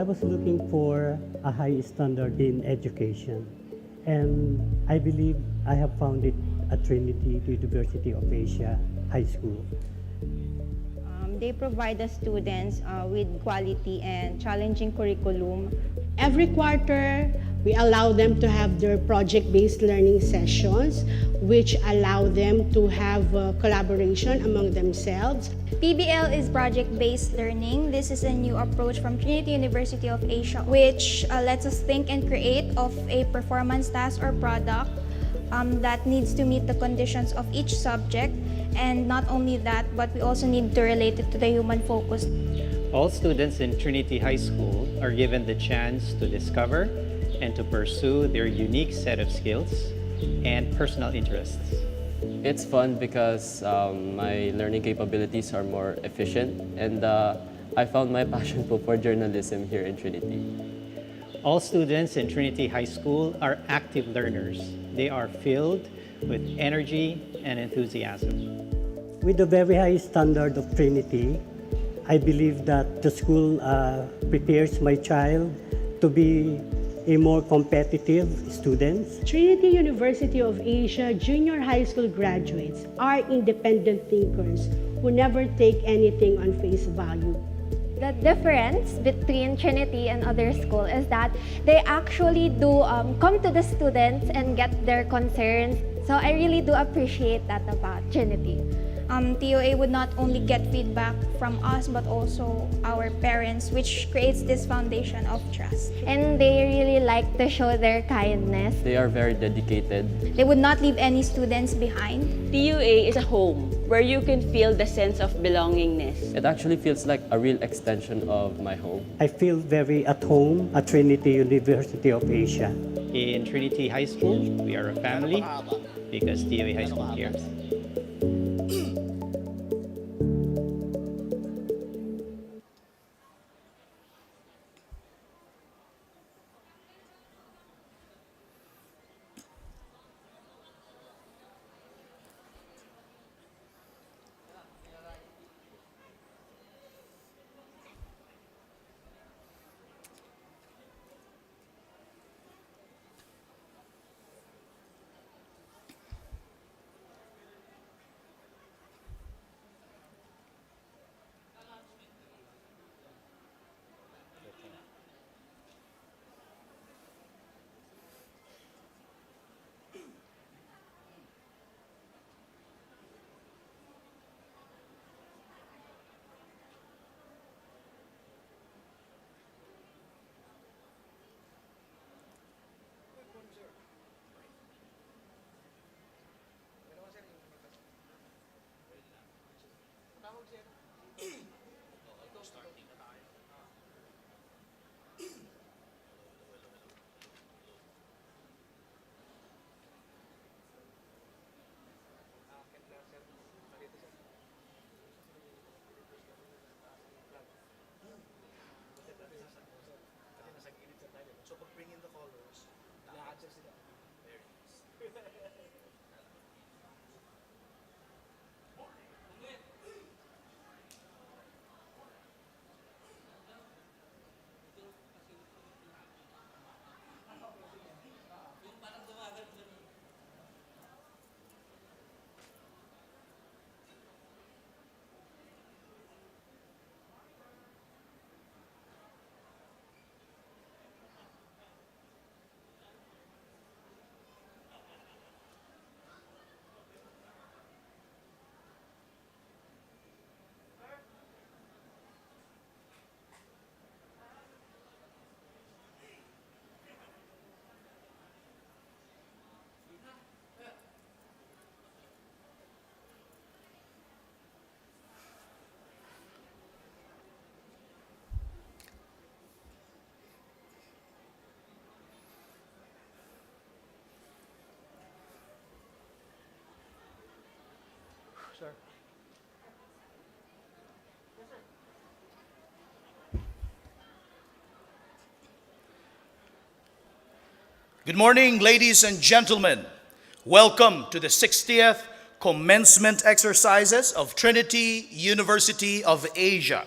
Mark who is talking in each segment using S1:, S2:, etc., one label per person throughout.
S1: was looking for a high standard in education, and I believe I have found it at Trinity University of Asia High School.
S2: They provide the students with quality and challenging curriculum.
S3: Every quarter, we allow them to have their project-based learning sessions, which allow them to have collaboration among themselves.
S4: PBL is project-based learning. This is a new approach from Trinity University of Asia, which lets us think and create of a performance task or product that needs to meet the conditions of each subject. And not only that, but we also need to relate it to the human focus.
S5: All students in Trinity High School are given the chance to discover and to pursue their unique set of skills and personal interests.
S6: It's fun because my learning capabilities are more efficient, and I found my passion for journalism here in Trinity.
S5: All students in Trinity High School are active learners. They are filled with energy and enthusiasm.
S1: With the very high standard of Trinity, I believe that the school prepares my child to be a more competitive student.
S3: Trinity University of Asia junior high school graduates are independent thinkers who never take anything on face value.
S7: The difference between Trinity and other schools is that they actually do come to the students and get their concerns. So I really do appreciate that about Trinity.
S4: TOA would not only get feedback from us, but also our parents, which creates this foundation of trust.
S7: And they really like to show their kindness.
S6: They are very dedicated.
S4: They would not leave any students behind.
S8: TUA is a home where you can feel the sense of belongingness.
S6: It actually feels like a real extension of my home.
S1: I feel very at home at Trinity University of Asia.
S5: In Trinity High School, we are a family because TOA High School cares.
S9: Good morning, ladies and gentlemen. Welcome to the 60th Commencement exercises of Trinity University of Asia.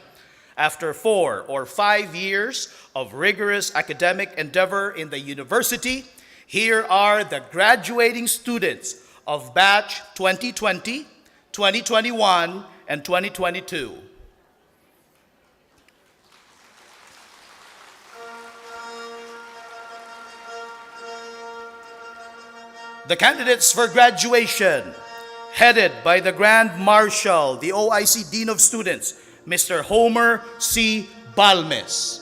S9: After 4 or 5 years of rigorous academic endeavor in the university, here are the graduating students of batch 2020, 2021, and 2022. The candidates for graduation, headed by the Grand Marshal, the OIC Dean of Students, Mr. Homer C. Balmes.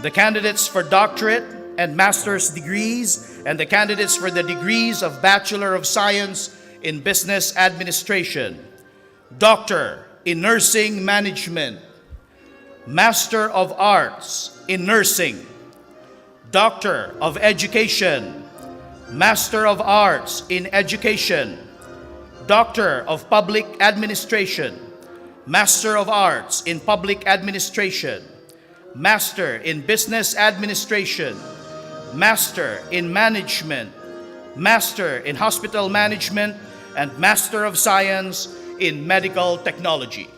S9: The candidates for doctorate and master's degrees, and the candidates for the degrees of Bachelor of Science in Business Administration, Doctor in Nursing Management, Master of Arts in Nursing, Doctor of Education, Master of Arts in Education, Doctor of Public Administration, Master of Arts in Public Administration, Master in Business Administration, Master in Management, Master in Hospital Management, and Master of Science in Medical Technology.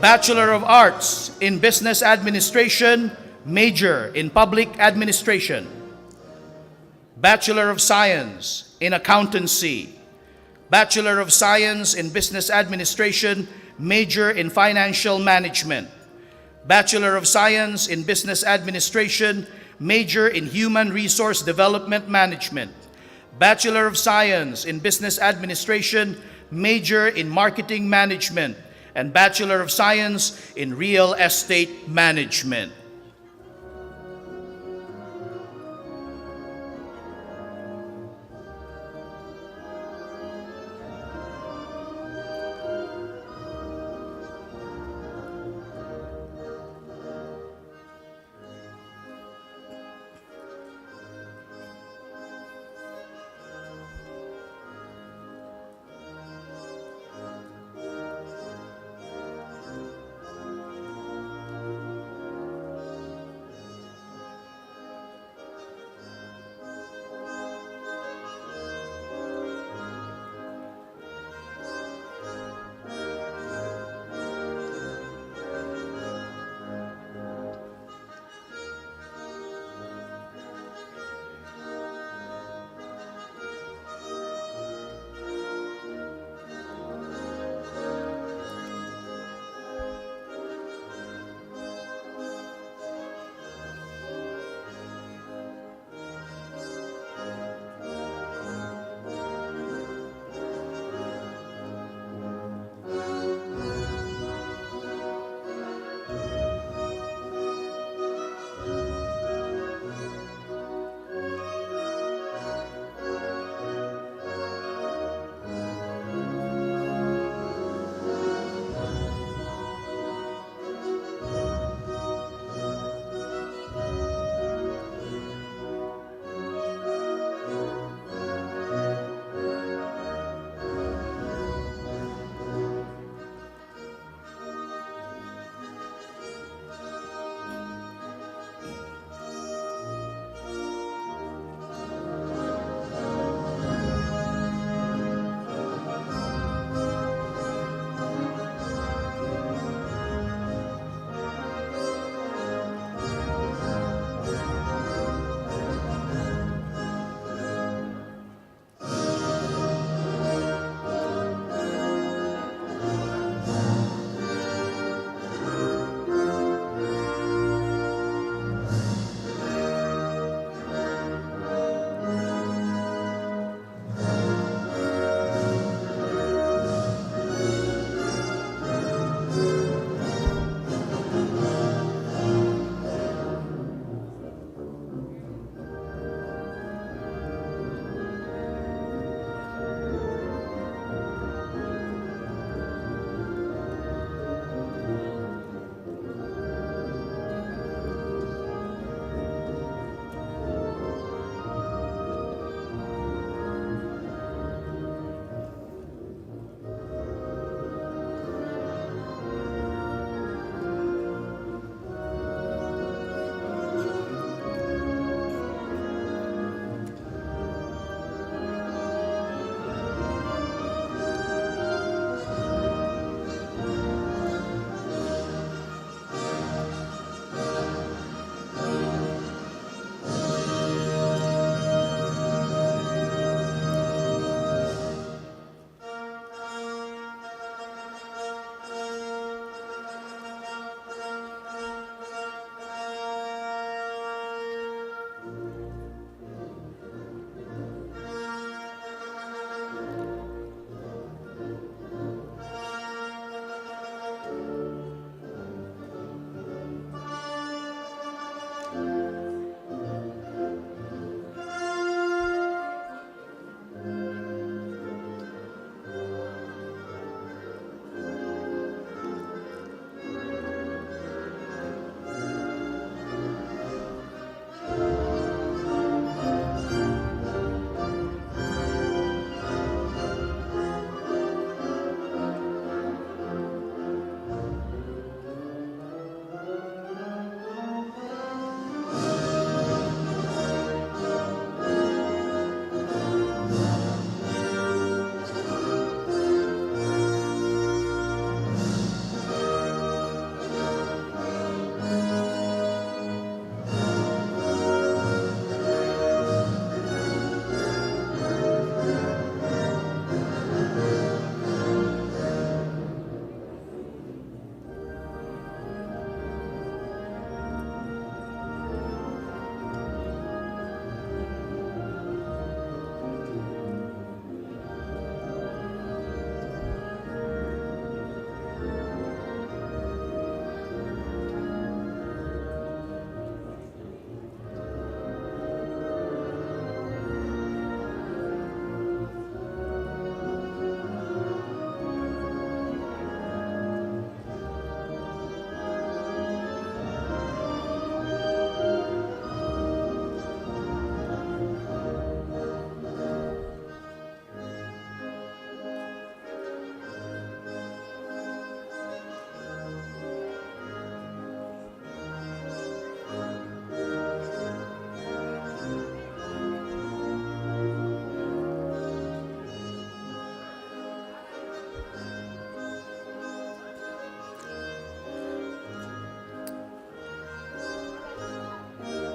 S9: Bachelor of Arts in Business Administration, major in Public Administration. Bachelor of Science in Accountancy. Bachelor of Science in Business Administration, major in Financial Management. Bachelor of Science in Business Administration, major in Human Resource Development Management. Bachelor of Science in Business Administration, major in Marketing Management, and Bachelor of Science in Real Estate Management.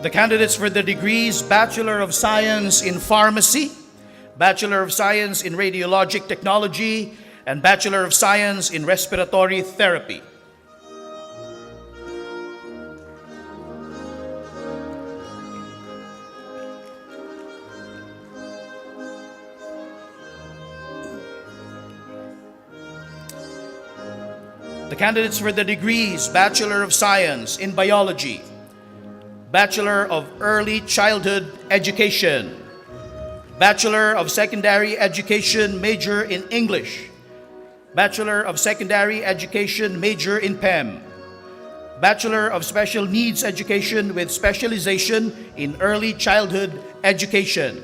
S9: The candidates for the degrees Bachelor of Science in Pharmacy, Bachelor of Science in Radiologic Technology, and Bachelor of Science in Respiratory Therapy. The candidates for the degrees Bachelor of Science in Biology, Bachelor of Early Childhood Education, Bachelor of Secondary Education, major in English, Bachelor of Secondary Education, major in PEM, Bachelor of Special Needs Education with specialization in Early Childhood Education.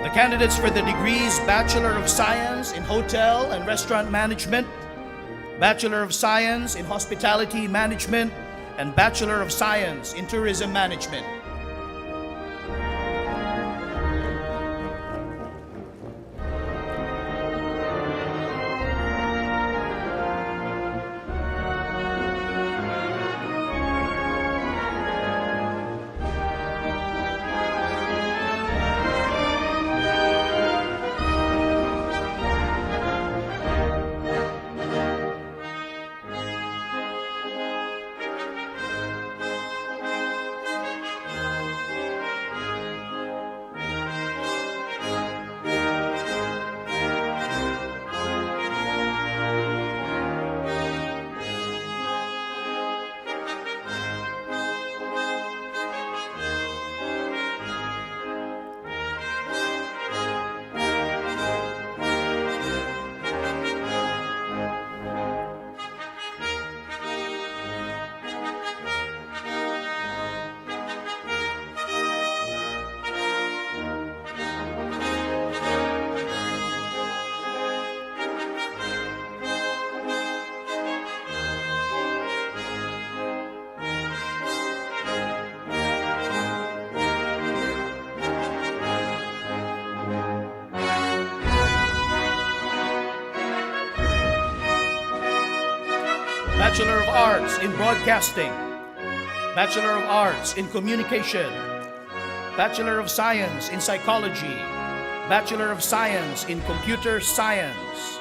S9: The candidates for the degrees Bachelor of Science in Hotel and Restaurant Management, Bachelor of Science in Hospitality Management, and Bachelor of Science in Tourism Management. Bachelor of Arts in Broadcasting, Bachelor of Arts in Communication, Bachelor of Science in Psychology, Bachelor of Science in Computer Science.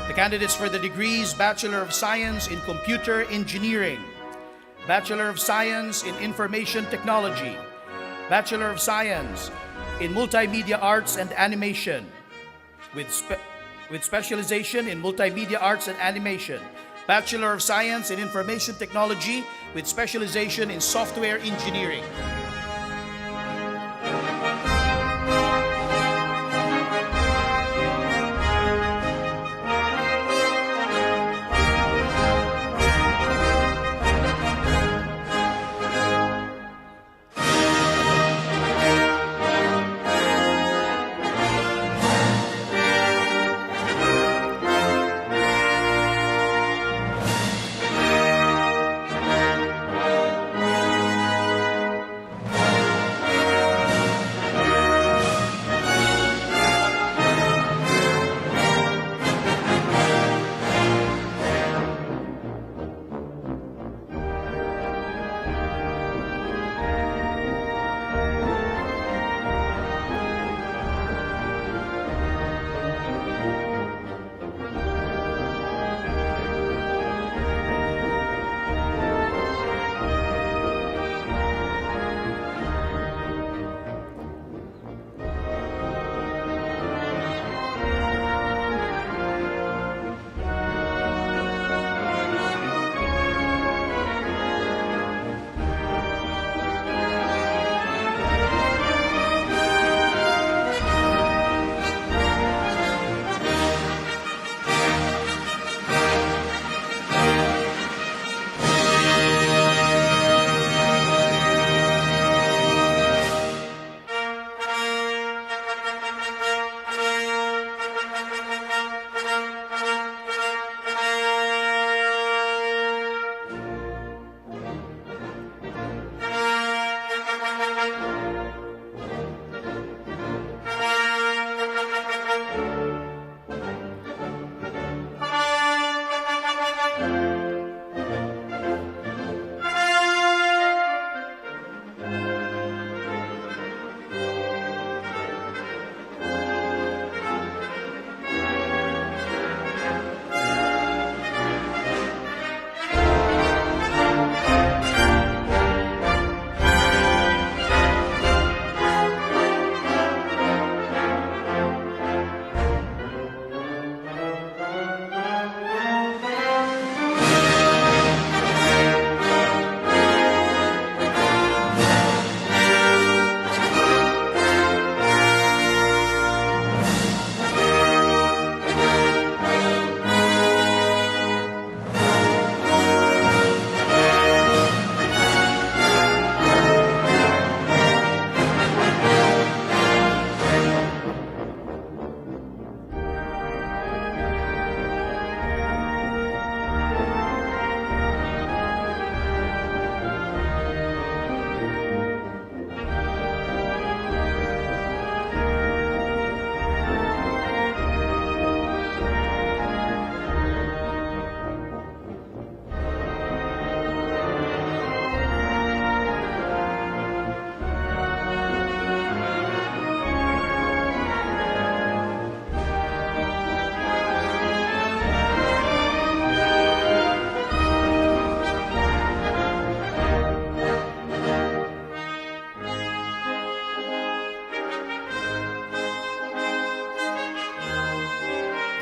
S9: The candidates for the degrees Bachelor of Science in Computer Engineering, Bachelor of Science in Information Technology, Bachelor of Science in Multimedia Arts and Animation, with specialization in Multimedia Arts and Animation, Bachelor of Science in Information Technology with specialization in Software Engineering.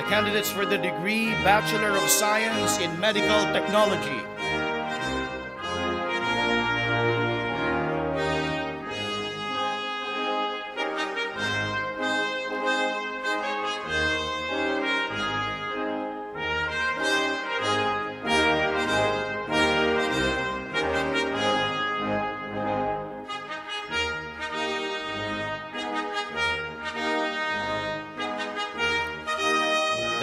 S9: Candidates for the degree Bachelor of Science in Medical Technology.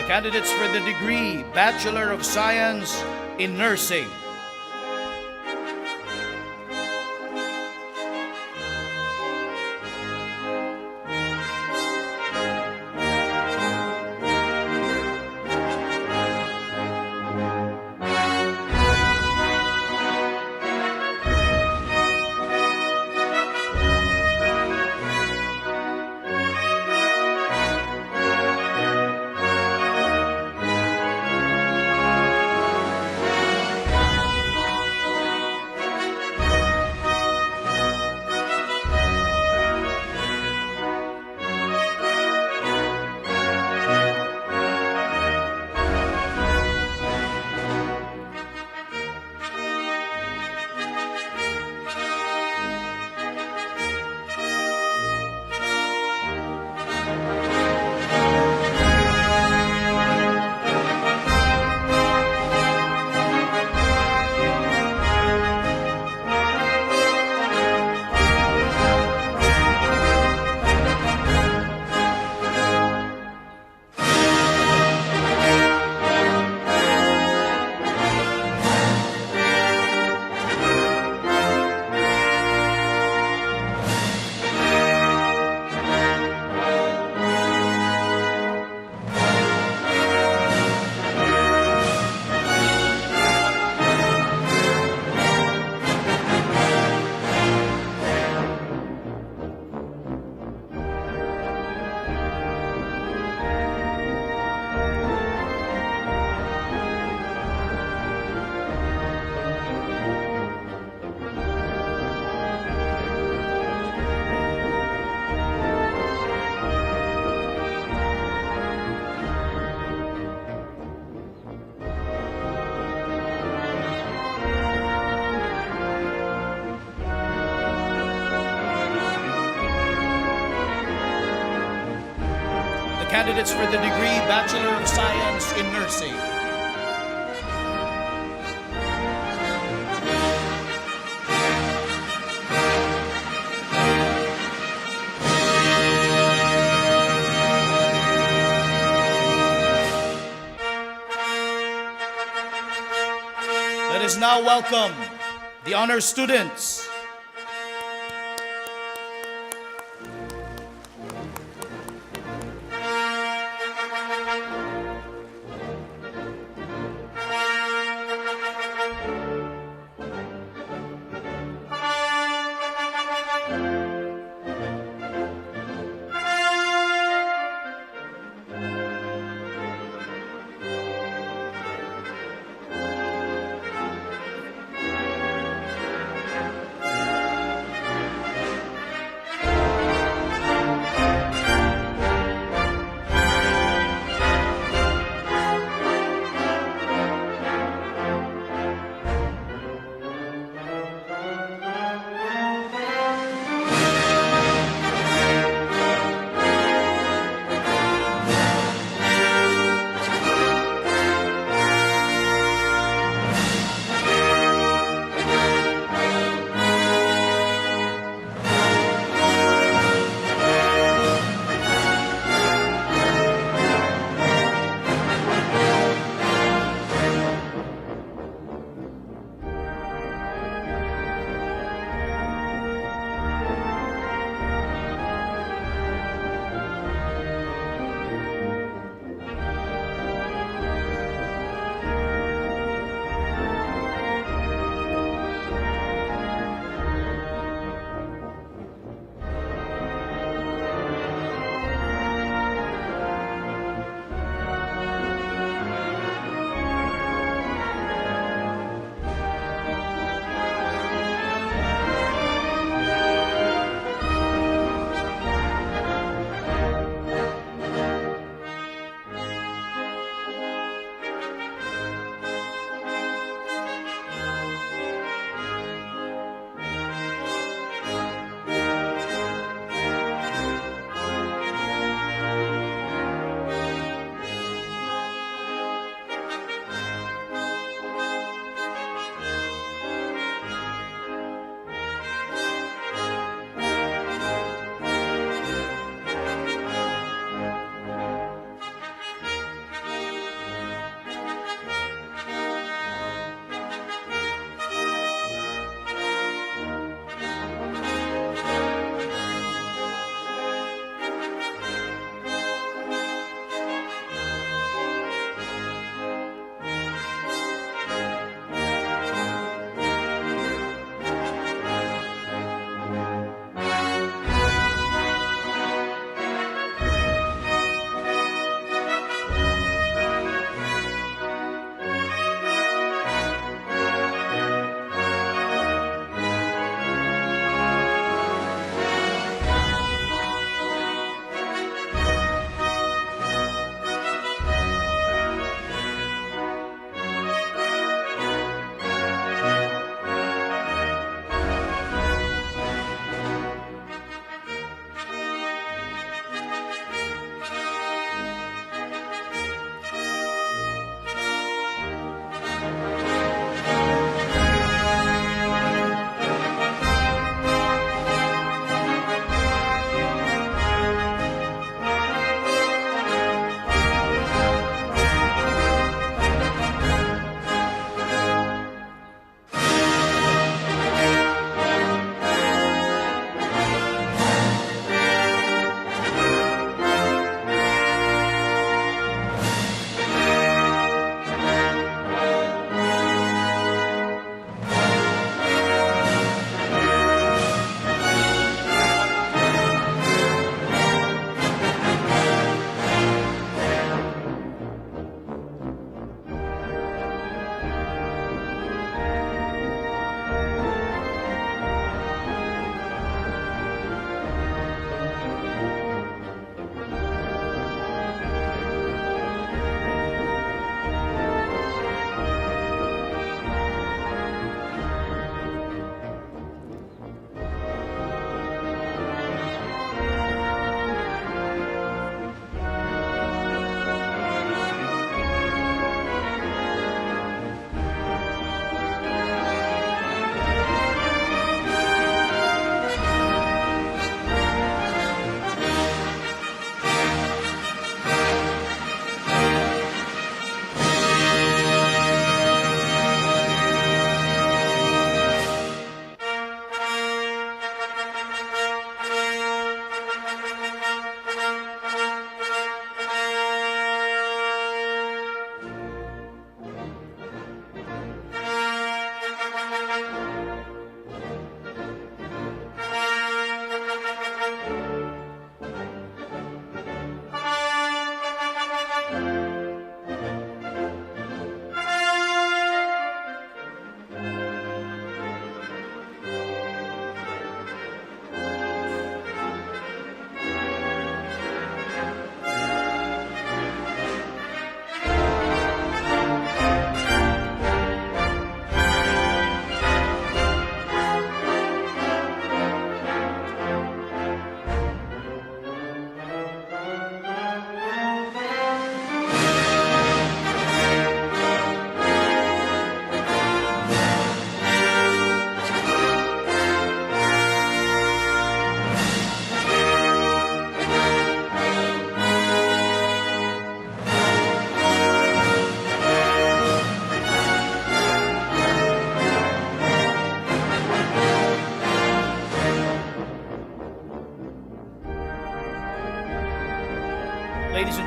S9: Candidates for the degree Bachelor of Science in Nursing. candidates for the degree Bachelor of Science in Nursing. Let us now welcome the honor students.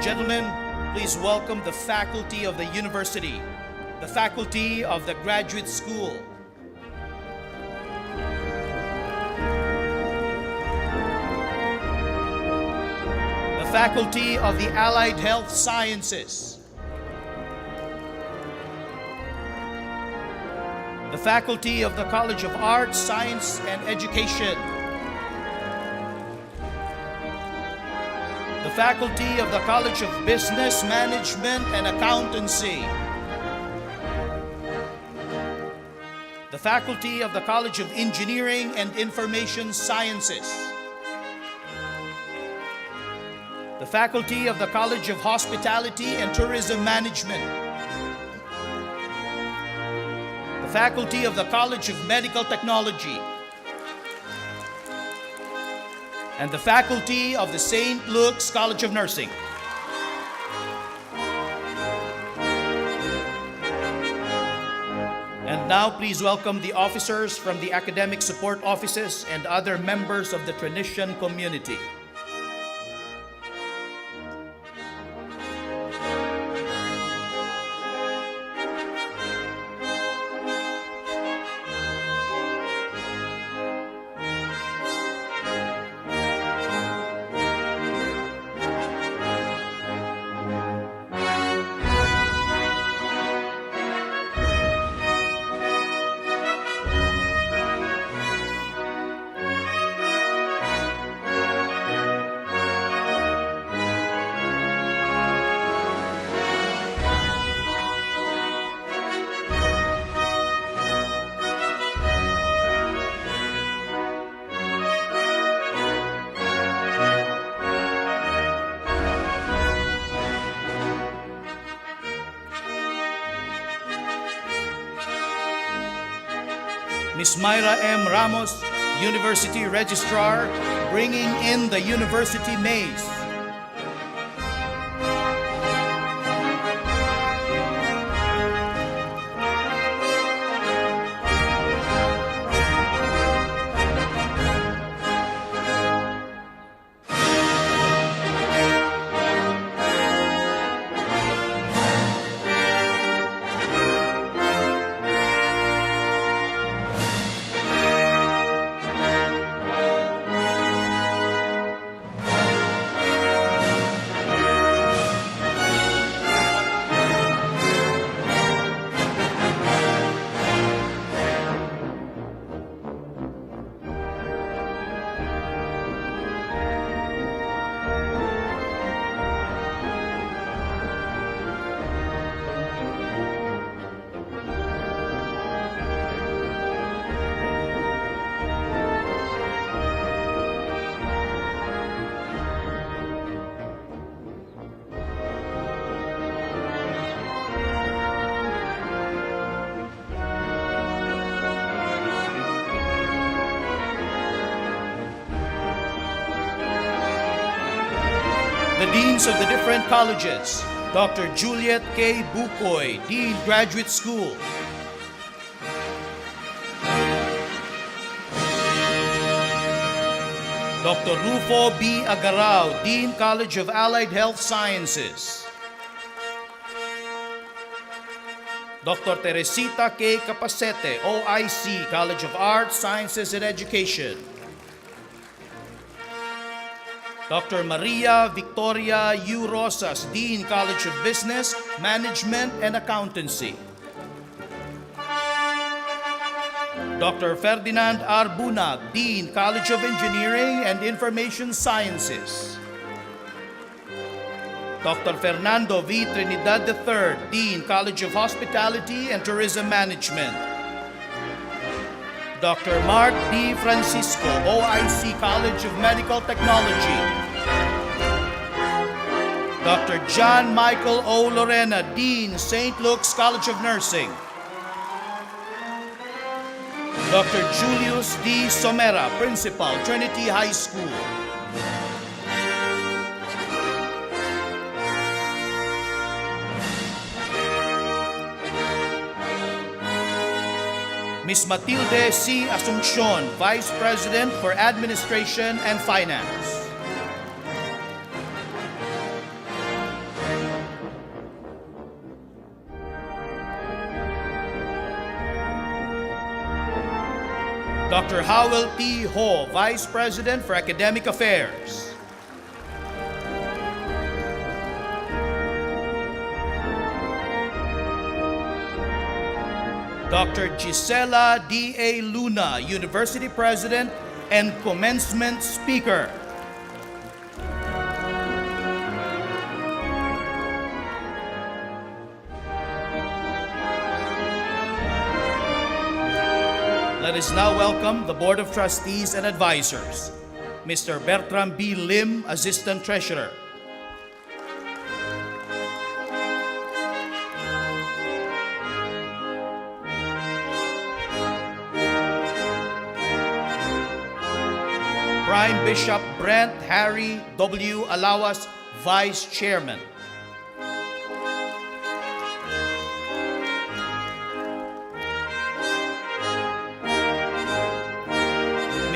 S9: and gentlemen, please welcome the faculty of the university, the faculty of the graduate school, the faculty of the Allied Health Sciences, the faculty of the College of Arts, Science, and Education, the faculty of the College of Business, Management, and Accountancy, the faculty of the College of Engineering and Information Sciences, the faculty of the College of Hospitality and Tourism Management, the faculty of the College of Medical Technology, and the faculty of the St. Luke's College of Nursing. And now please welcome the officers from the academic support offices and other members of the Trinitian community. Ms. Myra M. Ramos, University Registrar, bringing in the University Maze. The deans of the different colleges, Dr. Juliet K. Bukoy, Dean, Graduate School. Dr. Rufo B. Agarao, Dean, College of Allied Health Sciences. Dr. Teresita K. Capacete, OIC, College of Arts, Sciences, and Education. Dr. Maria Victoria U. Rosas, Dean, College of Business, Management, and Accountancy. Dr. Ferdinand R. Bunag, Dean, College of Engineering and Information Sciences. Dr. Fernando V. Trinidad III, Dean, College of Hospitality and Tourism Management. Dr. Mark D. Francisco, OIC College of Medical Technology. Dr. John Michael O. Lorena, Dean, St. Luke's College of Nursing. Dr. Julius D. Somera, Principal, Trinity High School. Ms. Matilde C. Asuncion, Vice President for Administration and Finance. Dr. Howell T. Ho, Vice President for Academic Affairs. Dr. Gisela D.A. Luna, University President and Commencement Speaker. Let us now welcome the Board of Trustees and Advisors. Mr. Bertram B. Lim, Assistant Treasurer. Prime Bishop Brent Harry W. Alawas, Vice Chairman.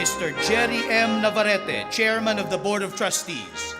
S9: Mr. Jerry M. Navarrete, Chairman of the Board of Trustees.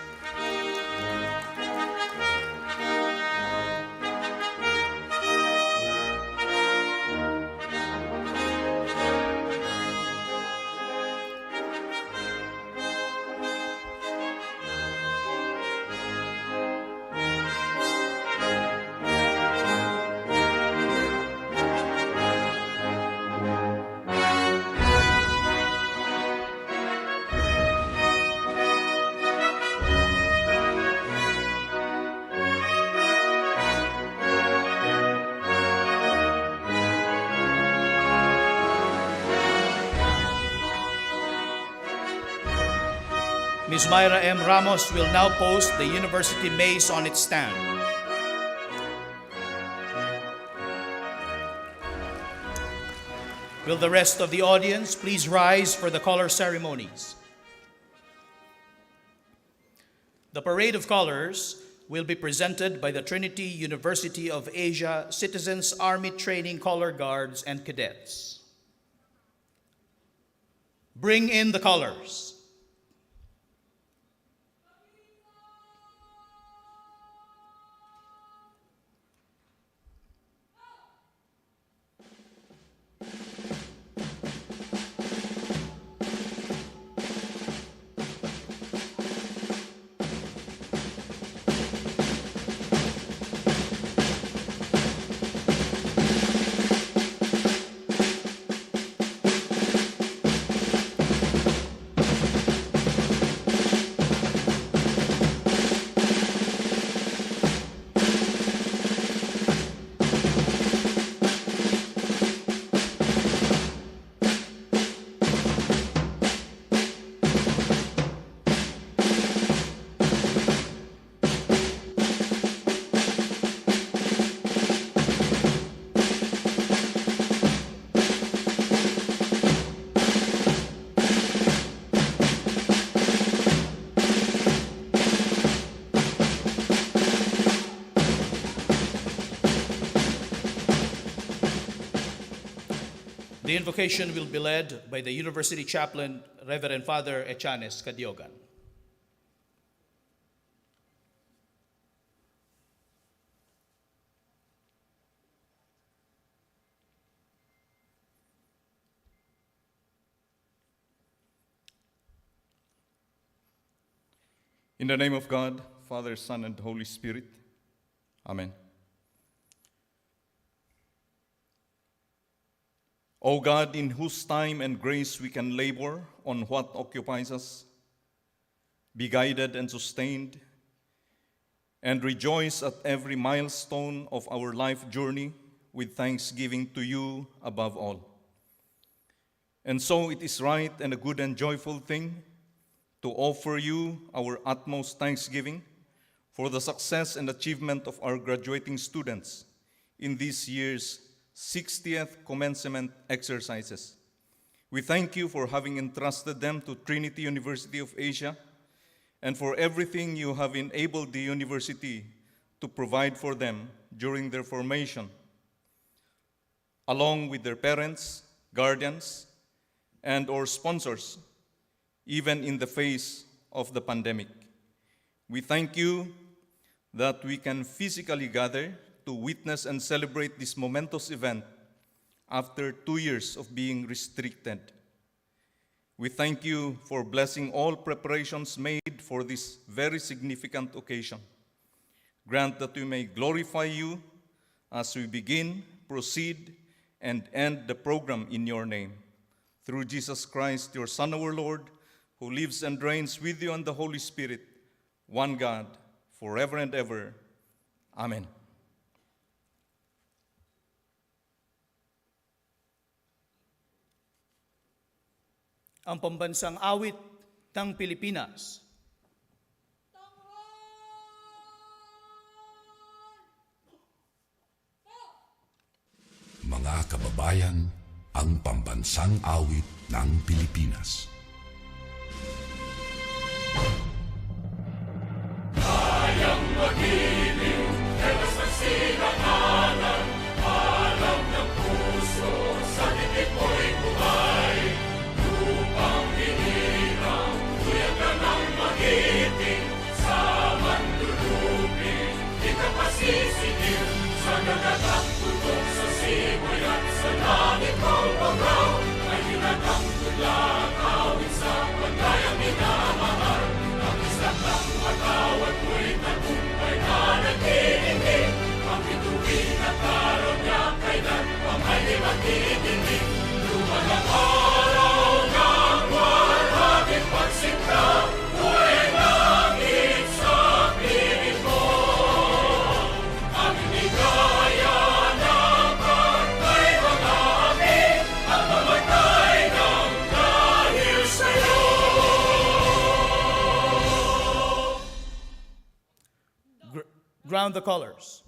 S9: Ms. Myra M. Ramos will now post the university mace on its stand. Will the rest of the audience please rise for the color ceremonies? The parade of colors will be presented by the Trinity University of Asia Citizens Army Training Color Guards and Cadets. Bring in the colors. The invocation will be led by the University Chaplain, Reverend Father Echanes Cadiogan.
S10: In the name of God, Father, Son, and Holy Spirit. Amen. O God, in whose time and grace we can labor on what occupies us, be guided and sustained, and rejoice at every milestone of our life journey with thanksgiving to you above all. And so it is right and a good and joyful thing to offer you our utmost thanksgiving for the success and achievement of our graduating students in this year's 60th commencement exercises. We thank you for having entrusted them to Trinity University of Asia and for everything you have enabled the university to provide for them during their formation, along with their parents, guardians, and/or sponsors, even in the face of the pandemic. We thank you that we can physically gather to witness and celebrate this momentous event after 2 years of being restricted. We thank you for blessing all preparations made for this very significant occasion. Grant that we may glorify you as we begin, proceed, and end the program in your name. Through Jesus Christ, your Son, our Lord, who lives and reigns with you and the Holy Spirit, one God, forever and ever. Amen.
S9: Ang pambansang awit ng Pilipinas.
S11: Mga kababayan, ang pambansang awit ng Pilipinas.
S12: Kayang magiliw, helas ng sinakanan, alam ng puso, sa dikit mo'y buhay. Lupang hinirang, tuyagan ng magiting, sa manlulupin, di ka pasisigil, sa nagatang tutok sa simoy at sa langit mong bagaw, ay hinatang tulang awit sa paglayang minamahal. Ang isang ng matawad mo'y tagumpay na nagtitingin, ang bituin at araw niya kailan pa may di magtitingin. Lumalang araw ng walhagin pagsikta, buhay langit sa piling mo. Ang inigaya ng pagkay mga api, at mamatay ng dahil sa'yo.
S9: Ground the colors.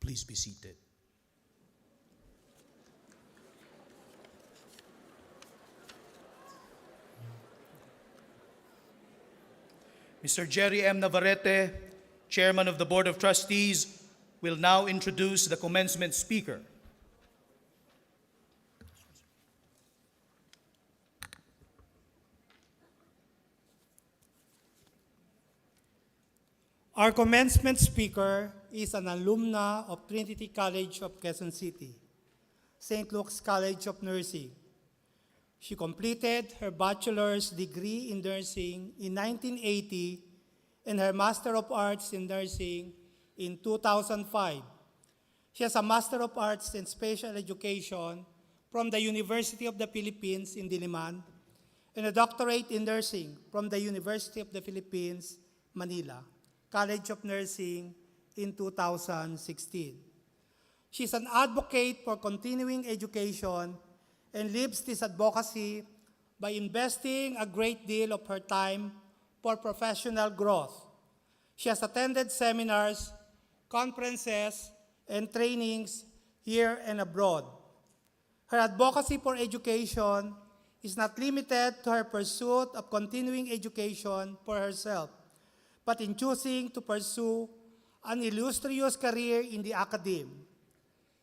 S9: Please be seated. Mr. Jerry M. Navarrete, Chairman of the Board of Trustees, will now introduce the commencement speaker.
S13: Our commencement speaker is an alumna of Trinity College of Quezon City, St. Luke's College of Nursing. She completed her bachelor's degree in nursing in 1980 and her Master of Arts in Nursing in 2005. She has a Master of Arts in Special Education from the University of the Philippines in Diliman and a doctorate in nursing from the University of the Philippines, Manila, College of Nursing in 2016. She's an advocate for continuing education and lives this advocacy by investing a great deal of her time for professional growth. She has attended seminars, conferences, and trainings here and abroad. Her advocacy for education is not limited to her pursuit of continuing education for herself, but in choosing to pursue an illustrious career in the academe.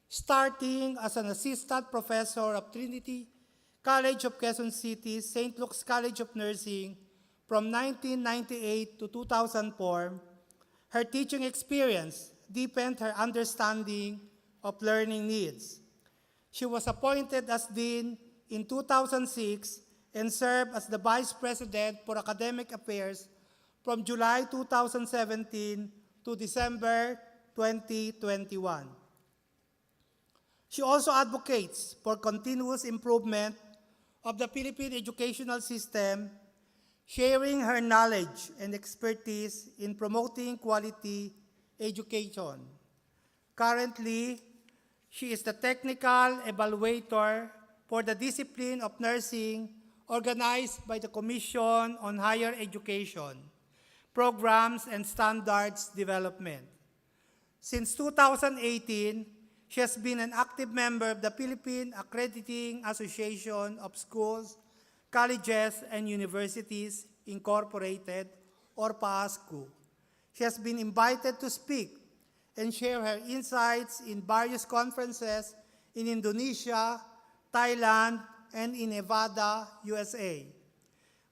S13: Starting as an assistant professor of Trinity College of Quezon City, St. Luke's College of Nursing from 1998 to 2004, her teaching experience deepened her understanding of learning needs. She was appointed as dean in 2006 and served as the Vice President for Academic Affairs from July 2017 to December 2021. She also advocates for continuous improvement of the Philippine educational system, sharing her knowledge and expertise in promoting quality education. Currently, she is the technical evaluator for the discipline of nursing organized by the Commission on Higher Education, Programs and Standards Development. Since 2018, she has been an active member of the Philippine Accrediting Association of Schools, Colleges, and Universities, Incorporated, or PASCU. She has been invited to speak and share her insights in various conferences in Indonesia, Thailand, and in Nevada, USA.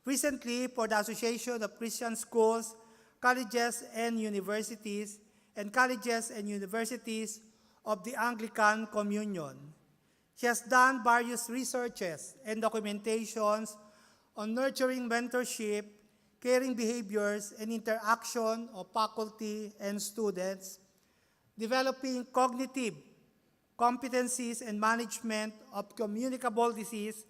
S13: Recently, for the Association of Christian Schools, Colleges, and Universities, and Colleges and Universities of the Anglican Communion. She has done various researches and documentations on nurturing mentorship, caring behaviors, and interaction of faculty and students, developing cognitive competencies and management of communicable disease,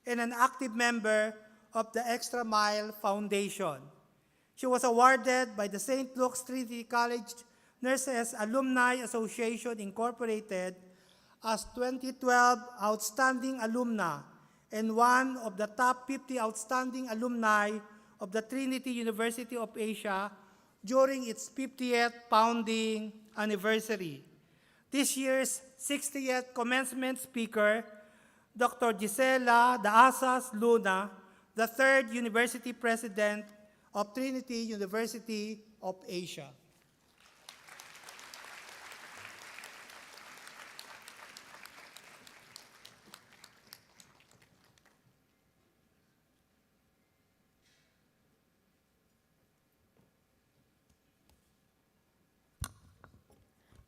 S13: and an active member of the Extra Mile Foundation. She was awarded by the St. Luke's Trinity College Nurses Alumni Association, Incorporated, as 2012 Outstanding Alumna and one of the top 50 outstanding alumni of the Trinity University of Asia during its 50th founding anniversary. This year's 60th commencement speaker, Dr. Gisela de Asas Luna, the third university president of Trinity University of Asia.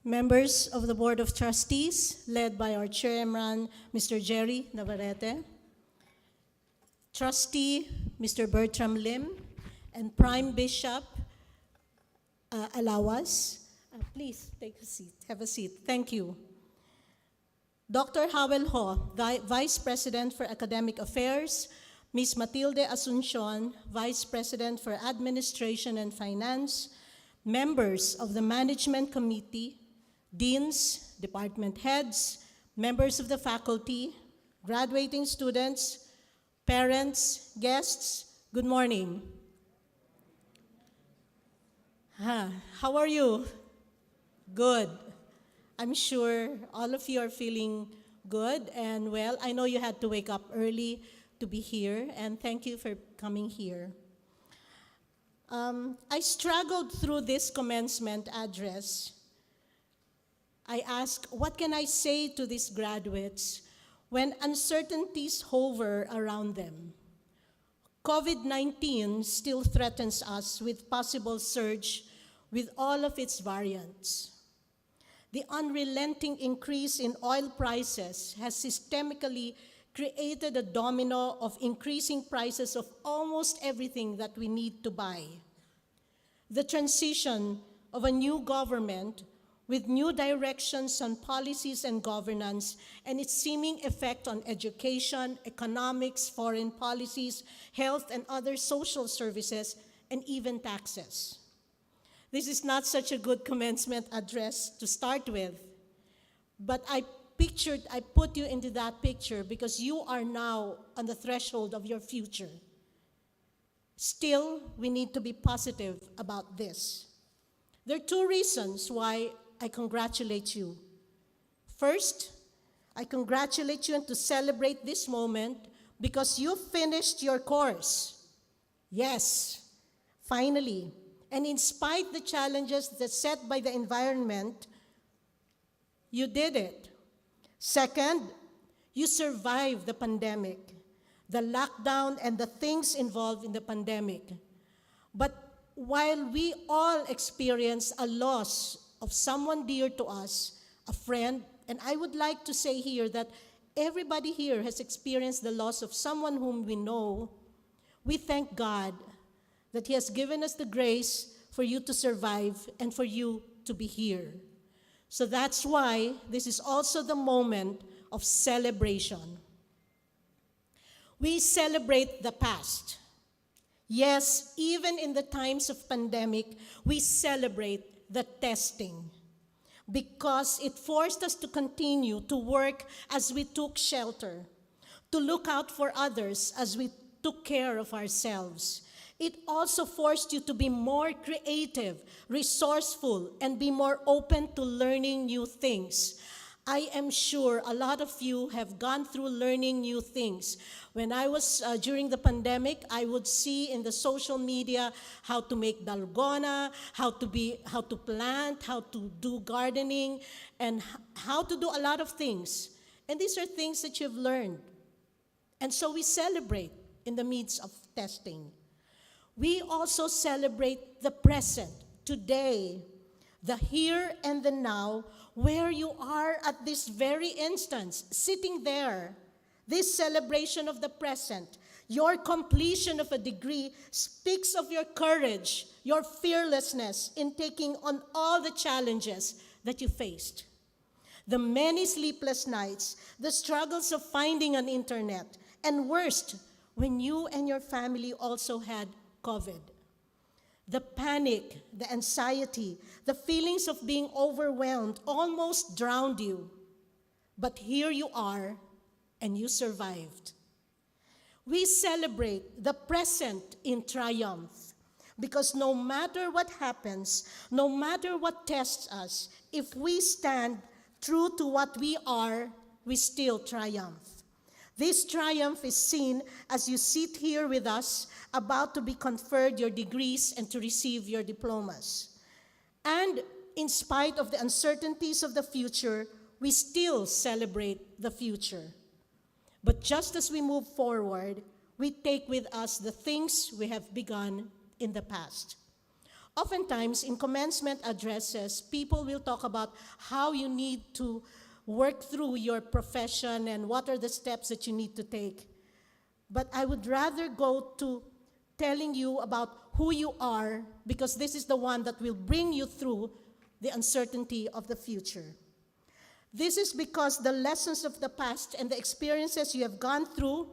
S14: Members of the Board of Trustees, led by our Chairman, Mr. Jerry Navarrete, Trustee, Mr. Bertram Lim, and Prime Bishop Alawas, please take a seat, have a seat. Thank you. Dr. Howell Ho, Vice President for Academic Affairs, Ms. Matilde Asuncion, Vice President for Administration and Finance, members of the Management Committee, deans, department heads, members of the faculty, graduating students, parents, guests, good morning. How are you? Good. I'm sure all of you are feeling good and well. I know you had to wake up early to be here, and thank you for coming here. I struggled through this commencement address. I asked, what can I say to these graduates when uncertainties hover around them? COVID-19 still threatens us with possible surge with all of its variants. The unrelenting increase in oil prices has systemically created a domino of increasing prices of almost everything that we need to buy. The transition of a new government with new directions on policies and governance and its seeming effect on education, economics, foreign policies, health, and other social services, and even taxes. This is not such a good commencement address to start with, but I put you into that picture because you are now on the threshold of your future. Still, we need to be positive about this. There are two reasons why I congratulate you. First, I congratulate you and to celebrate this moment because you finished your course. Yes, finally. And in spite the challenges that's set by the environment, you did it. Second, you survived the pandemic, the lockdown, and the things involved in the pandemic. But while we all experience a loss of someone dear to us, a friend, and I would like to say here that everybody here has experienced the loss of someone whom we know, we thank God that He has given us the grace for you to survive and for you to be here. So that's why this is also the moment of celebration. We celebrate the past. Yes, even in the times of pandemic, we celebrate the testing because it forced us to continue to work as we took shelter, to look out for others as we took care of ourselves. It also forced you to be more creative, resourceful, and be more open to learning new things. I am sure a lot of you have gone through learning new things. When I was during the pandemic, I would see in the social media how to make dalgona, how to plant, how to do gardening, and how to do a lot of things. And these are things that you've learned. And so we celebrate in the midst of testing. We also celebrate the present, today, the here and the now, where you are at this very instance, sitting there. This celebration of the present, your completion of a degree speaks of your courage, your fearlessness in taking on all the challenges that you faced. The many sleepless nights, the struggles of finding an internet, and worst, when you and your family also had COVID. The panic, the anxiety, the feelings of being overwhelmed almost drowned you. But here you are, and you survived. We celebrate the present in triumph because no matter what happens, no matter what tests us, if we stand true to what we are, we still triumph. This triumph is seen as you sit here with us, about to be conferred your degrees and to receive your diplomas. And in spite of the uncertainties of the future, we still celebrate the future. But just as we move forward, we take with us the things we have begun in the past. Oftentimes, in commencement addresses, people will talk about how you need to work through your profession and what are the steps that you need to take. But I would rather go to telling you about who you are, because this is the one that will bring you through the uncertainty of the future. This is because the lessons of the past and the experiences you have gone through,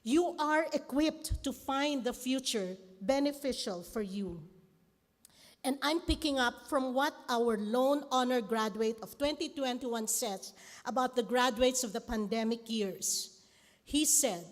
S14: you are equipped to find the future beneficial for you. And I'm picking up from what our lone honor graduate of 2021 says about the graduates of the pandemic years. He said,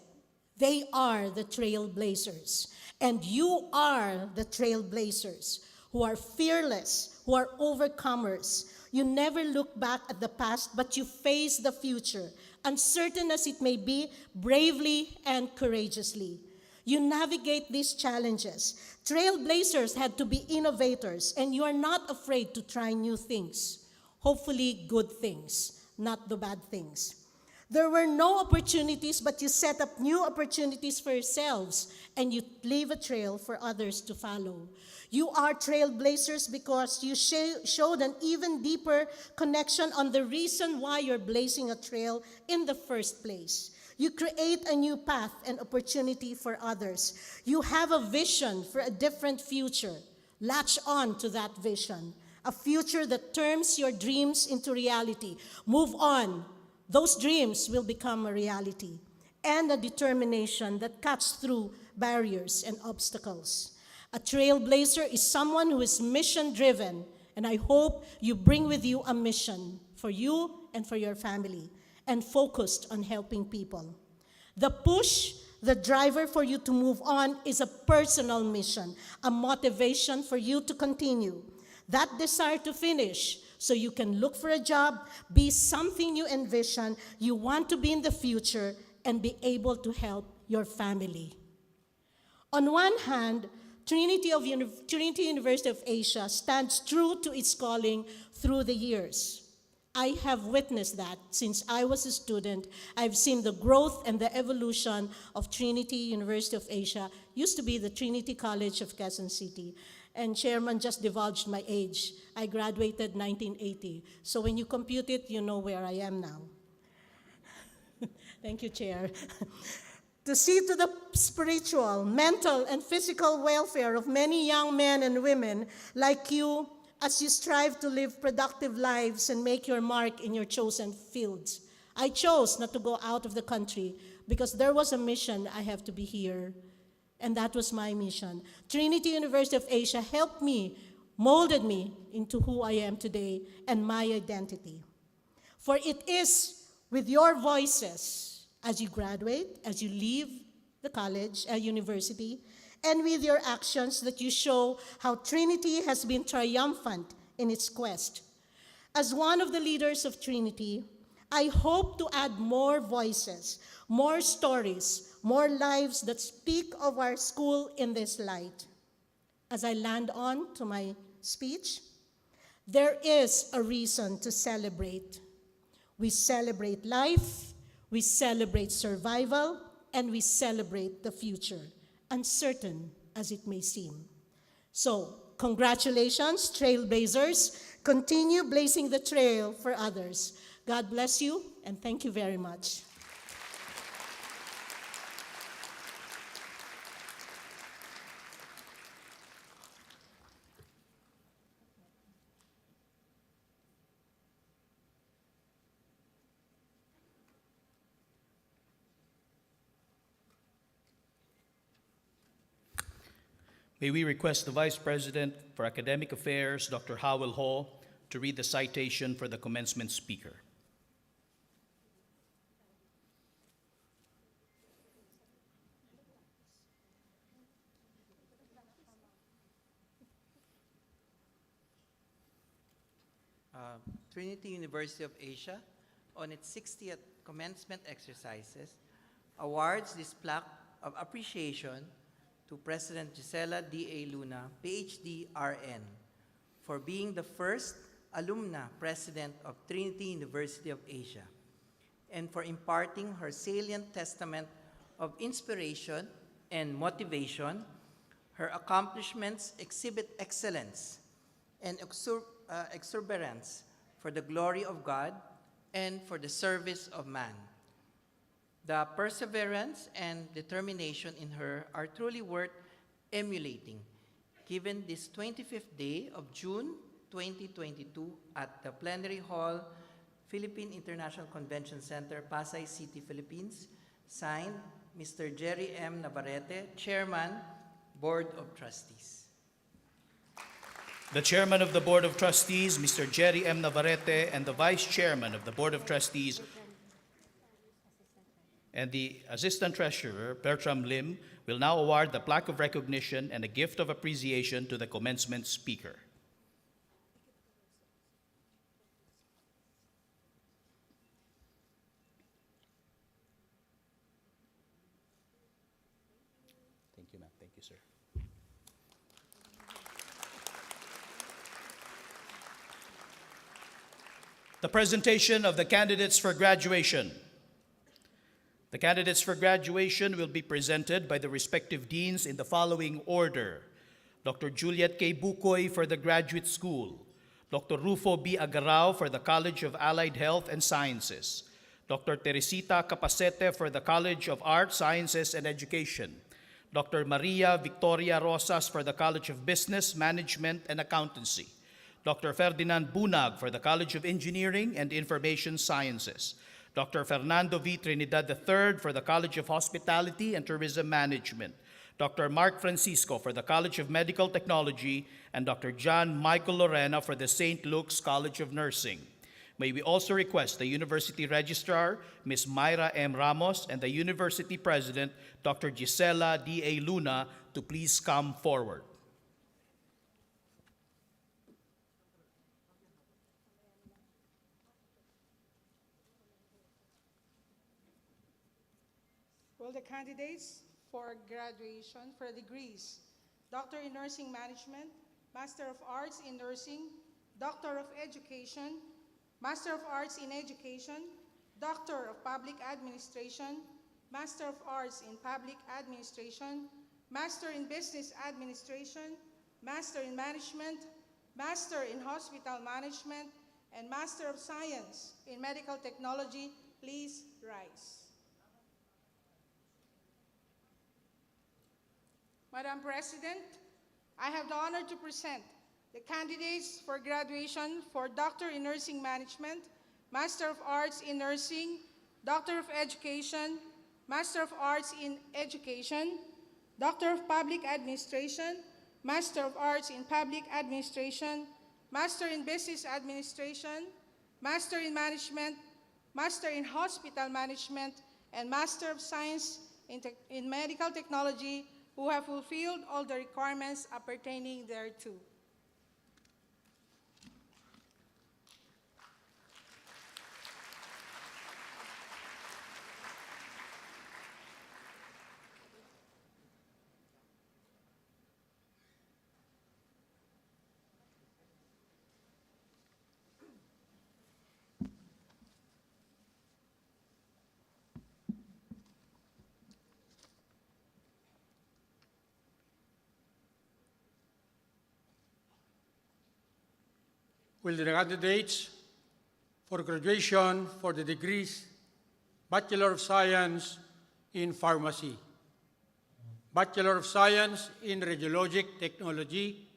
S14: they are the trailblazers, and you are the trailblazers who are fearless, who are overcomers. You never look back at the past, but you face the future, uncertain as it may be, bravely and courageously. You navigate these challenges. Trailblazers had to be innovators, and you are not afraid to try new things. Hopefully good things, not the bad things. There were no opportunities, but you set up new opportunities for yourselves, and you leave a trail for others to follow. You are trailblazers because you showed an even deeper connection on the reason why you're blazing a trail in the first place. You create a new path and opportunity for others. You have a vision for a different future. Latch on to that vision, a future that turns your dreams into reality. Move on. Those dreams will become a reality, and a determination that cuts through barriers and obstacles. A trailblazer is someone who is mission-driven, and I hope you bring with you a mission for you and for your family, and focused on helping people. The push, the driver for you to move on is a personal mission, a motivation for you to continue. That desire to finish, so you can look for a job, be something you envision, you want to be in the future, and be able to help your family. On one hand, Trinity University of Asia stands true to its calling through the years. I have witnessed that since I was a student. I've seen the growth and the evolution of Trinity University of Asia. Used to be the Trinity College of Quezon City. And Chairman just divulged my age. I graduated 1980. So when you compute it, you know where I am now. Thank you, Chair. To see to the spiritual, mental, and physical welfare of many young men and women like you as you strive to live productive lives and make your mark in your chosen fields. I chose not to go out of the country because there was a mission I have to be here, and that was my mission. Trinity University of Asia helped me, molded me into who I am today and my identity. For it is with your voices as you graduate, as you leave the college, university, and with your actions that you show how Trinity has been triumphant in its quest. As one of the leaders of Trinity, I hope to add more voices, more stories, more lives that speak of our school in this light. As I land on to my speech, there is a reason to celebrate. We celebrate life, we celebrate survival, and we celebrate the future, uncertain as it may seem. So, congratulations, trailblazers. Continue blazing the trail for others. God bless you, and thank you very much.
S9: May we request the Vice President for Academic Affairs, Dr. Howell Hall, to read the citation for the commencement speaker.
S15: Trinity University of Asia, on its 60th commencement exercises, awards this plaque of appreciation to President Gisela D.A. Luna, PhD, RN, for being the first alumna president of Trinity University of Asia, and for imparting her salient testament of inspiration and motivation. Her accomplishments exhibit excellence and exuberance for the glory of God and for the service of man. The perseverance and determination in her are truly worth emulating, given this 25th day of June 2022 at the Plenary Hall, Philippine International Convention Center, Pasay City, Philippines. Signed, Mr. Jerry M. Navarrete, Chairman, Board of Trustees.
S9: The Chairman of the Board of Trustees, Mr. Jerry M. Navarrete, and the Vice Chairman of the Board of Trustees and the Assistant Treasurer, Bertram Lim, will now award the plaque of recognition and a gift of appreciation to the commencement speaker. Thank you, ma'am. Thank you, sir. The presentation of the candidates for graduation. The candidates for graduation will be presented by the respective deans in the following order. Dr. Juliet K. Bukoy for the Graduate School, Dr. Rufo B. Agarao for the College of Allied Health and Sciences, Dr. Teresita Capacete for the College of Arts, Sciences, and Education, Dr. Maria Victoria Rosas for the College of Business, Management, and Accountancy, Dr. Ferdinand Bunag for the College of Engineering and Information Sciences, Dr. Fernando V. Trinidad III for the College of Hospitality and Tourism Management, Dr. Mark Francisco for the College of Medical Technology, and Dr. John Michael Lorena for the St. Luke's College of Nursing. May we also request the University Registrar, Ms. Myra M. Ramos, and the University President, Dr. Gisela D.A. Luna, to please come forward.
S16: Will the candidates for graduation for degrees: Doctor in Nursing Management, Master of Arts in Nursing, Doctor of Education, Master of Arts in Education, Doctor of Public Administration, Master of Arts in Public Administration, Master in Business Administration, Master in Management, Master in Hospital Management, and Master of Science in Medical Technology, please rise. Madam President, I have the honor to present the candidates for graduation for Doctor in Nursing Management, Master of Arts in Nursing, Doctor of Education, Master of Arts in Education, Doctor of Public Administration, Master of Arts in Public Administration, Master in Business Administration, Master in Management, Master in Hospital Management, and Master of Science in Medical Technology who have fulfilled all the requirements appertaining thereto.
S17: Will the candidates for graduation for the degrees Bachelor of Science in Pharmacy, Bachelor of Science in Radiologic Technology,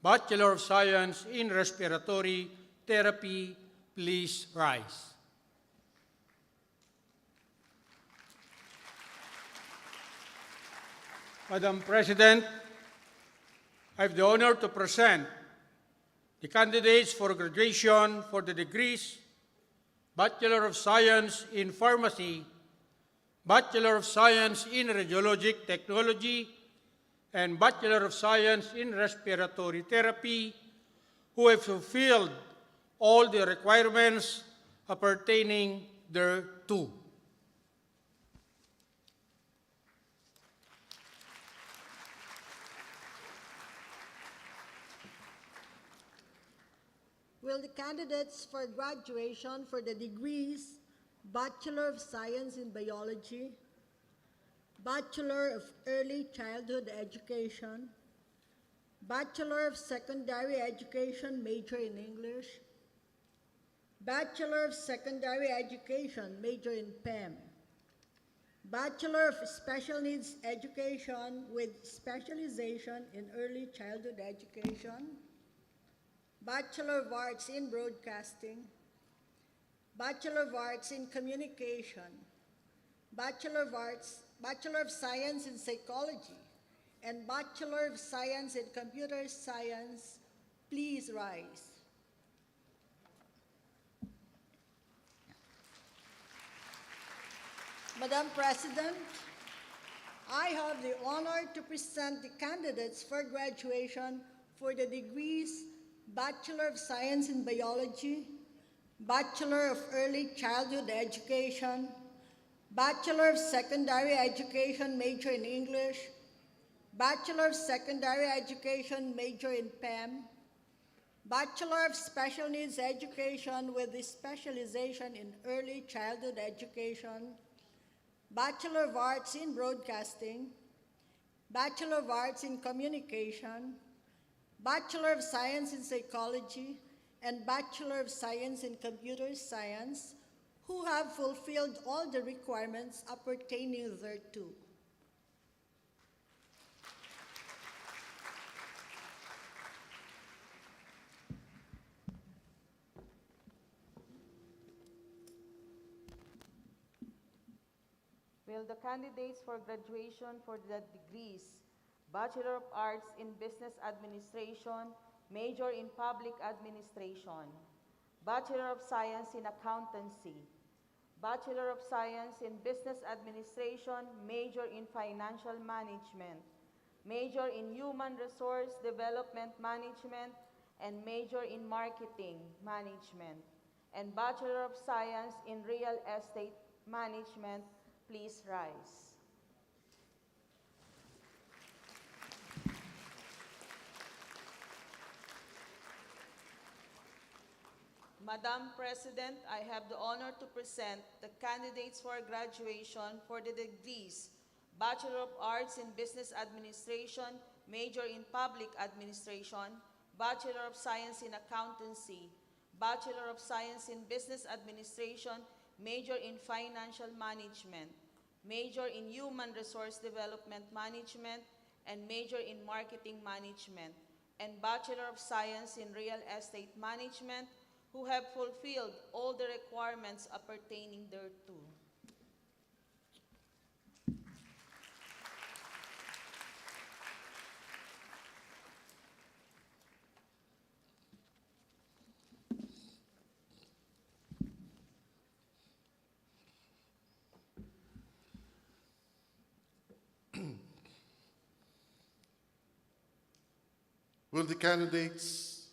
S17: Bachelor of Science in Respiratory Therapy, please rise. Madam President, I have the honor to present the candidates for graduation for the degrees Bachelor of Science in Pharmacy, Bachelor of Science in Radiologic Technology, and Bachelor of Science in Respiratory Therapy who have fulfilled all the requirements appertaining thereto.
S18: Will the candidates for graduation for the degrees Bachelor of Science in Biology, Bachelor of Early Childhood Education, Bachelor of Secondary Education, major in English, Bachelor of Secondary Education, major in PEM, Bachelor of Special Needs Education with specialization in Early Childhood Education, Bachelor of Arts in Broadcasting, Bachelor of Arts in Communication, Bachelor of Science in Psychology, and Bachelor of Science in Computer Science, please rise. Madam President, I have the honor to present the candidates for graduation for the degrees Bachelor of Science in Biology, Bachelor of Early Childhood Education, Bachelor of Secondary Education, major in English, Bachelor of Secondary Education, major in PEM, Bachelor of Special Needs Education with specialization in Early Childhood Education, Bachelor of Arts in Broadcasting, Bachelor of Arts in Communication, Bachelor of Science in Psychology, and Bachelor of Science in Computer Science, who have fulfilled all the requirements appertaining thereto.
S19: Will the candidates for graduation for the degrees Bachelor of Arts in Business Administration, major in Public Administration, Bachelor of Science in Accountancy, Bachelor of Science in Business Administration, major in Financial Management, major in Human Resource Development Management, and major in Marketing Management, and Bachelor of Science in Real Estate Management, please rise. Madam President, I have the honor to present the candidates for graduation for the degrees Bachelor of Arts in Business Administration, major in Public Administration, Bachelor of Science in Accountancy, Bachelor of Science in Business Administration, major in Financial Management, major in Human Resource Development Management, and major in Marketing Management, and Bachelor of Science in Real Estate Management, who have fulfilled all the requirements appertaining thereto.
S20: Will the candidates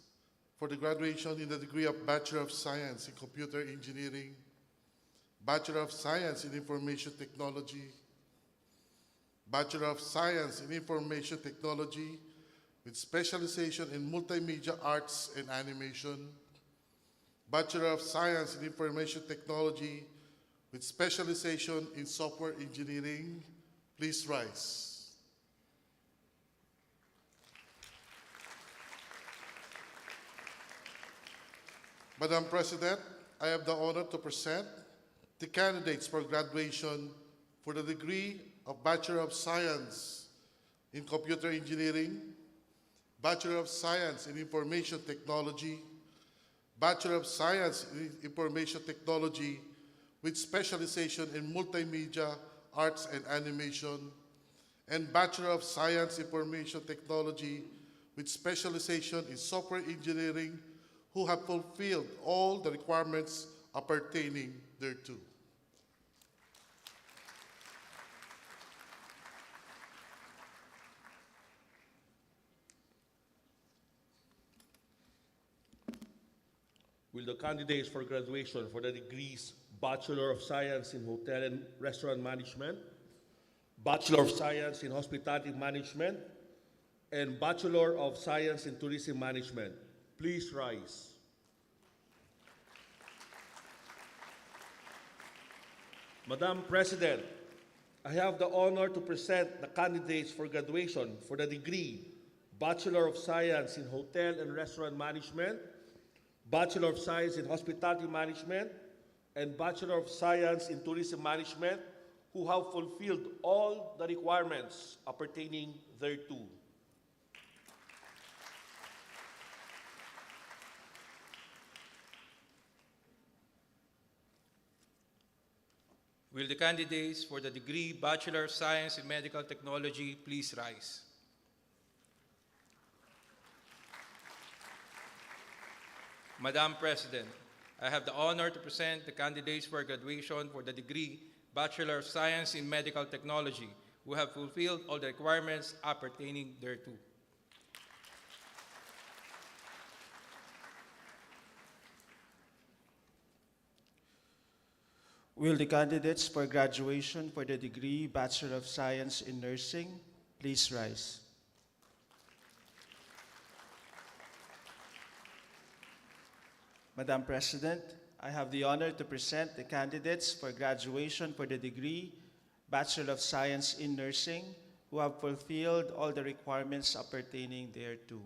S20: for the graduation in the degree of Bachelor of Science in Computer Engineering, Bachelor of Science in Information Technology, Bachelor of Science in Information Technology with specialization in Multimedia Arts and Animation, Bachelor of Science in Information Technology with specialization in Software Engineering, please rise. Madam President, I have the honor to present the candidates for graduation for the degree of Bachelor of Science in Computer Engineering, Bachelor of Science in Information Technology, Bachelor of Science in Information Technology with specialization in Multimedia Arts and Animation, and Bachelor of Science in Information Technology with specialization in Software Engineering, who have fulfilled all the requirements appertaining thereto.
S21: Will the candidates for graduation for the degrees Bachelor of Science in Hotel and Restaurant Management, Bachelor of Science in Hospitality Management, and Bachelor of Science in Tourism Management please rise? Madam President, I have the honor to present the candidates for graduation for the degree Bachelor of Science in Hotel and Restaurant Management, Bachelor of Science in Hospitality Management, and Bachelor of Science in Tourism Management, who have fulfilled all the requirements appertaining thereto.
S22: Will the candidates for the degree Bachelor of Science in Medical Technology please rise? Madam President, I have the honor to present the candidates for graduation for the degree Bachelor of Science in Medical Technology, who have fulfilled all the requirements appertaining thereto.
S23: Will the candidates for graduation for the degree Bachelor of Science in Nursing please rise? Madam President, I have the honor to present the candidates for graduation for the degree Bachelor of Science in Nursing, who have fulfilled all the requirements appertaining thereto.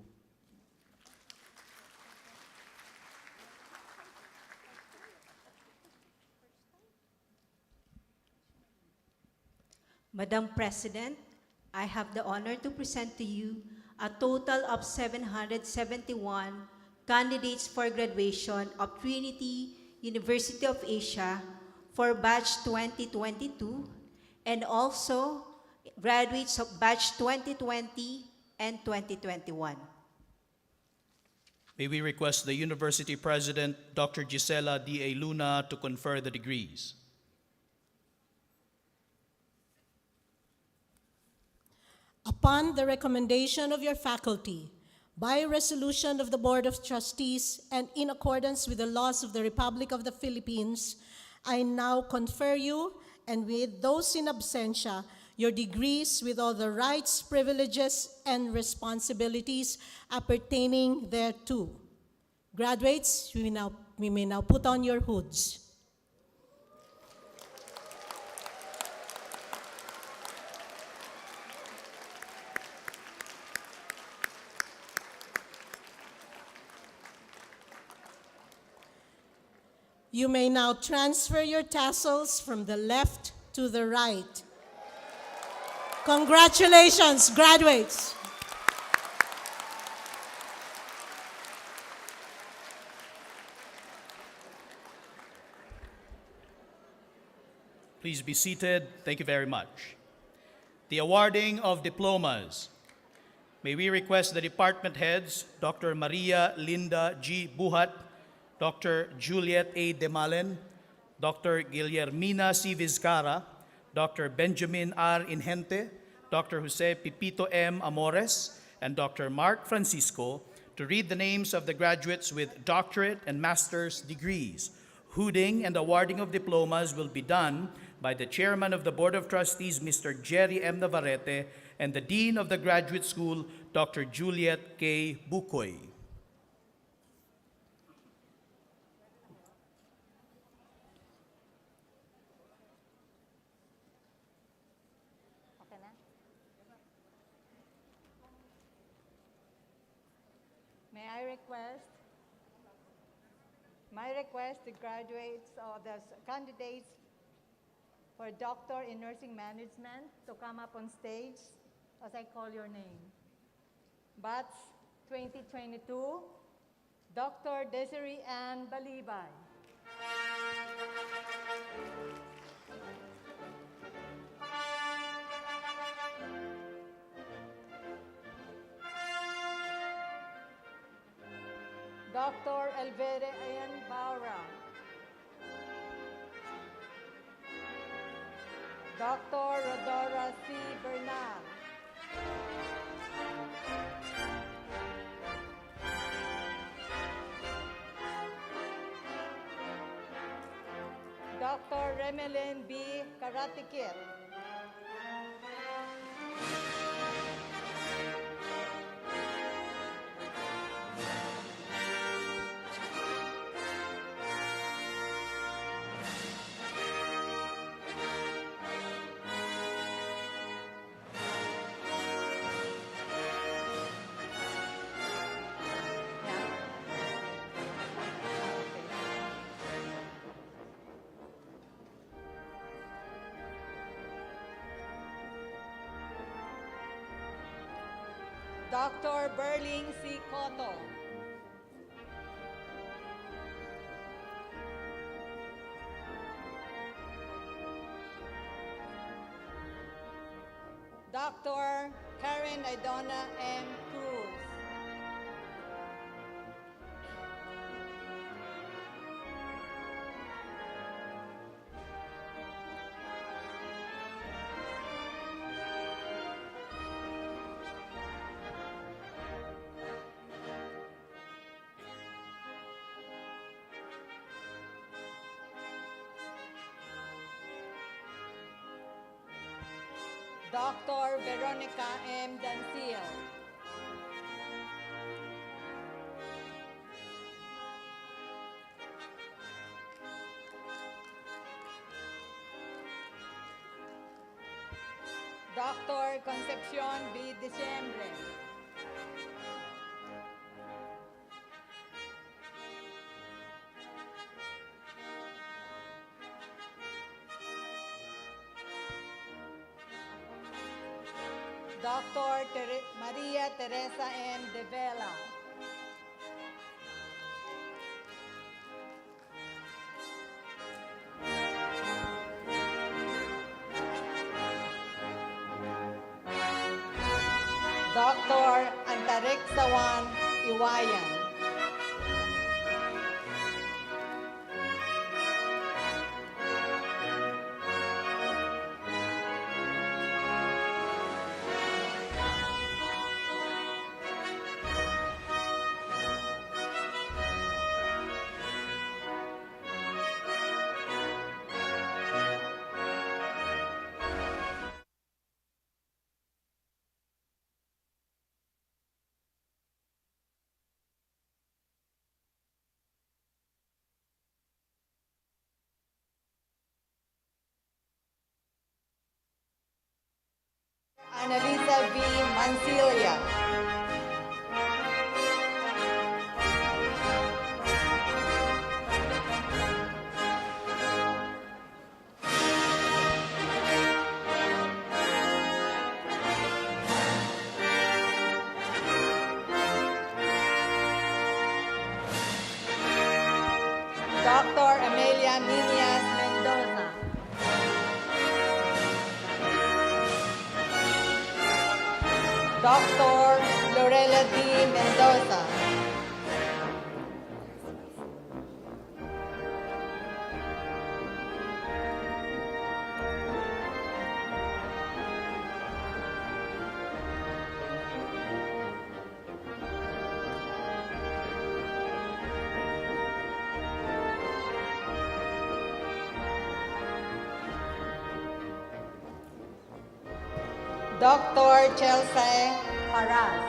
S24: Madam President, I have the honor to present to you a total of 771 candidates for graduation of Trinity University of Asia for batch 2022 and also graduates of batch 2020 and 2021.
S9: May we request the University President, Dr. Gisela D.A. Luna, to confer the degrees.
S14: Upon the recommendation of your faculty, by resolution of the Board of Trustees and in accordance with the laws of the Republic of the Philippines, I now confer you, and with those in absentia, your degrees with all the rights, privileges, and responsibilities appertaining thereto. Graduates, we may now put on your hoods. You may now transfer your tassels from the left to the right. Congratulations, graduates.
S9: Please be seated. Thank you very much. The awarding of diplomas. May we request the department heads, Dr. Maria Linda G. Buhat, Dr. Juliet A. Demalen, Dr. Guillermina C. Vizcara, Dr. Benjamin R. Inhente, Dr. Jose Pipito M. Amores, and Dr. Mark Francisco to read the names of the graduates with doctorate and master's degrees. Hooding and awarding of diplomas will be done by the Chairman of the Board of Trustees, Mr. Jerry M. Navarrete, and the Dean of the Graduate School, Dr. Juliet K. Bukoy.
S2: May I request the graduates or the candidates for Doctor in Nursing Management to come up on stage as I call your name. Batch 2022, Dr. Desiree Ann Balibay. Dr. Elvere N. Baura. Dr. Rodora C. Bernal. Dr. Remelin B. Karatikit. Dr. Berling C. Cotto. Dr. Karen Idona M. Cruz. Dr. Veronica M. Danciel. Dr. Concepcion B. Diciembre. Dr. Maria Teresa M. De Vela. Dr. Antariksawan Iwayan. Annalisa V. Mancilia. Dr. Lorela D. Mendoza. Dr. Chelsea Paras.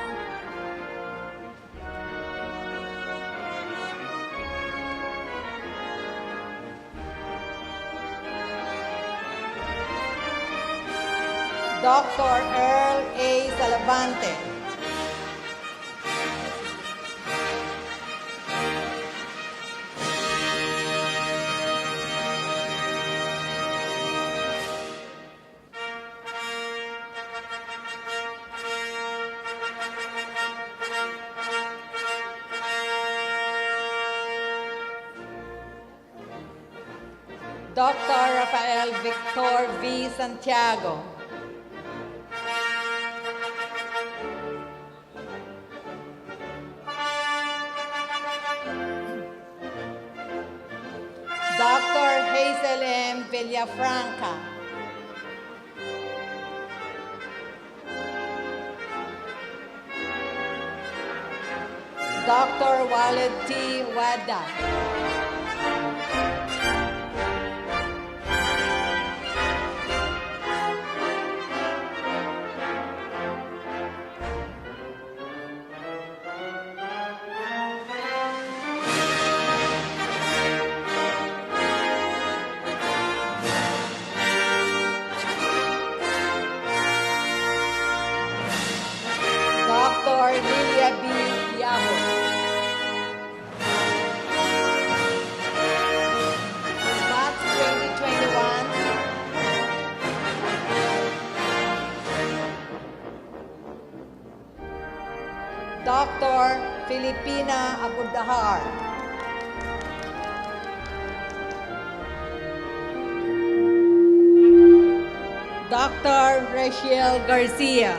S2: Dr. Earl A. Salavante. Dr. Rafael Victor V. Santiago. Dr. Hazel M. Villafranca. Dr. Walid T. Wada. Dr. Lilia B. Yahoo. Batch 2021. Dr. Filipina Abudahar. Dr. Rachel Garcia.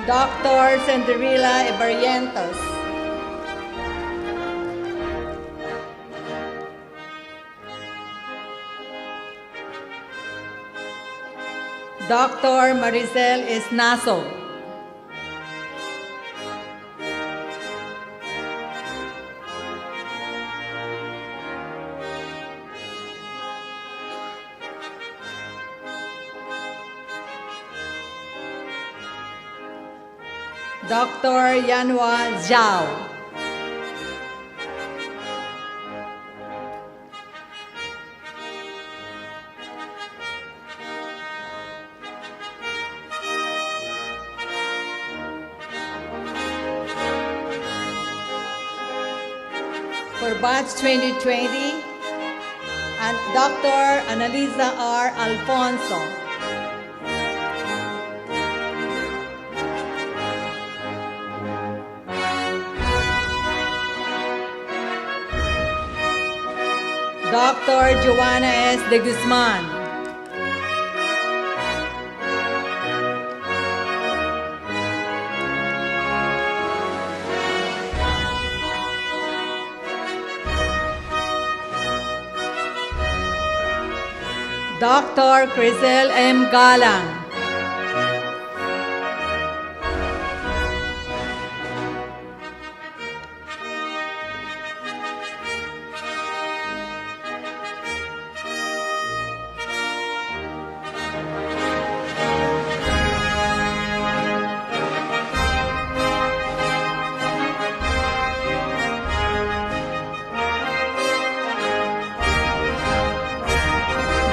S2: Dr. Cinderella Ibarrientos. Dr. Maricel Esnaso. Dr. Yanhua Zhao. For batch 2020, and Dr. Annalisa R. Alfonso. Dr. Joanna S. de Guzman. Dr. Crisel M. Galang.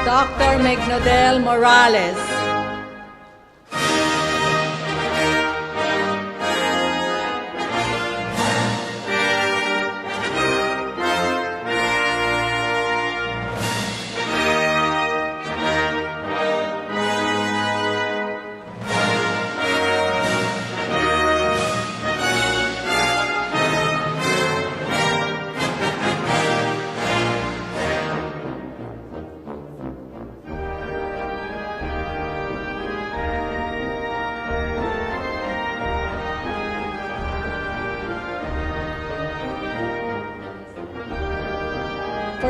S2: Dr. Megnodel Morales.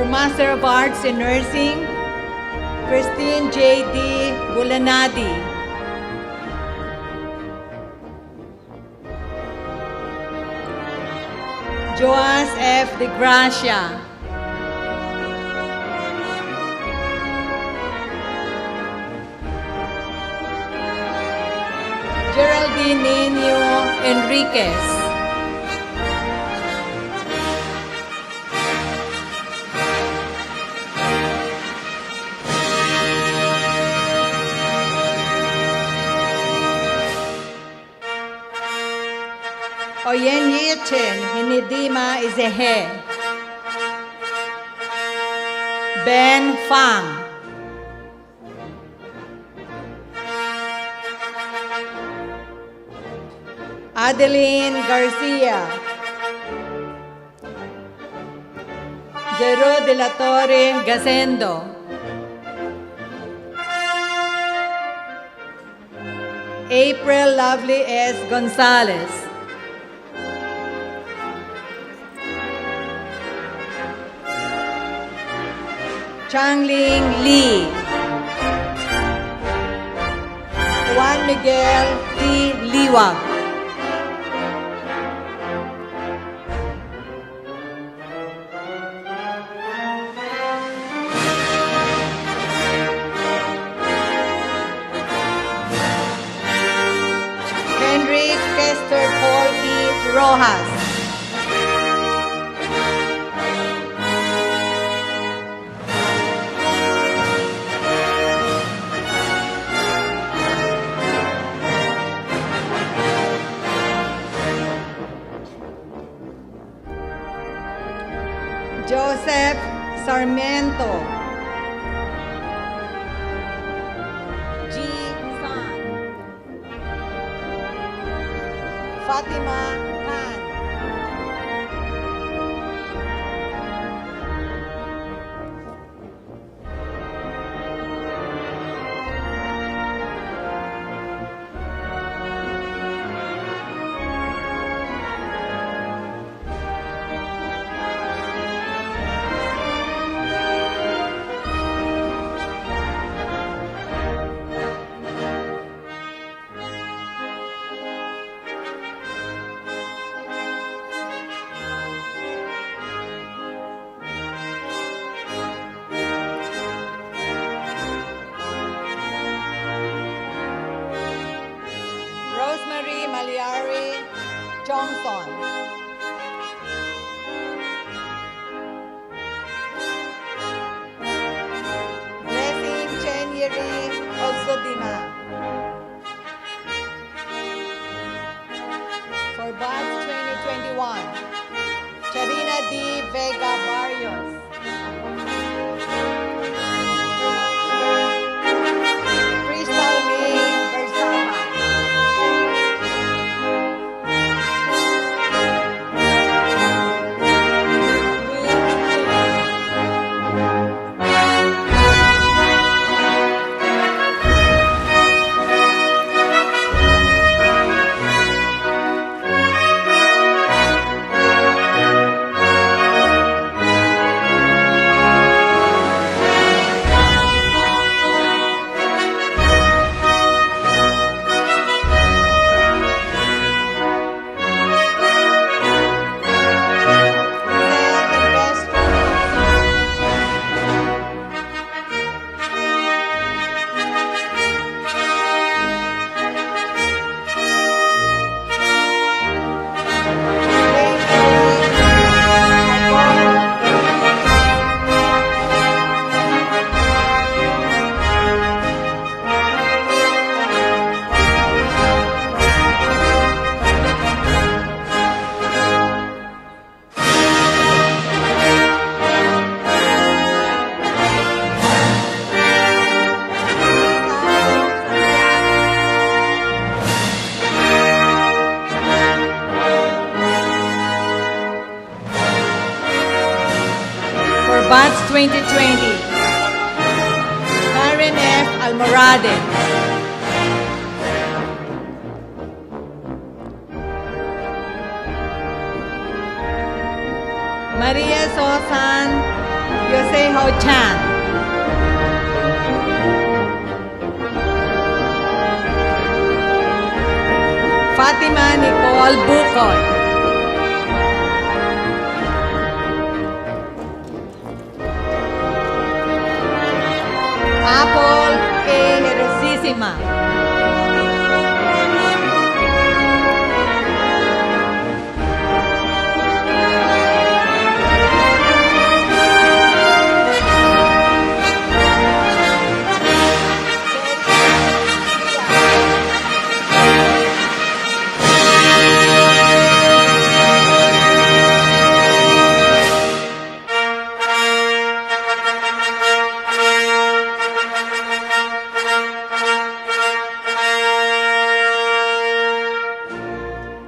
S2: Master of Arts in Nursing, Christine J.D. Bulanadi. Joas F. De Gracia. Geraldine Nino Enriquez. Oyen Yichin Hinidima Izehe. Ben Fang. Adeline Garcia. Jero de la Torre Gacendo. April Lovely S. Gonzalez. Changling Lee. Juan Miguel T. Liwag. Henry Kester Paul E. Rojas. Joseph Sarmiento. G. San. Fatima Khan. Rosemary Maliari Johnson. Blessing Chenyeri Osodima. For batch 2021, Charina D. Vega Barrios. Crystal May Bersama. Batch 2020, Karen F. Almorade. Maria Sosan Yoseho Chan. Fatima Nicole Bukoy. Apple A. Herosissima.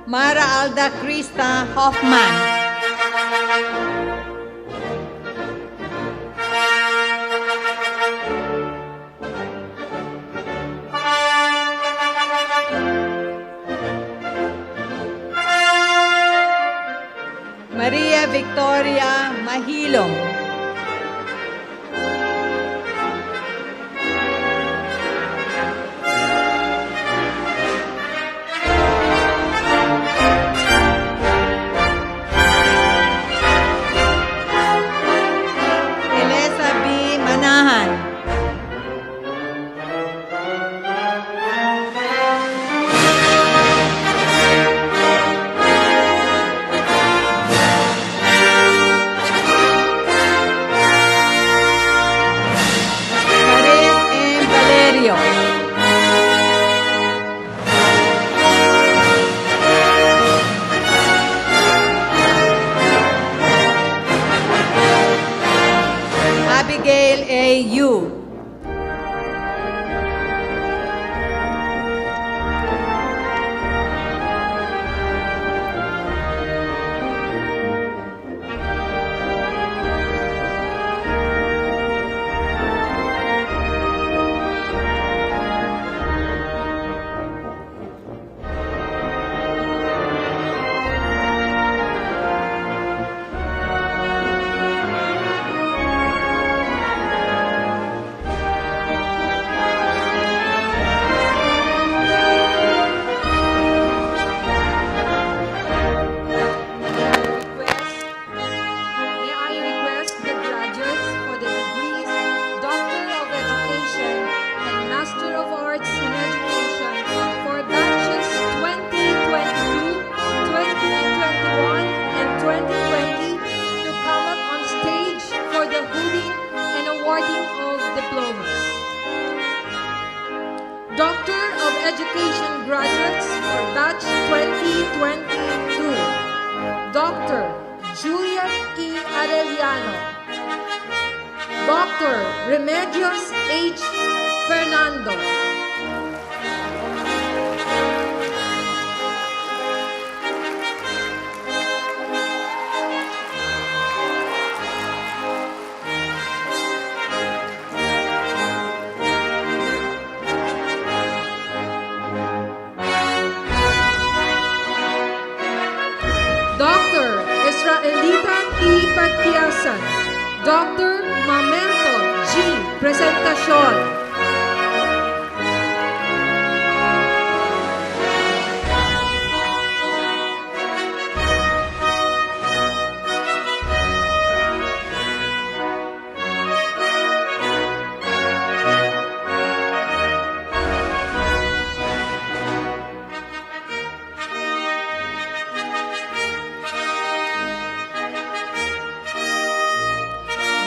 S2: Mara Alda Krista Hoffman. Maria Victoria Mahilong. Elisa B. Manahan. Paris M. Valerio. Abigail A. Yu.
S3: May I request the graduates for the degrees Doctor of Education and Master of Arts in Education for batches 2022, 2021, and 2020 to come up on stage for the holding and awarding of diplomas. Doctor of Education graduates for batch 2022. Dr. Juliet E. Arellano. Dr. Remedios H. Fernando. Dr. Israelita P. Patiasan. Dr. Momento G. Presentacion.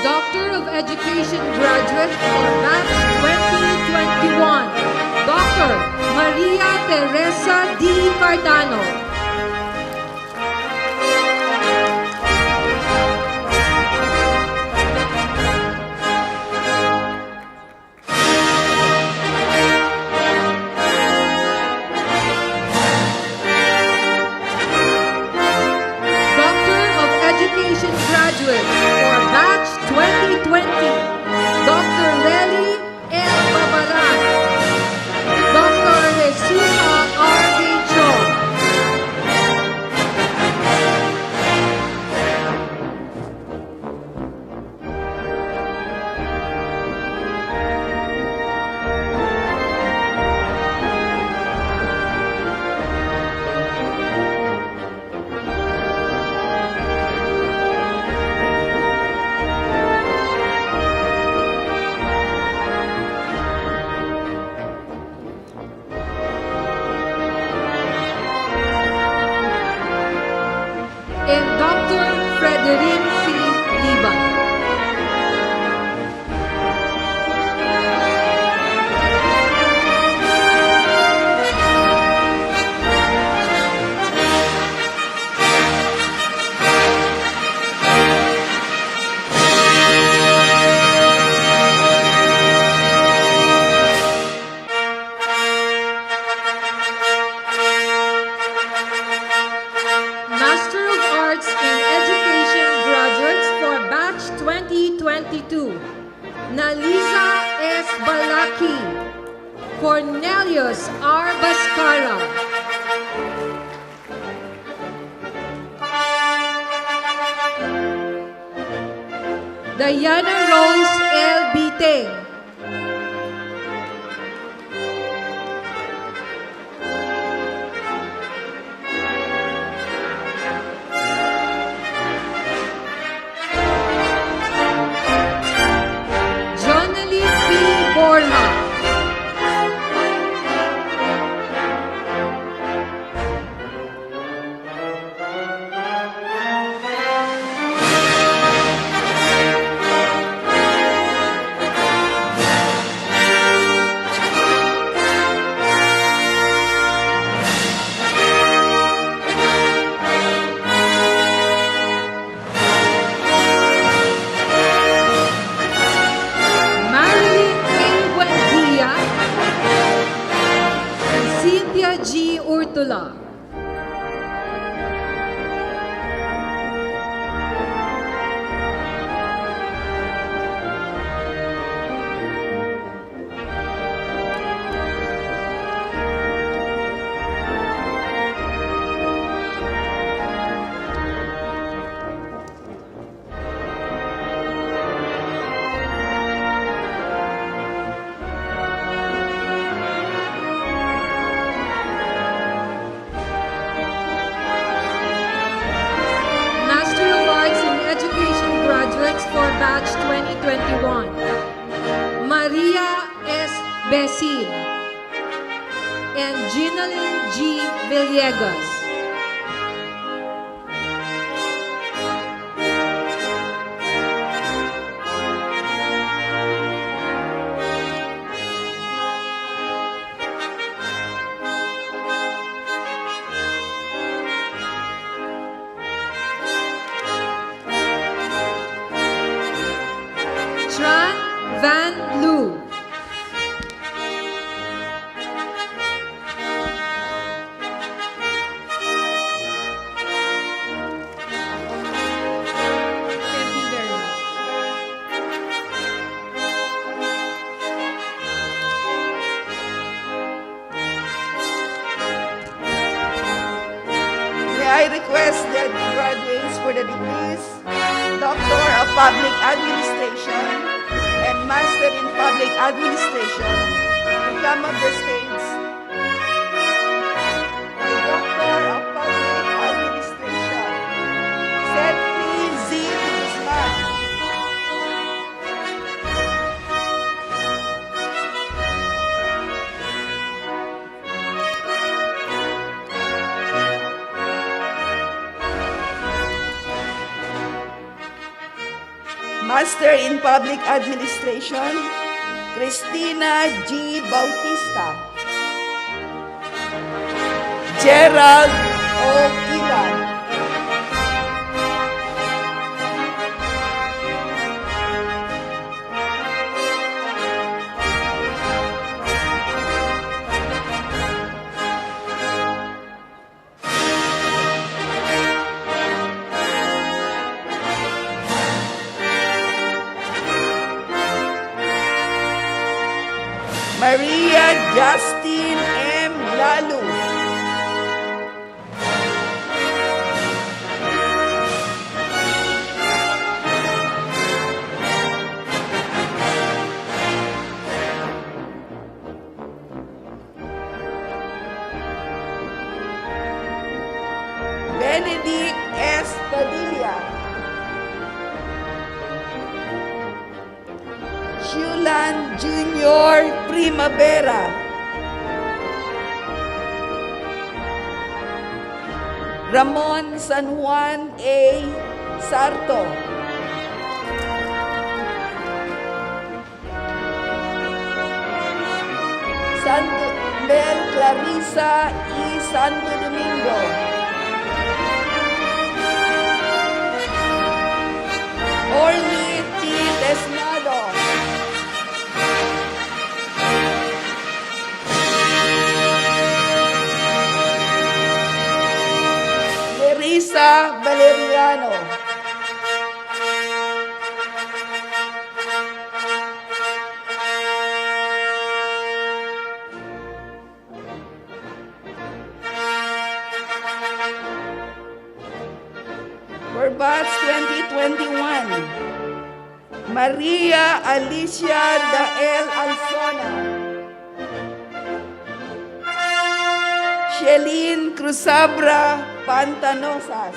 S3: Doctor of Education graduate for batch 2021, Dr. Maria Teresa D. Cardano. Doctor of Education graduate for batch 2020, Dr. Relly L. Babaran, Dr. Jesus R. Chon. 2, Naliza S. Balaki, Cornelius R. Bascara, Diana Rose L. Biteng, Jonalie P. Borja, Marilyn A. Buendia, and Cynthia G. Urtula. Master of Arts in Education graduates for batch 2021. Maria S. Besil and Ginalyn G. Villegas. Tran Van Lu. Thank you very much.
S4: May I request that the graduates for the degrees Doctor of Public Administration and Master in Public Administration to come up the stage. The Doctor of Public Administration, Setri Z. Guzman. Master in Public Administration, Cristina G. Bautista. Gerald O. Ilan. Maria Justin M. Lalu. Benedict S. Padilla. Shulan Junior Primavera. Ramon San Juan A. Sarto. Santo Bel Clarissa E. Santo Domingo. Orly T. Desnado. Larissa Valeriano. Maria Alicia Dael Alzona, Shelin Cruzabra Pantanosas,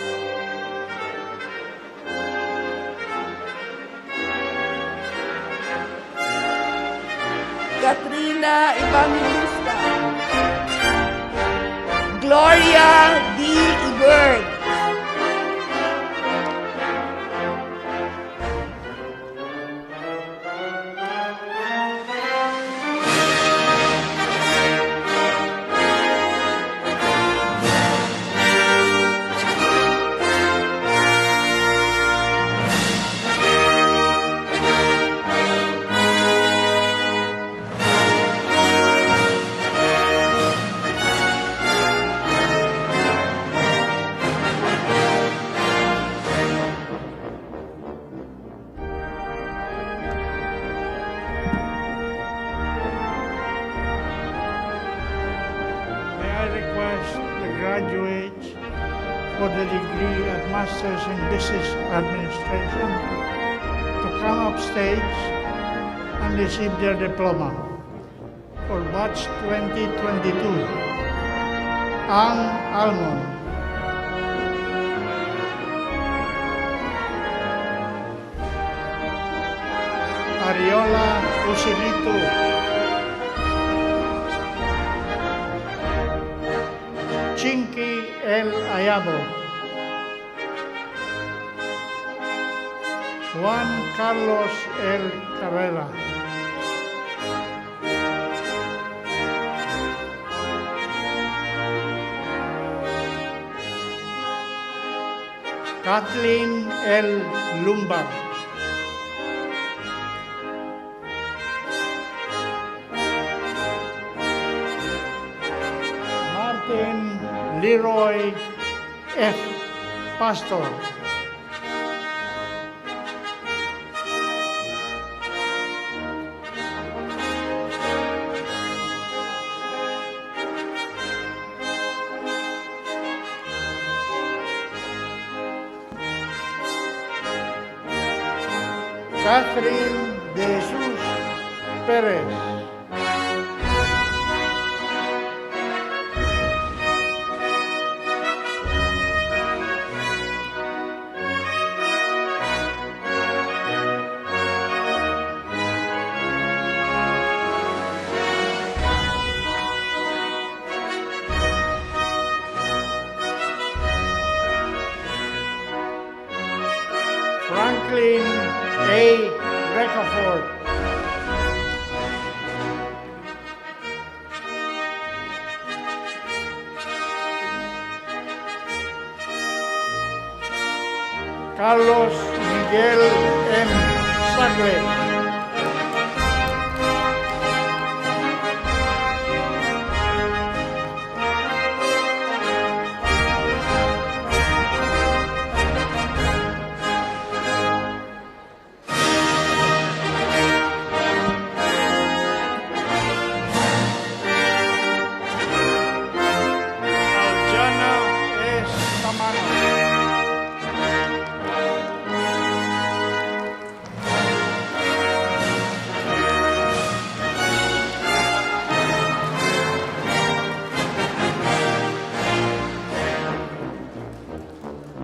S4: Katrina Evangelista, Gloria D. Ibert,
S1: May I request the graduates for the degree of Masters in Business Administration to come up stage and receive their diploma for batch 2022. Ang Almon, Ariola Usilito, Chinky L. Ayabo, Juan Carlos L. Carrera, Kathleen L. Lumba, Martin Leroy F. Pastor, Catherine De Jesus Perez, Franklin A. Recafort, Carlos Miguel M. Sagle, Aljana S. Tamano,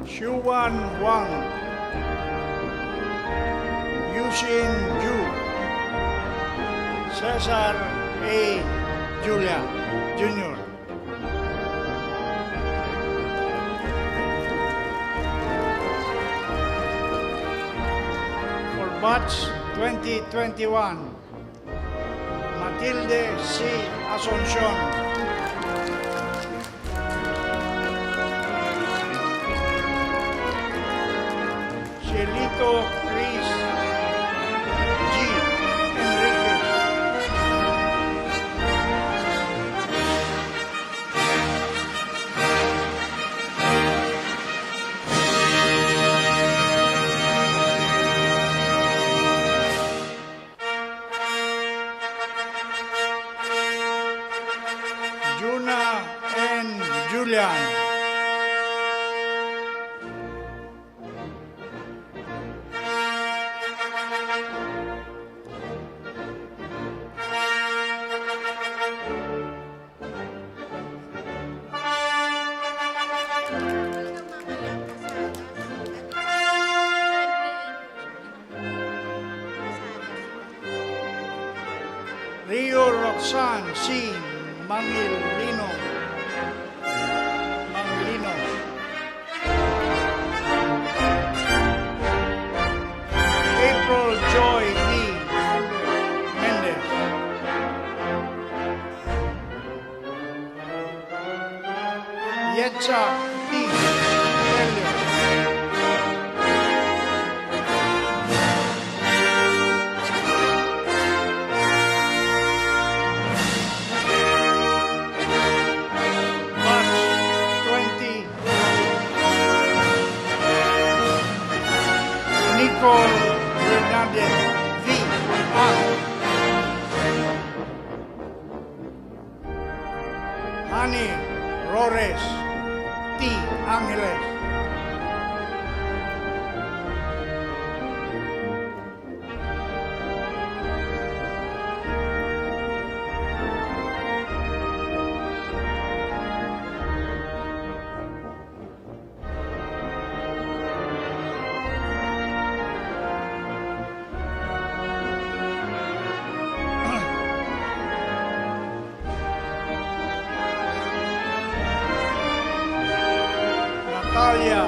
S1: Xuan Wang, Yuxin Yu, Cesar A. Julia Jr., for batch 2021, Matilde C. Asuncion, Cielito Chris G. Enriquez, Juna N. Julian, Rio Roxanne C. Mangilino. April Joy D. Mendez. Yetza T. Delio. March 20. Nicole Bernadette V. R. Hani Rores T. Angeles. Natalia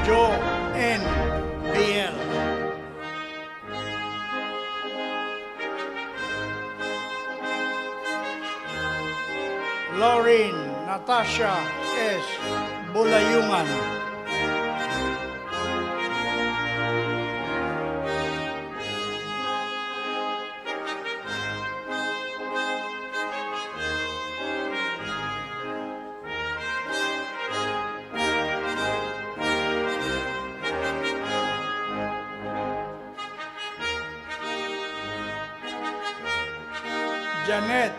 S1: Jo N. BL. Lauren Natasha S. Bulayungan. Janet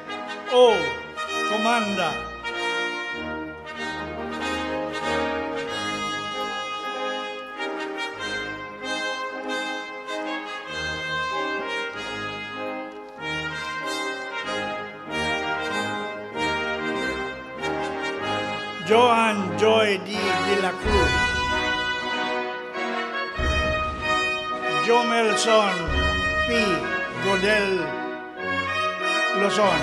S1: O. Comanda. Joan Joy D. De la Cruz. Jomelson P. Godel Luzon.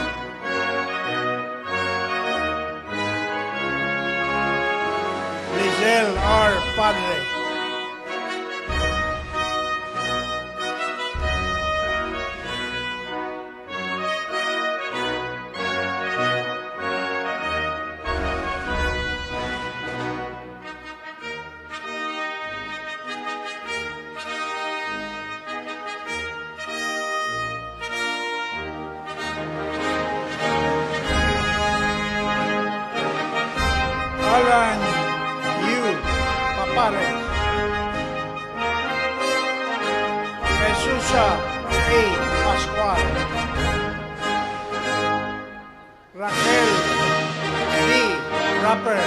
S1: Lizelle R. Padre. Alan U. Papares. Jesusa A. Pascual. Raquel B. Rapper.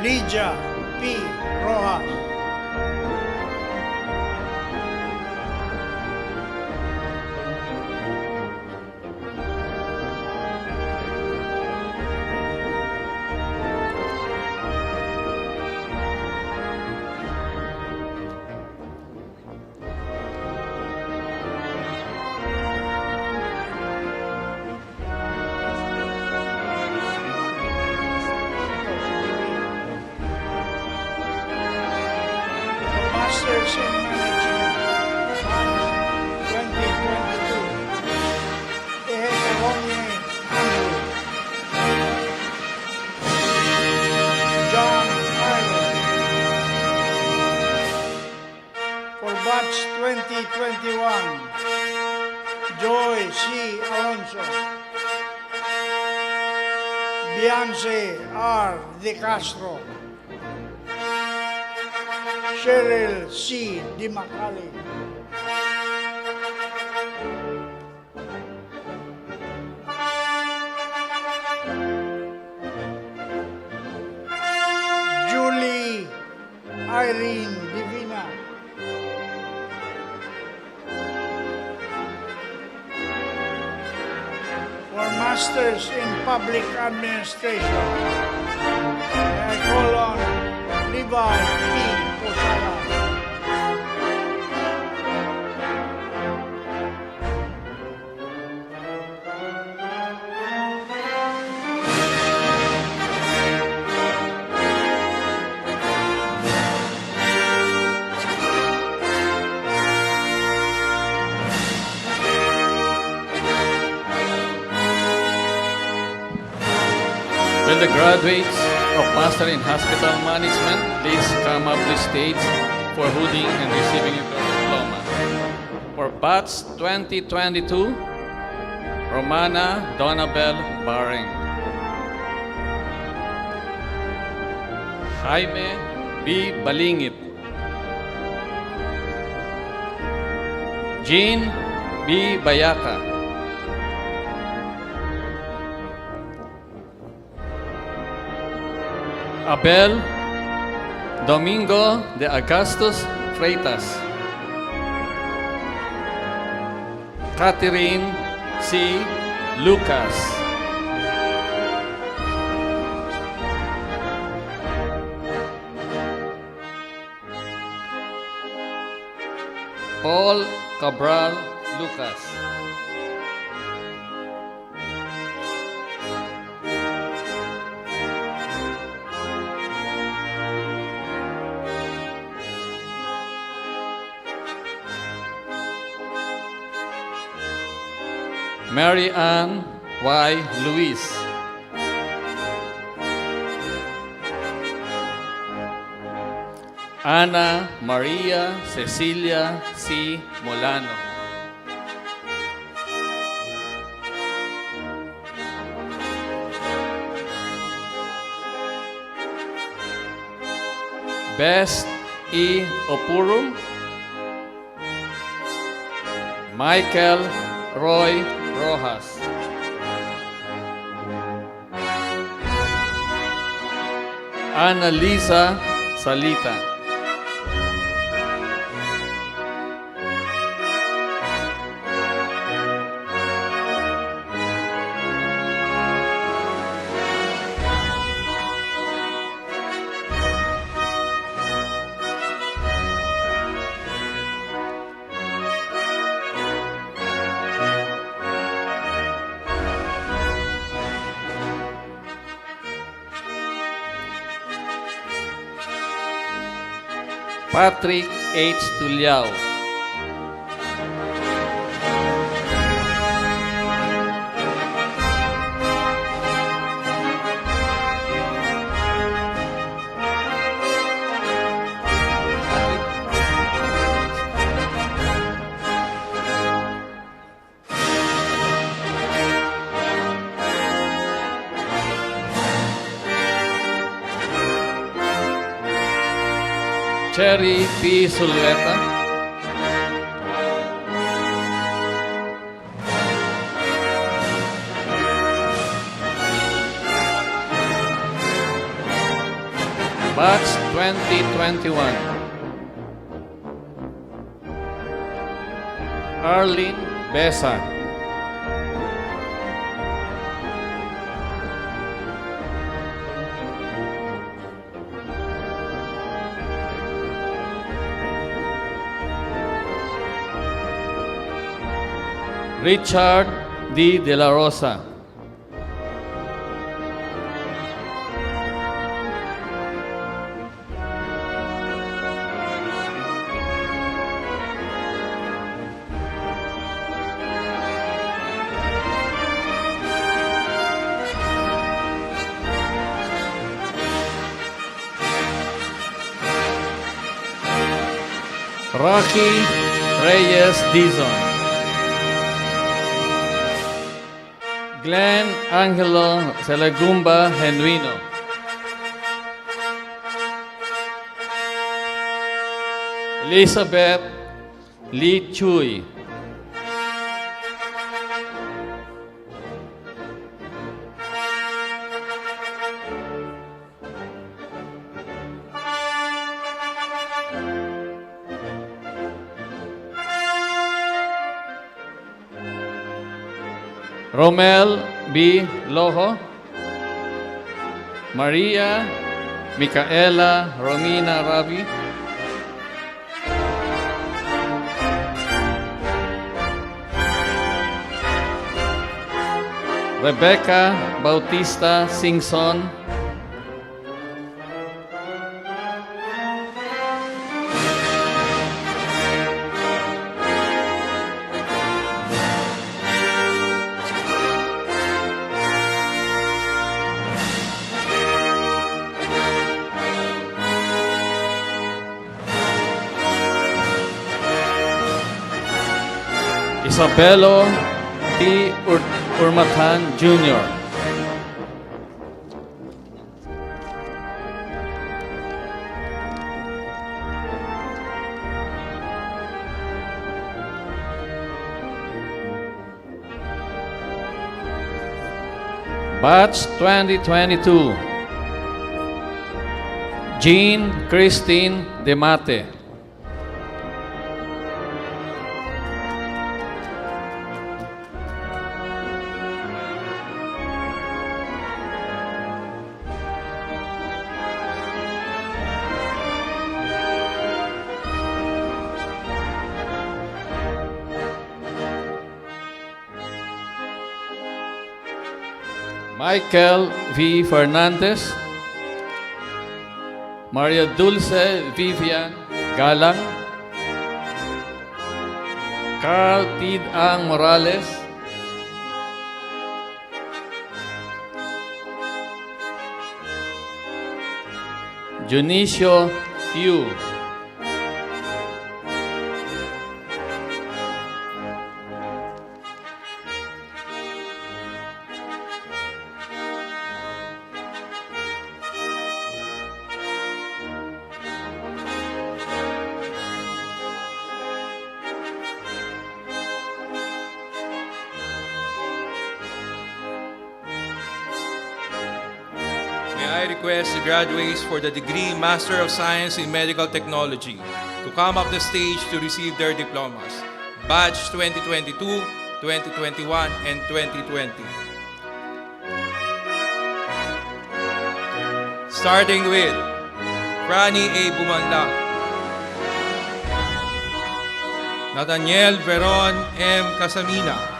S1: Lydia P. Rojas. Masters in Management, March 2022. Ehekolonie Andrew. John Ireland. For batch 2021, Joy C. Alonso. Beyonce R. De Castro. Cheryl C. Di Macali. Irene Divina. For Masters in Public Administration, I call on Levi P. Posala.
S5: Will the graduates of Master in Hospital Management please come up to stage for holding and receiving their diploma? For batch 2022, Romana Donabel Baring. Jaime B. Balingit. Jean B. Bayaka. Abel Domingo de Augustus Freitas. Catherine C. Lucas. Paul Cabral Lucas. Mary Ann Y. Luis. Ana Maria Cecilia C. Molano. Best E. Opurum. Michael Roy Rojas. Ana Lisa Salita. Patrick H. Tuliao. Cherry P. Sulueta. Batch 2021. Arlene Besa. Richard D. De La Rosa. Rocky Reyes Dizon. Glenn Angelo Selegumba Genuino. Elizabeth Lee Chui. Romel B. Lojo, Maria Micaela Romina Rabi, Rebecca Bautista Singson, Isabelo P. Urmatan Jr., Batch 2022, Jean Christine Demate, Michael V. Fernandez, Maria Dulce Vivian Galang, Carl Tid Ang Morales, Junicio Yu,
S22: May I request the graduates for the degree Master of Science in Medical Technology to come up the stage to receive their diplomas, Batch 2022, 2021, and 2020. Starting with Franny A. Bumanla, Nathaniel Veron M. Casamina,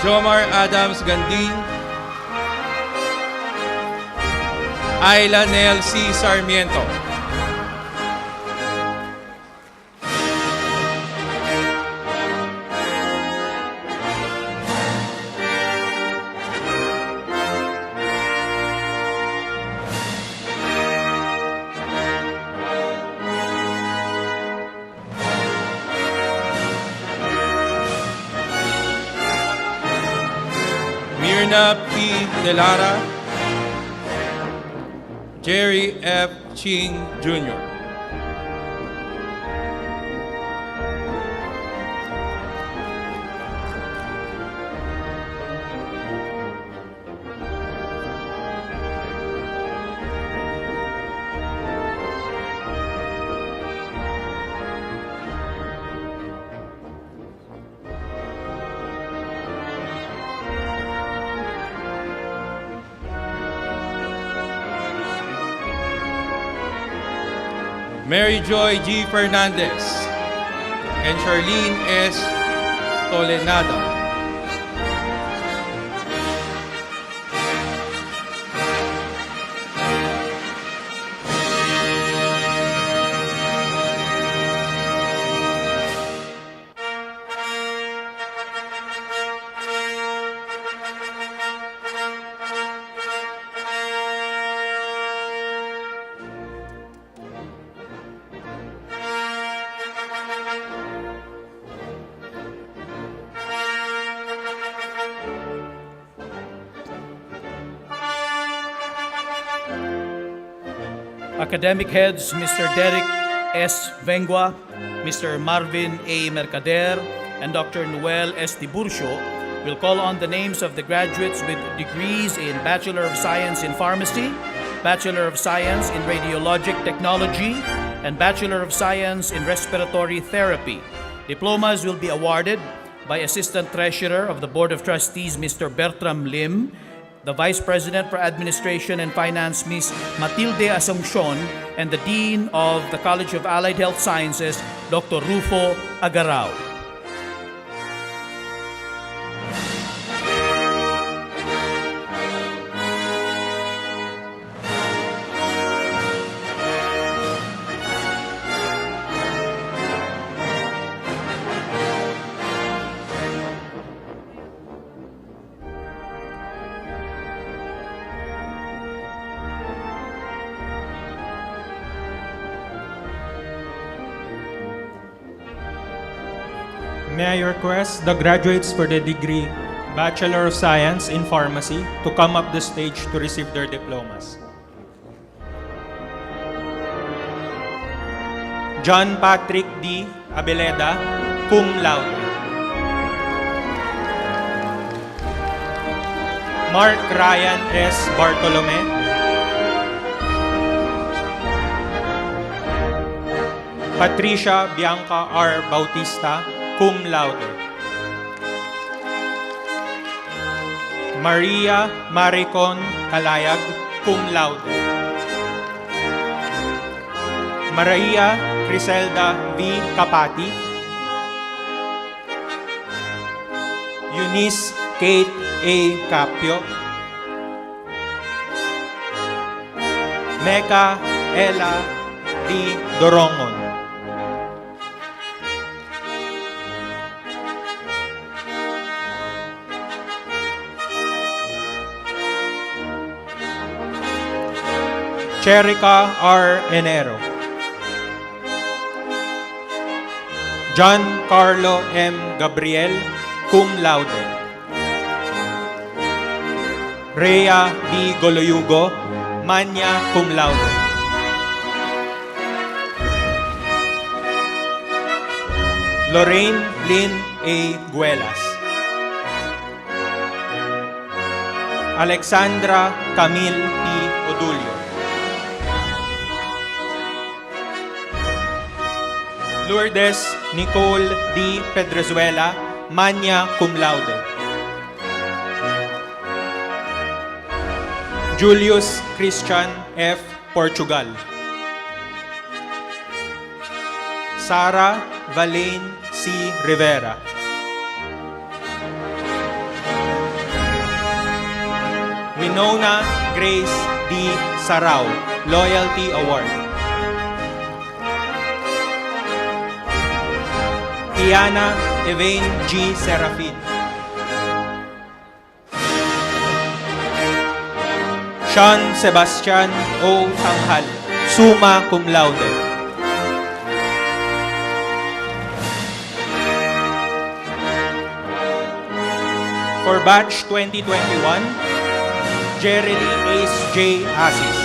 S22: Jomar Adams Ganding, Ayla Nel C. Sarmiento, Mirna P. Delara, Jerry F. Ching Jr., Mary Joy G. Fernandez, and Charlene S. Tolenada.
S9: academic heads Mr. Derek S. Vengua, Mr. Marvin A. Mercader, and Dr. Noel S. Tiburcio will call on the names of the graduates with degrees in Bachelor of Science in Pharmacy, Bachelor of Science in Radiologic Technology, and Bachelor of Science in Respiratory Therapy. Diplomas will be awarded by Assistant Treasurer of the Board of Trustees, Mr. Bertram Lim, the Vice President for Administration and Finance, Ms. Matilde Asuncion, and the Dean of the College of Allied Health Sciences, Dr. Rufo Agarao.
S6: May I request the graduates for the degree Bachelor of Science in Pharmacy to come up the stage to receive their diplomas. John Patrick D. Abeleda, cum laude. Mark Ryan S. Bartolome. Patricia Bianca R. Bautista, cum laude. Maria Maricon Calayag, cum laude. Maria Criselda V. Capati. Eunice Kate A. Capio. Mecca Ella D. Dorongon. Cherica R. Enero. John Carlo M. Gabriel, cum laude. Rhea B. Goloyugo, magna cum laude. Lorraine Lynn A. Guelas. Alexandra Camille P. Odulio. Lourdes Nicole D. Pedrezuela, magna cum laude. Julius Christian F. Portugal. Sara Valaine C. Rivera. Winona Grace D. Sarao, Loyalty Award. Tiana Evaine G. Serafin. Sean Sebastian O. Tanghal, summa cum laude. For batch 2021, Jerry Ace J. Asis.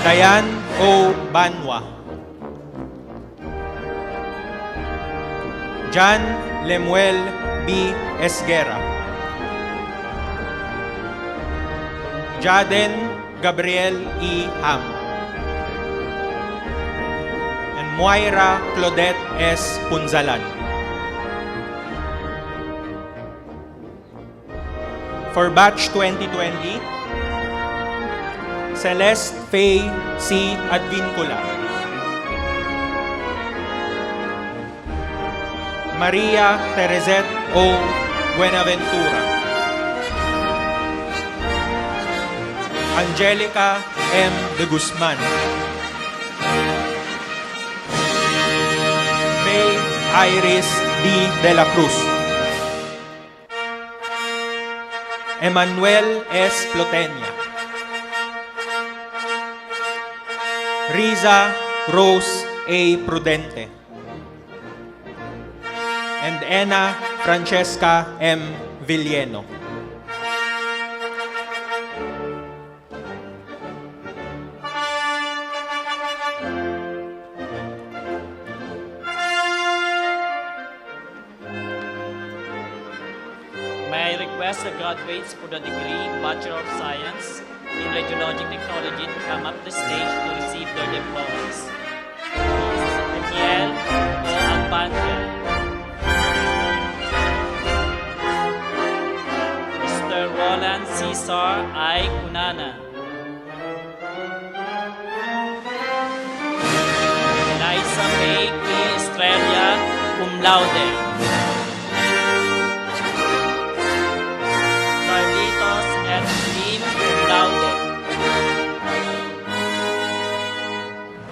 S6: Diane O. Banwa. Jan Lemuel B. Esguera. Jaden Gabriel E. Ham. And Moira Claudette S. Punzalan. For batch 2020, Celeste Faye C. Advincula. Maria Teresette O. Buenaventura. Angelica M. de Guzman. May Iris D. de la Cruz. Emmanuel S. Plotenia. Riza Rose A. Prudente. And Ena Francesca M. Villeno.
S7: I request the graduates for the degree Bachelor of Science in Radiologic Technology to come up the stage to receive their diplomas. Daniel O. Albania. Mr. Roland Cesar I. Cunana. Eliza May P. Estrella, cum laude. Carlitos F. Lim, cum laude.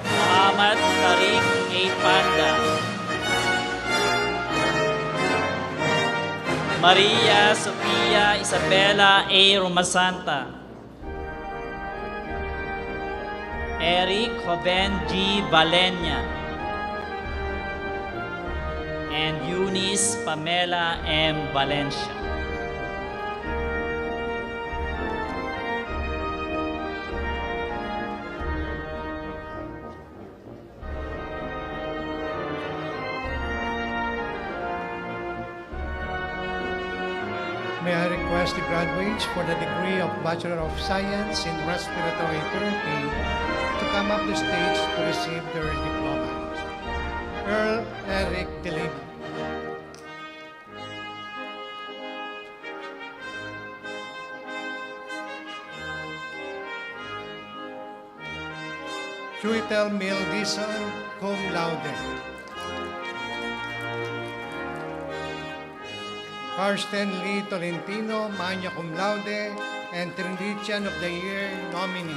S7: Muhammad Tariq A. Panda. Maria Sofia Isabella A. Romasanta. Eric Joven G. Valenya. And Eunice Pamela M. Valencia.
S8: May I request the graduates for the degree of Bachelor of Science in Respiratory Therapy to come up the stage to receive their diploma. Earl Eric Dilima. Chuitel Mil Dizon, cum laude. Karsten Lee Tolentino, magna cum laude, and Trinitian of the Year nominee.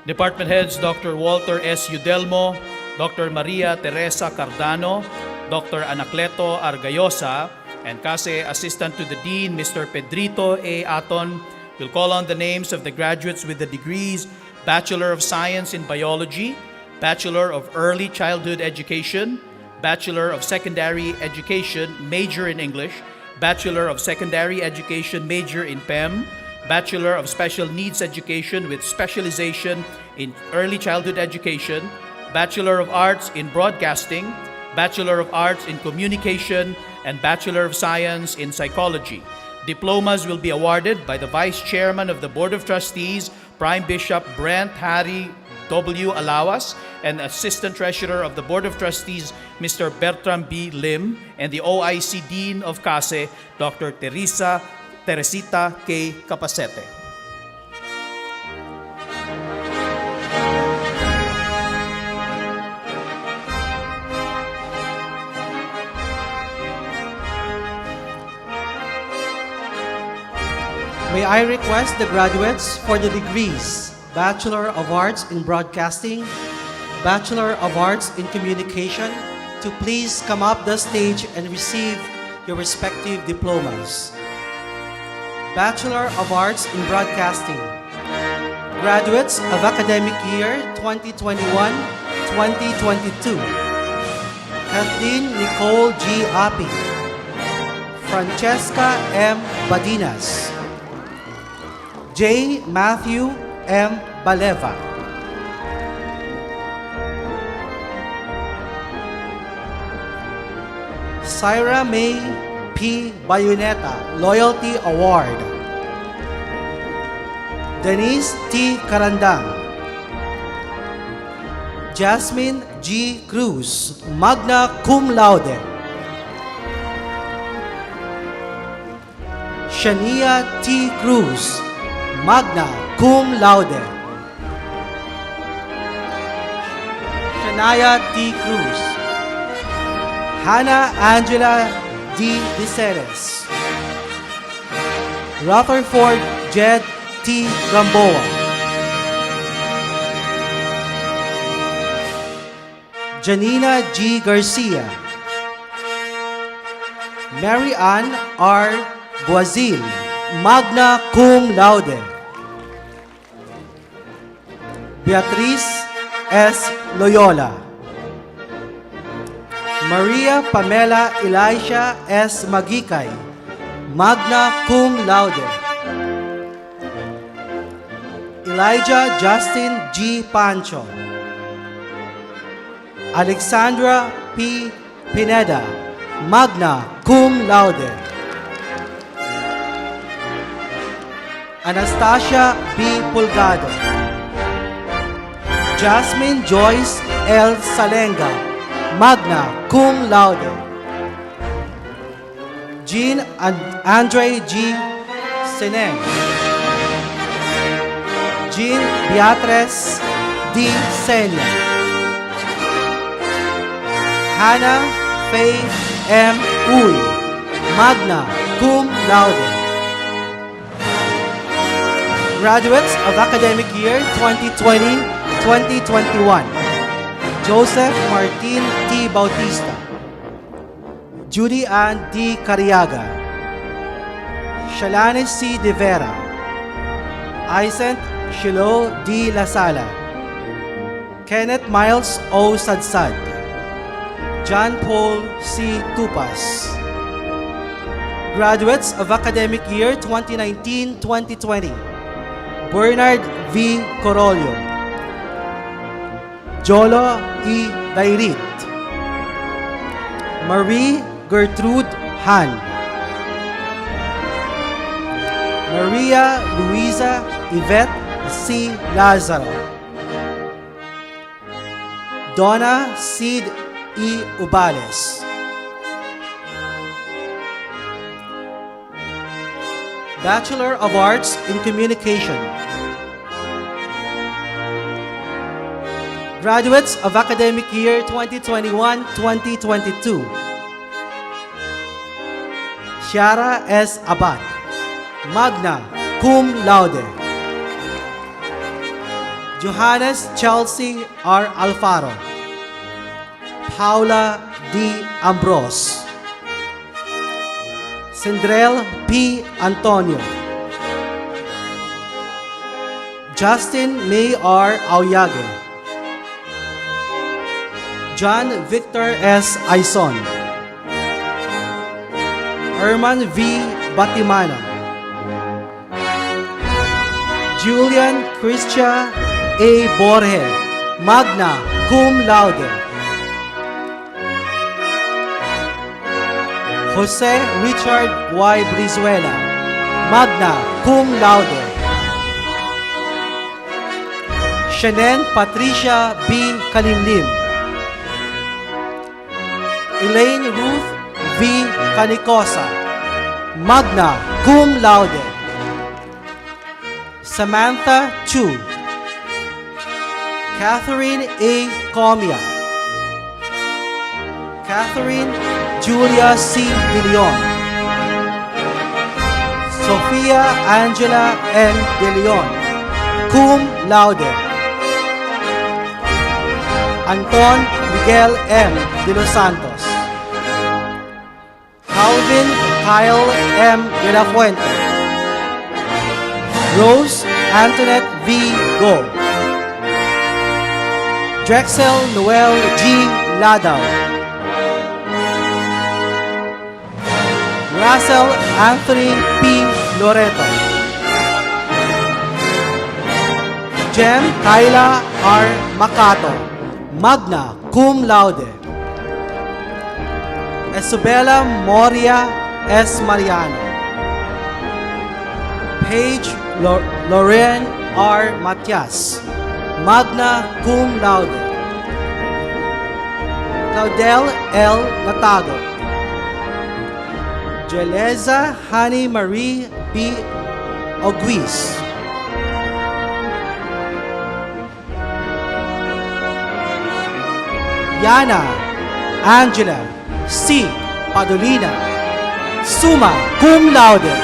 S9: Department Heads Dr. Walter S. Udelmo, Dr. Maria Teresa Cardano, Dr. Anacleto Argayosa, and CASE Assistant to the Dean, Mr. Pedrito A. Aton, will call on the names of the graduates with the degrees Bachelor of Science in Biology, Bachelor of Early Childhood Education, Bachelor of Secondary Education, major in English, Bachelor of Secondary Education, major in PEM, Bachelor of Special Needs Education with specialization in Early Childhood Education, Bachelor of Arts in Broadcasting, Bachelor of Arts in Communication, and Bachelor of Science in Psychology. Diplomas will be awarded by the Vice Chairman of the Board of Trustees, Prime Bishop Brent Harry W. Alawas, and Assistant Treasurer of the Board of Trustees, Mr. Bertram B. Lim, and the OIC Dean of CASE, Dr. Teresita K. Capacete.
S10: May I request the graduates for the degrees Bachelor of Arts in Broadcasting, Bachelor of Arts in Communication to please come up the stage and receive your respective diplomas. Bachelor of Arts in Broadcasting. Graduates of academic year 2021-2022. Kathleen Nicole G. Api. Francesca M. Badinas. J. Matthew M. Baleva. Syra May P. Bayoneta, Loyalty Award. Denise T. Carandang. Jasmine G. Cruz, magna cum laude. Shania T. Cruz, magna cum laude. Shania T. Cruz. Hannah Angela D. Diceres. Rutherford Jed T. Gamboa. Janina G. Garcia. Mary Ann R. Guazil, magna cum laude. Beatriz S. Loyola. Maria Pamela Elisha S. Magikay, magna cum laude. Elijah Justin G. Pancho. Alexandra P. Pineda, magna cum laude. Anastasia B. Pulgado. Jasmine Joyce L. Salenga, magna cum laude. Jean Andre G. Seneng. Jean Beatriz D. Senya. Hannah Faye M. Uy, magna cum laude. Graduates of academic year 2020-2021, Joseph Martin T. Bautista, Judy Ann D. Cariaga, Shalani C. De Vera, Isent Shilo D. Lasala, Kenneth Miles O. Sadsad, John Paul C. Tupas. Graduates of academic year 2019-2020, Bernard V. Corolio, Jolo E. Dairit, Marie Gertrude Han, Maria Luisa Yvette C. Lazaro, Donna Sid E. Ubales, Bachelor of Arts in Communication. Graduates of academic year 2021-2022, Ciara S. Abad, magna cum laude. Johannes Chelsea R. Alfaro, Paula D. Ambros, Sindrel P. Antonio, Justin May R. Auyage, John Victor S. Aison, Herman V. Batimana, Julian Christia A. Borge, magna cum laude. Jose Richard Y. Brizuela, magna cum laude. Shannon Patricia B. Kalimlim, Elaine Ruth V. Canicosa, magna cum laude. Samantha Chu, Catherine A. Comia, Catherine Julia C. De Leon, Sofia Angela N. De Leon, cum laude. Anton Miguel M. De Los Santos, Calvin Kyle M. De La Fuente, Rose Antoinette V. Go, Drexel Noel G. Ladao, Russell Anthony P. Loreto, Jem Kyla R. Macato, magna cum laude. Isabella Moria S. Mariano, Paige Lorraine R. Matias, magna cum laude. Claudel L. Natago, Jeleza Hani Marie B. Oguis, Yana Angela C. Padolina, summa cum laude.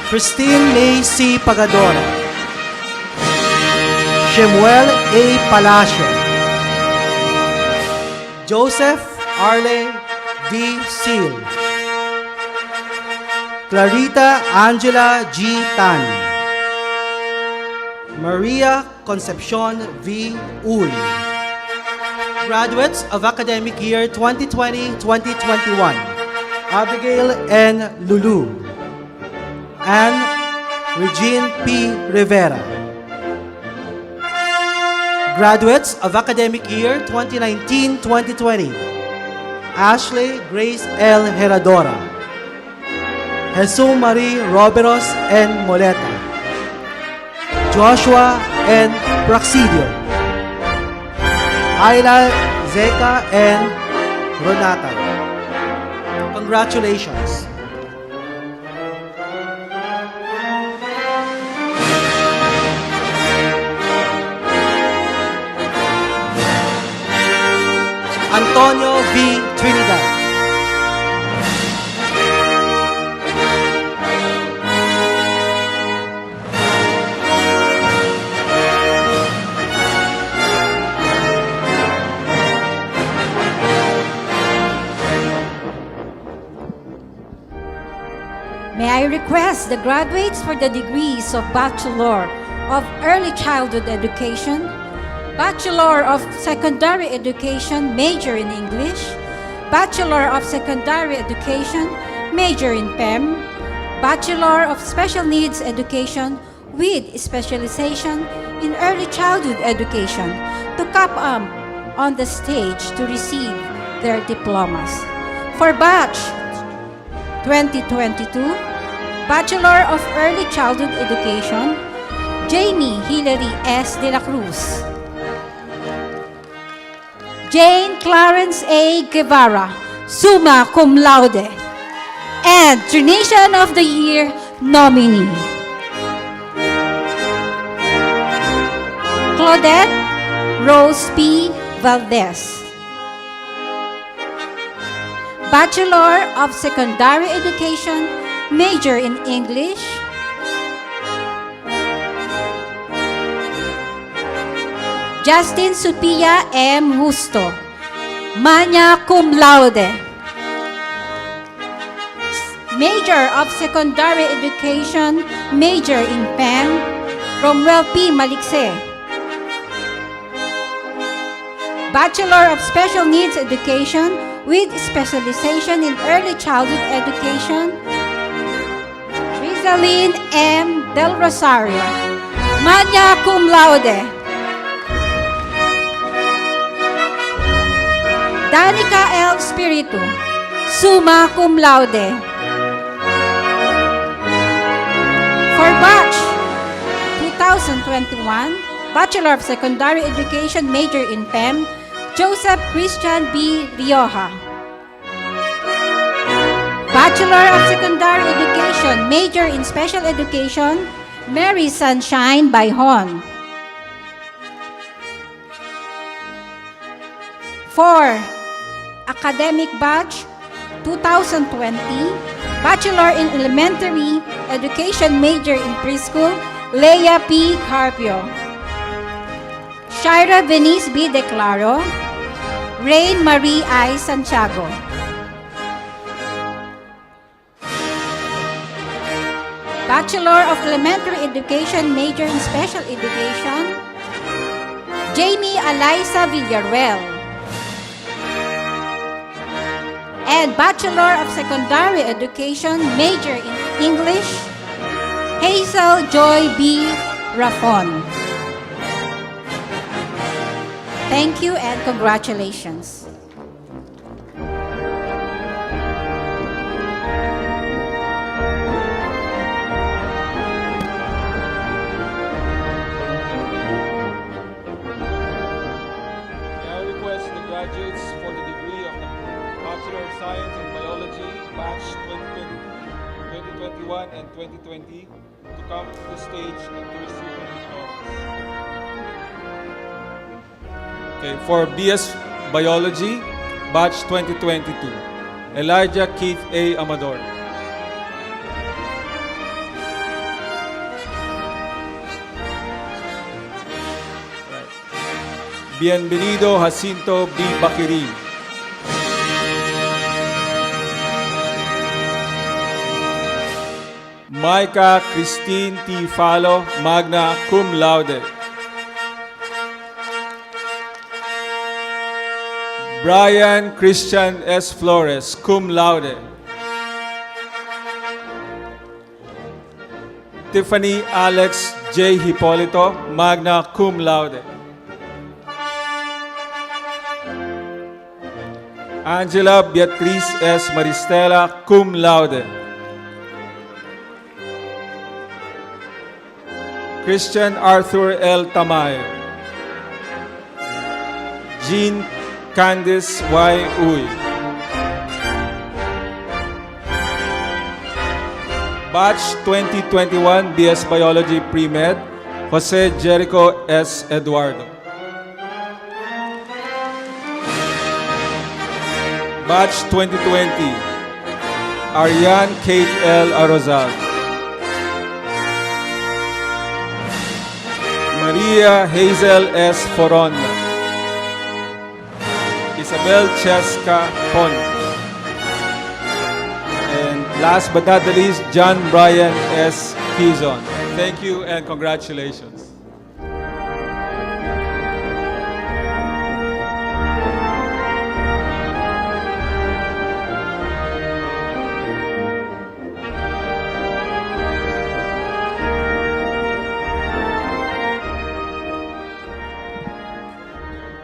S10: Christine May C. Pagadora, Shemuel A. Palacio, Joseph Arle D. Seal, Clarita Angela G. Tan, Maria Concepcion V. Uy. Graduates of academic year 2020-2021, Abigail N. Lulu, Anne Regine P. Rivera. Graduates of academic year 2019-2020, Ashley Grace L. Heradora, Jesus Marie Roberos N. Moleta, Joshua N. Praxidio, Ayla Zeka N. Ronata. Congratulations. Antonio V. Trinidad.
S11: May I request the graduates for the degrees of Bachelor of Early Childhood Education, Bachelor of Secondary Education, major in English, Bachelor of Secondary Education, major in PEM, Bachelor of Special Needs Education with specialization in Early Childhood Education to come up on the stage to receive their diplomas. For batch 2022, Bachelor of Early Childhood Education, Jamie Hilary S. de la Cruz. Jane Clarence A. Guevara, summa cum laude, and Trinitian of the Year nominee. Claudette Rose P. Valdez. Bachelor of Secondary Education, major in English, Justin Supia M. Justo, magna cum laude. Major of Secondary Education, major in PEM, Romuel P. Malikse. Bachelor of Special Needs Education with specialization in Early Childhood Education, Rizalyn M. Del Rosario, magna cum laude. Danica L. Spiritu, summa cum laude. For batch 2021, Bachelor of Secondary Education, major in PEM, Joseph Christian B. Rioja. Bachelor of Secondary Education, major in Special Education, Mary Sunshine Baihon. For academic batch 2020, Bachelor in Elementary Education, major in Preschool, Leia P. Carpio. Shira Venice B. Declaro, Rain Marie I. Santiago. Bachelor of Elementary Education, major in Special Education, Jamie Eliza Villaruel. And Bachelor of Secondary Education, major in English, Hazel Joy B. Rafon. Thank you and congratulations.
S17: May I request the graduates for the degree of the Bachelor of Science in Biology, batch 2021 and 2020, to come to the stage and to receive their diplomas. Okay, for BS Biology, batch 2022, Elijah Keith A. Amador. Bienvenido Jacinto B. Baquiri. Micah Christine T. Falo, magna cum laude. Brian Christian S. Flores, cum laude.
S6: Tiffany Alex J. Hipolito, magna cum laude. Angela Beatriz S. Maristela, cum laude. Christian Arthur L. Tamayo. Jean Candice Y. Uy. Batch 2021 BS Biology Pre-Med, Jose Jericho S. Eduardo. Batch 2020, Ariane Kate L. Arozal. Maria Hazel S. Foronda. Isabel Cheska Ponce. And last but not the least, John Brian S. Quizon. Thank you and congratulations.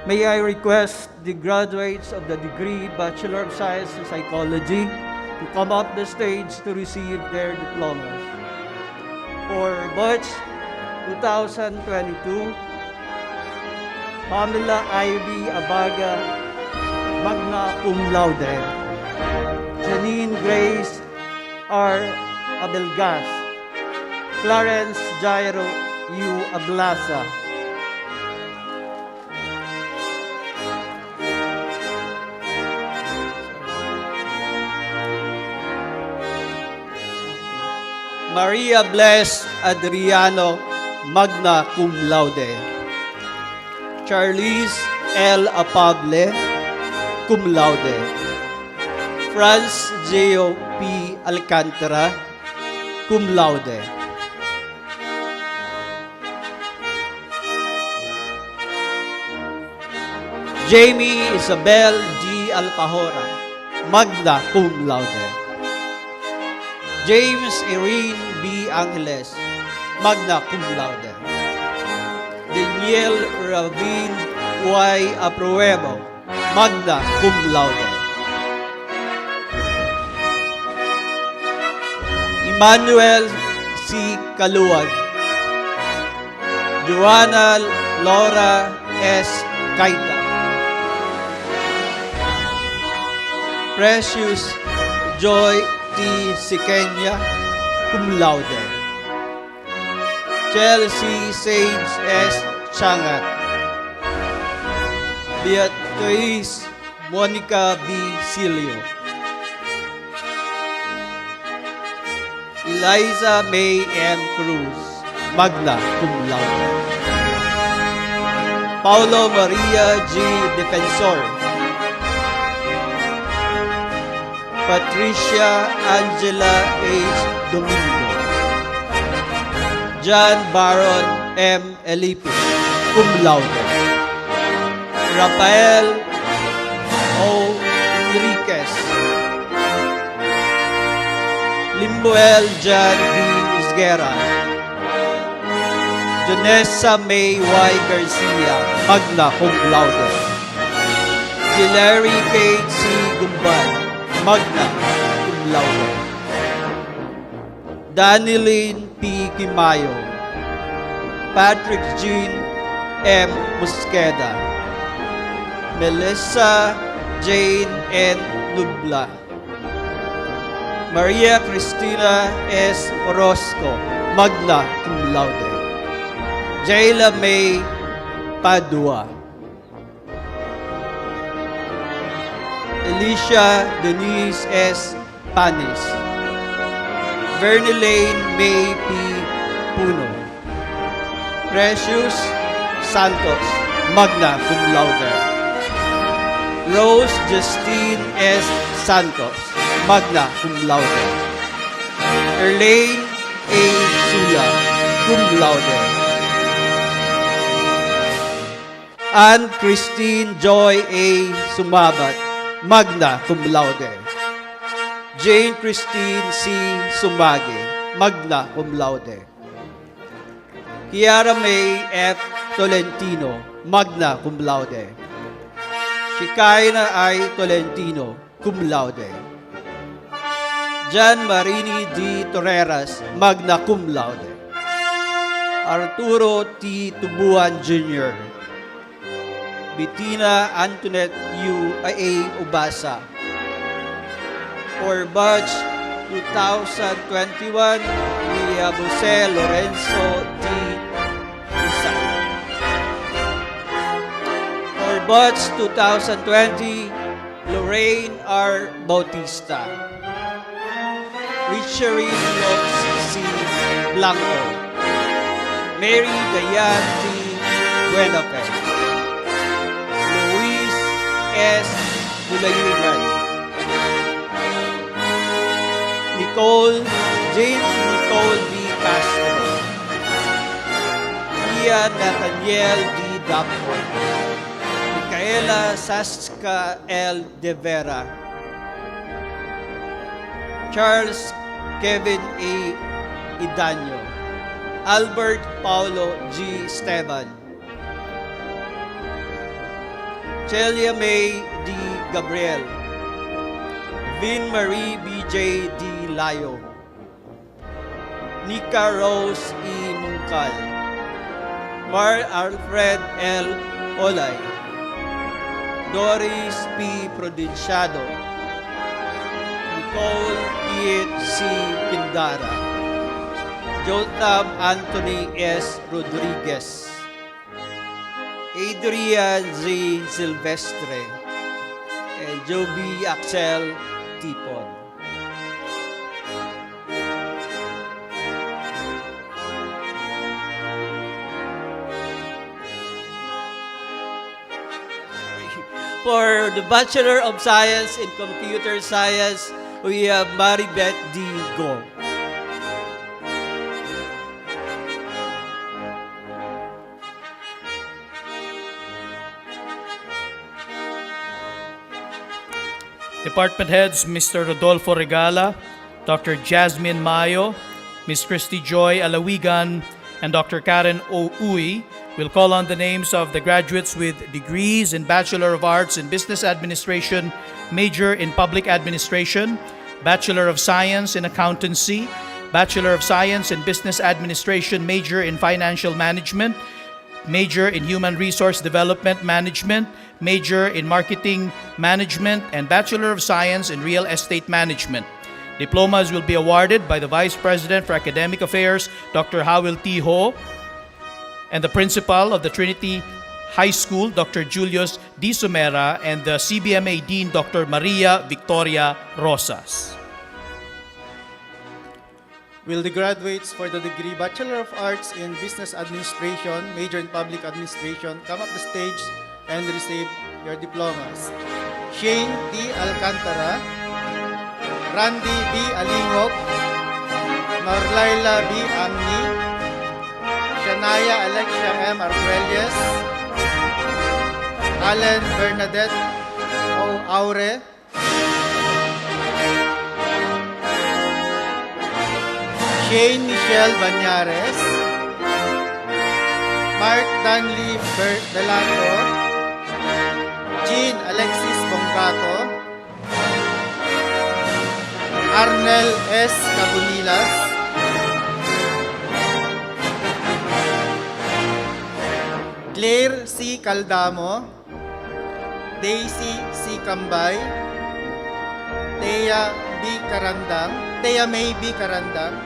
S12: May I request the graduates of the degree Bachelor of Science in Psychology to come up the stage to receive their diplomas. For batch 2022, Pamela Ivy Abaga, magna cum laude. Janine Grace R. Abelgas. Clarence Jairo U. Ablasa. Maria Bless Adriano, magna cum laude. Charlize L. Apable, cum laude. Franz Geo P. Alcantara, cum laude. Jamie Isabel G. Alcahora, magna cum laude. James Irene B. Angeles, magna cum laude. Daniel Ravin Y. Apruebo, magna cum laude. Emmanuel C. Kaluwag. Joanna Laura S. Kaita. Precious Joy T. Sikenya, cum laude. Chelsea Sage S. Changat. Beatrice Monica B. Silio. Eliza May M. Cruz, magna cum laude. Paulo Maria G. Defensor. Patricia Angela H. Domingo. John Baron M. Elipe, cum laude. Rafael O. Enriquez. Limbuel John B. Isguera. Janessa May Y. Garcia, magna cum laude. Gilary Kate C. Gumban, magna cum laude. Danilyn P. Kimayo. Patrick Jean M. Musqueda. Melissa Jane N. Nubla. Maria Cristina S. Orozco, magna cum laude. Jayla May Padua. Alicia Denise S. Panis. Vernelaine May P. Puno. Precious Santos, magna cum laude. Rose Justine S. Santos, magna cum laude. Erlane A. Suya, cum laude. Anne Christine Joy A. Sumabat, magna cum laude. Jane Christine C. Sumage, magna cum laude. Kiara May F. Tolentino, magna cum laude. Shikaina I. Tolentino, cum laude. Jan Marini D. Torreras, magna cum laude. Arturo T. Tubuan Jr. Bettina Antoinette U. A. Ubasa. For batch 2021, we have Jose Lorenzo T. Isa. For batch 2020, Lorraine R. Bautista. Richard Lopes C. Blanco. Mary Dayan T. Buenafe. Luis S. Bulayugan. Nicole D. Castro. Ian Nathaniel D. Dapo. Micaela Saska L. De Vera. Charles Kevin A. Idaño. Albert Paulo G. Esteban. Celia May D. Gabriel. Vin Marie B.J. D. Layo. Nika Rose E. Mungkal. Mar Alfred L. Olay. Doris P. Provinciado. Nicole E. C. Pindara. Jotam Anthony S. Rodriguez. Adrian Z. Silvestre. And Joby Axel Tipon. For the Bachelor of Science in Computer Science, we have Maribeth D. Go.
S9: Department Heads Mr. Rodolfo Regala, Dr. Jasmine Mayo, Ms. Christy Joy Alawigan, and Dr. Karen O. Uy will call on the names of the graduates with degrees in Bachelor of Arts in Business Administration, major in Public Administration, Bachelor of Science in Accountancy, Bachelor of Science in Business Administration, major in Financial Management, major in Human Resource Development Management, major in Marketing Management, and Bachelor of Science in Real Estate Management. Diplomas will be awarded by the Vice President for Academic Affairs, Dr. Howell T. Ho, and the Principal of the Trinity High School, Dr. Julius D. Sumera, and the CBMA Dean, Dr. Maria Victoria Rosas.
S13: Will the graduates for the degree Bachelor of Arts in Business Administration, major in Public Administration, come up the stage and receive your diplomas? Shane D. Alcantara, Randy B. Alingog, Norlaila B. Amni, Shania Alexia M. Arguelles, Allen Bernadette O. Aure, Shane Michelle Banyares, Mark Danley Delando, Jean Alexis Bongcato, Arnel S. Cabunilas, Claire C. Caldamo, Daisy C. Cambay, Thea May B. Carandang,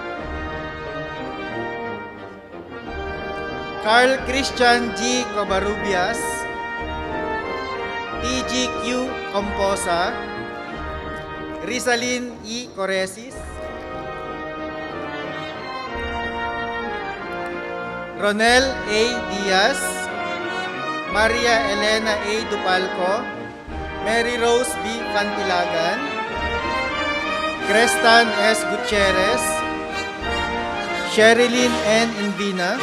S13: Carl Christian G. Covarrubias, TGQ Composa, Rizalyn E. Coresis, Ronel A. Diaz, Maria Elena A. Dupalco, Mary Rose B. Pantilagan, Crestan S. Gutierrez, Sherilyn N. Invina,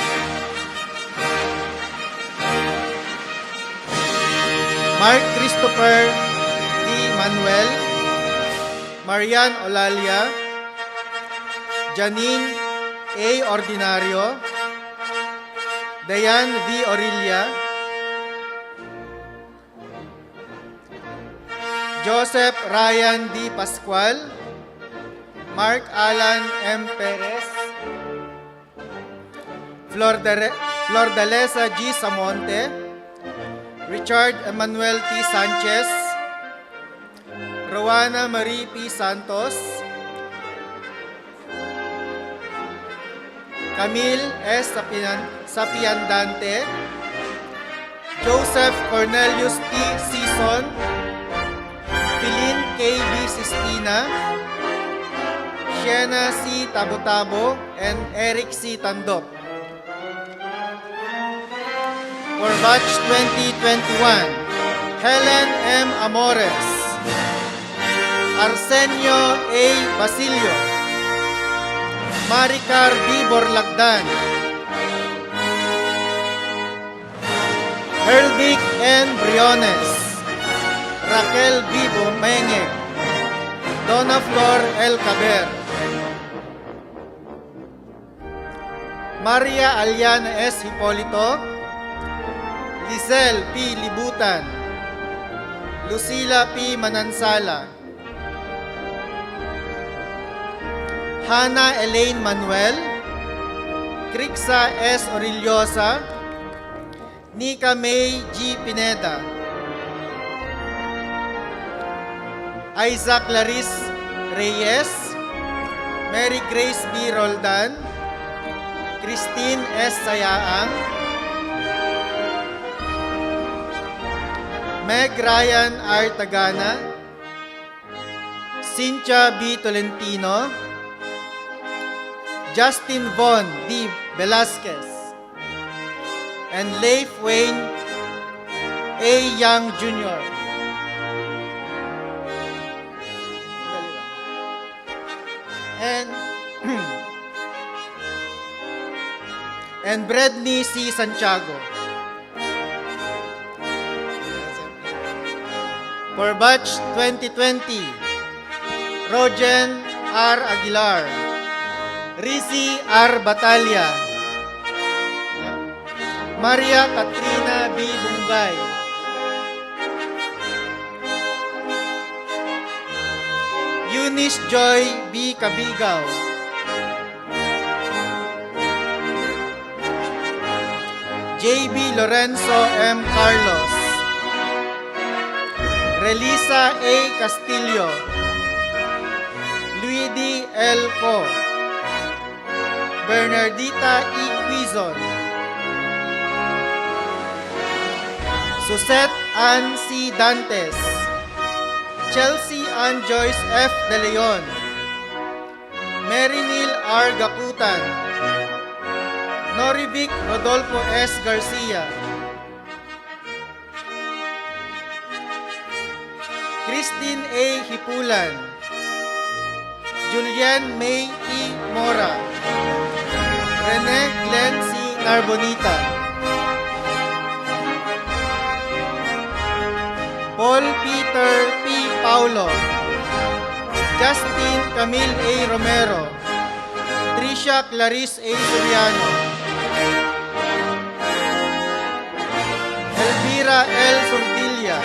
S13: Mark Christopher D. Manuel, Marian Olalia, Janine A. Ordinario, Dayan V. Orilla, Joseph Ryan D. Pascual, Mark Alan M. Perez, Flordalesa G. Samonte, Richard Emmanuel T. Sanchez, Rowana Marie P. Santos, Camille S. Sapiandante, Joseph Cornelius T. Sison, Philin K. B. Sistina, Sienna C. Tabotabo, and Eric C. Tandop. For batch 2021, Helen M. Amores, Arsenio A. Basilio, Maricar B. Borlagdan, Hervic N. Briones, Raquel B. Bumenge, Donna Flor L. Caber, Maria Aliana S. Hipolito, Lisel P. Libutan, Lucila P. Manansala, Hannah Elaine Manuel, Crixa S. Orillosa, Nika May G. Pineda, Isaac Laris Reyes, Mary Grace B. Roldan, Christine S. Sayaang, Meg Ryan R. Tagana, Cynthia B. Tolentino, Justin Von D. Velasquez, and Leif Wayne A. Young Jr. And Bredney C. Santiago. For batch 2020, Rogen R. Aguilar, Rizzy R. Batalla, Maria Katrina B. Bungay, Eunice Joy B. Cabigaw, J.B. Lorenzo M. Carlos, Relisa A. Castillo, Luigi L. Co, Bernardita E. Quizon, Susette Ann C. Dantes, Chelsea Ann Joyce F. De Leon, Mary Neil R. Gakutan, Norivic Rodolfo S. Garcia, Christine A. Hipulan, Julian May E. Mora, Rene Glenn C. Narbonita, Paul Peter P. Paulo, Justin Camille A. Romero, Tricia Clarice A. Soriano, Elvira L. Sordilla,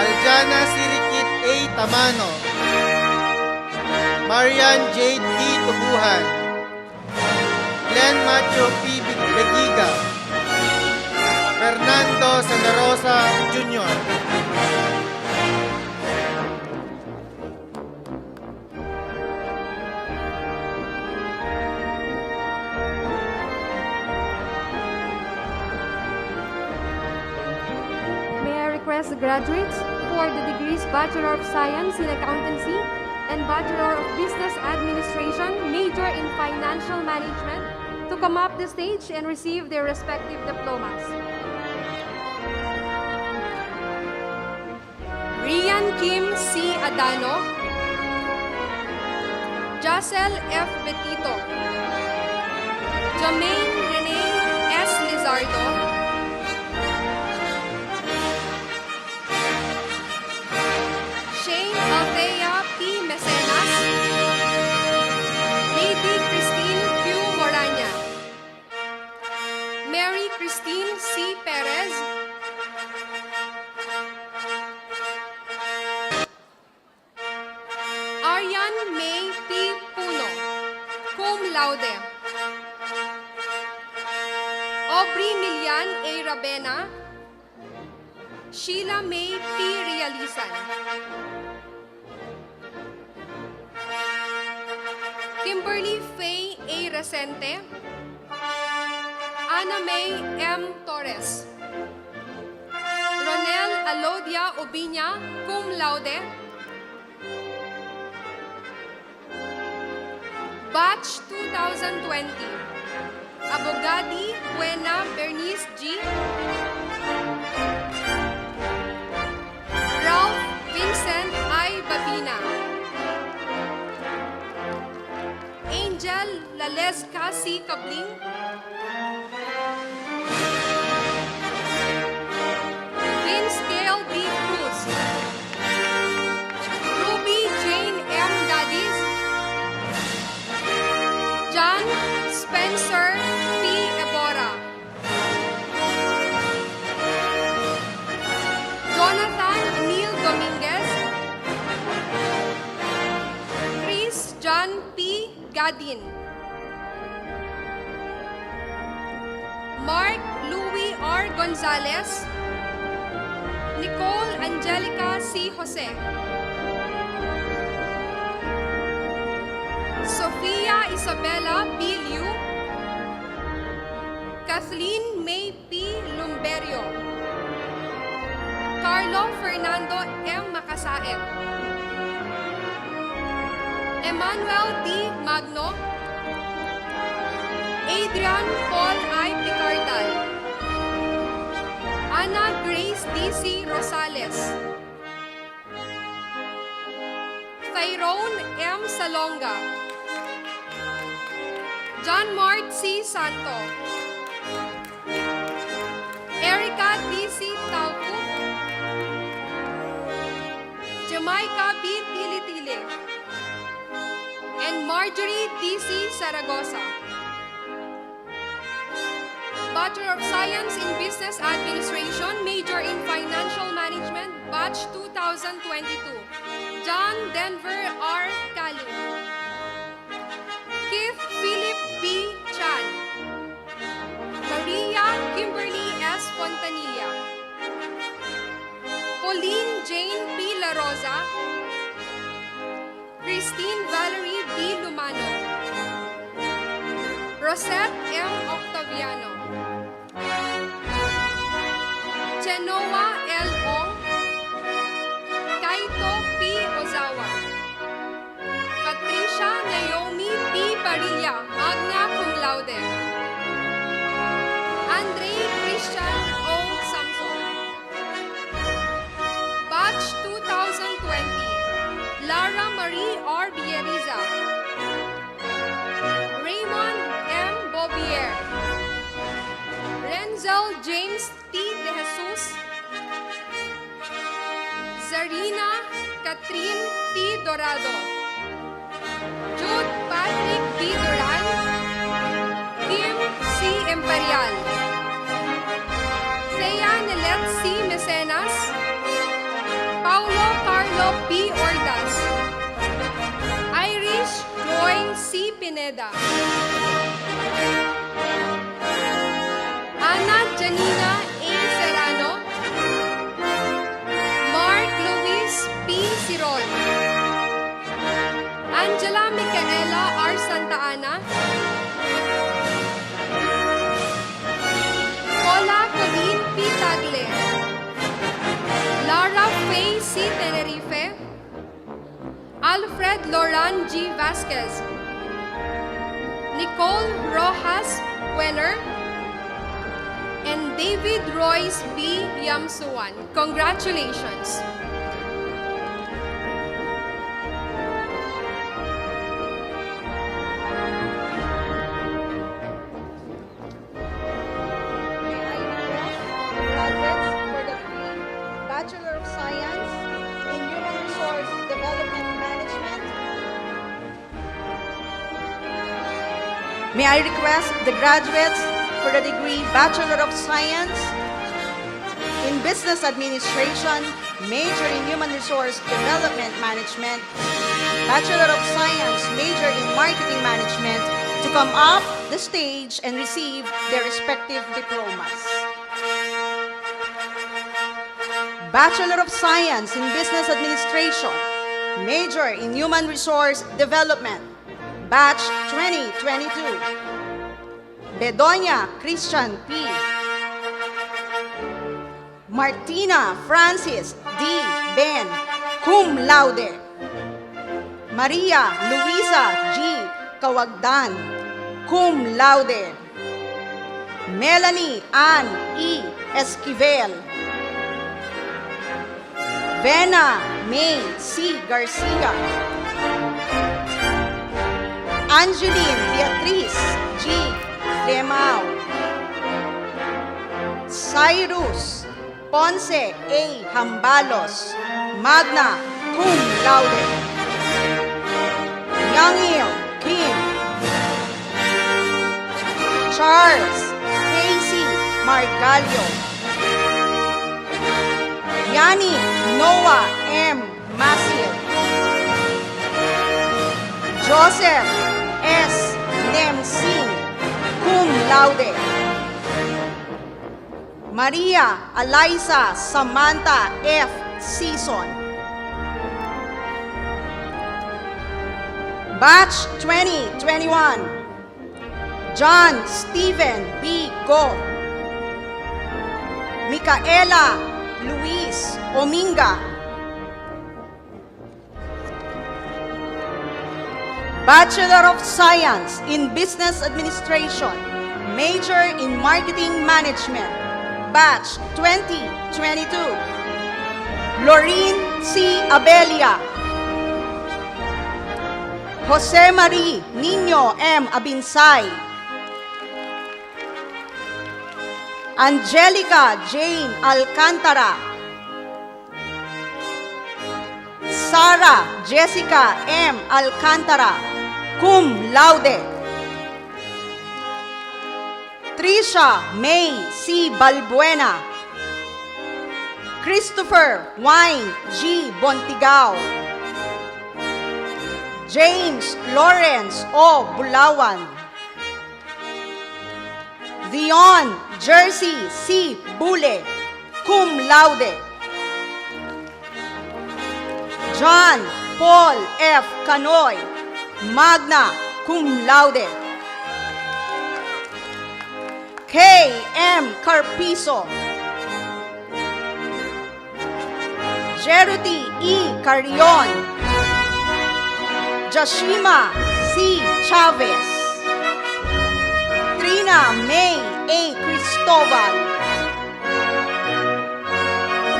S13: Aljana Sirikit A. Tamano, Marian J. D. Tubuhan, Glenn Macho P. Begiga, Fernando Sandarosa Jr.
S15: May I request the graduates for the degrees Bachelor of Science in Accountancy and Bachelor of Business Administration, major in Financial Management, to come up the stage and receive their respective diplomas.
S3: Rian Kim C. Adano, Jacel F. Betito, Jamaine Renee S. Lizardo, Shane Althea P. Mecenas, Lady Christine Q. Moranya,
S15: laude. Aubrey Milian A. Rabena, Sheila May P. Realizan, Kimberly Faye A. Resente, Ana May M. Torres, Ronel Alodia Obiña, cum laude. Batch 2020, Abogadi Buena Bernice G, Ralph Vincent I. Babina, Angel Lalesca C. Cabling, Vince Dale D. Cruz, Ruby Jane M. Gadis, John Spencer P. Ebora, Jonathan Neil Dominguez, Chris John P. Gadin, Mark Louis R. Gonzalez, Nicole Angelica C. Jose, Sofia Isabella B. Liu, Kathleen May P. Lumberio, Carlo Fernando M. Makasaeb, Emmanuel D. Magno, Adrian Paul I. Picardal, Ana Grace D.C. Rosales, Tyrone M. Salonga, John Mart C. Santo, Erica D.C. Tauco, Jamaica B. Tili-Tili, and Marjorie D.C. Saragosa. Bachelor of Science in Business Administration, major in Financial Management, batch 2022. John Denver R. Cali, Keith Philip B. Chan, Maria Kimberly S. Fontanilla, Pauline Jane P. La Rosa, Christine Valerie B. Lumano, Rosette M. Octaviano, Chenoa L. Ong, Kaito P. Ozawa, Patricia Naomi P. Parilla, magna cum laude, Andre Christian O. Samson, batch 2020, Lara Marie R. Bieriza, Raymond M. Bobier, Renzel James T. De Jesus, Zarina Catherine T. Dorado, Jude Patrick D. Duran, Kim C. Imperial, Thea Nelet C. Mecenas, Paulo Carlo P. Ordas, Irish Joy C. Pineda, Ana Janina A. Serrano, Mark Luis P. Sirol, Angela Micaela R. Santa Ana, Paula Colleen P. Tagle, Lara Faye C. Tenerife, Alfred Loran G. Vasquez, Nicole Rojas Wenner, and David Royce B. Yamsuan. Congratulations.
S2: Graduates for the degree Bachelor of Science in Human Resource Development Management.
S4: May I request the graduates for the degree Bachelor of Science in Business Administration, major in Human Resource Development Management, Bachelor of Science, major in Marketing Management, to
S16: come up the stage and receive their respective diplomas. Bachelor of Science in Business Administration, major in Human Resource Development, batch 2022. Bedonia Christian P. Martina Francis D. Ben, cum laude. Maria Luisa G. Kawagdan, cum laude. Melanie Ann E. Esquivel. Vena May C. Garcia. Angeline Beatriz G. Lemao. Cyrus Ponce A. Hambalos, magna cum laude. Yangil Kim. Charles Casey Margalio. Yani Noah M. Masil. Joseph S. Nemsin, cum laude. Maria Eliza Samantha F. Season. Batch 2021. John Stephen B. Go. Micaela Luis Ominga. Bachelor of Science in Business Administration, major in Marketing Management, batch 2022. Lorene C. Abelia. Jose Marie Nino M. Abinsay. Angelica Jane Alcantara. Sarah Jessica M. Alcantara, cum laude. Trisha May C. Balbuena. Christopher Wine G. Bontigao. James Lawrence O. Bulawan. Dion Jersey C. Bule, cum laude. John Paul F. Canoy, magna cum laude. K. M. Carpizo. Jeruti E. Carrion. Jashima C. Chavez. Trina May A. Cristobal.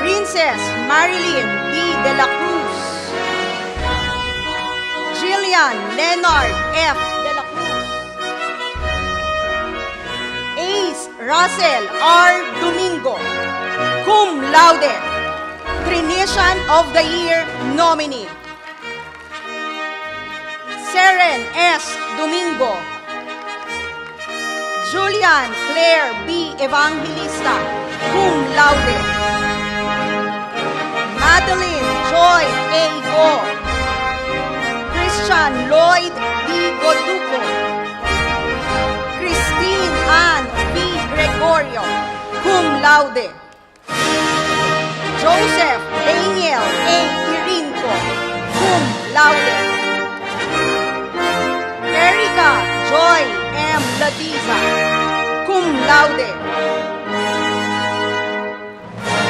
S16: Princess Marilyn D. De La Cruz. Jillian Leonard F. De La Cruz. Ace Russell R. Domingo, cum laude, Trinitian of the Year nominee. Seren S. Domingo. Julian Claire B. Evangelista, cum laude. Madeline Joy A. Go. Christian Lloyd D. Goduco. Christine Ann B. Gregorio, cum laude. Joseph Daniel A. Irinco, cum laude. Erica Joy M. Ladiza, cum laude.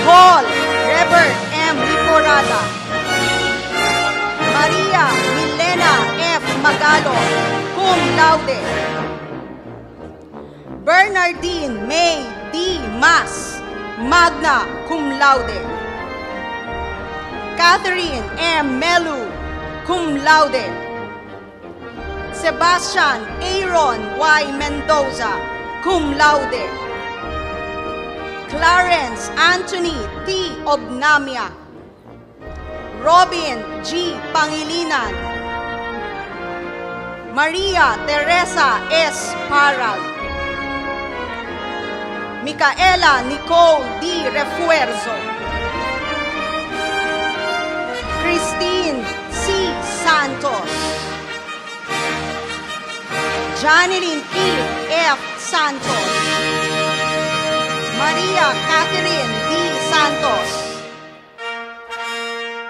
S16: Paul Robert M. Liporada. Maria Milena F. Magalo, cum laude. Bernardine May D. Mas, magna cum laude. Catherine M. Melu, cum laude. Sebastian Aaron Y. Mendoza, cum laude. Clarence Anthony T. Ognamia. Robin G. Pangilinan. Maria Teresa S. Parag. Micaela Nicole D. Refuerzo. Christine C. Santos. Janeline P. F. Santos, Maria Catherine D. Santos,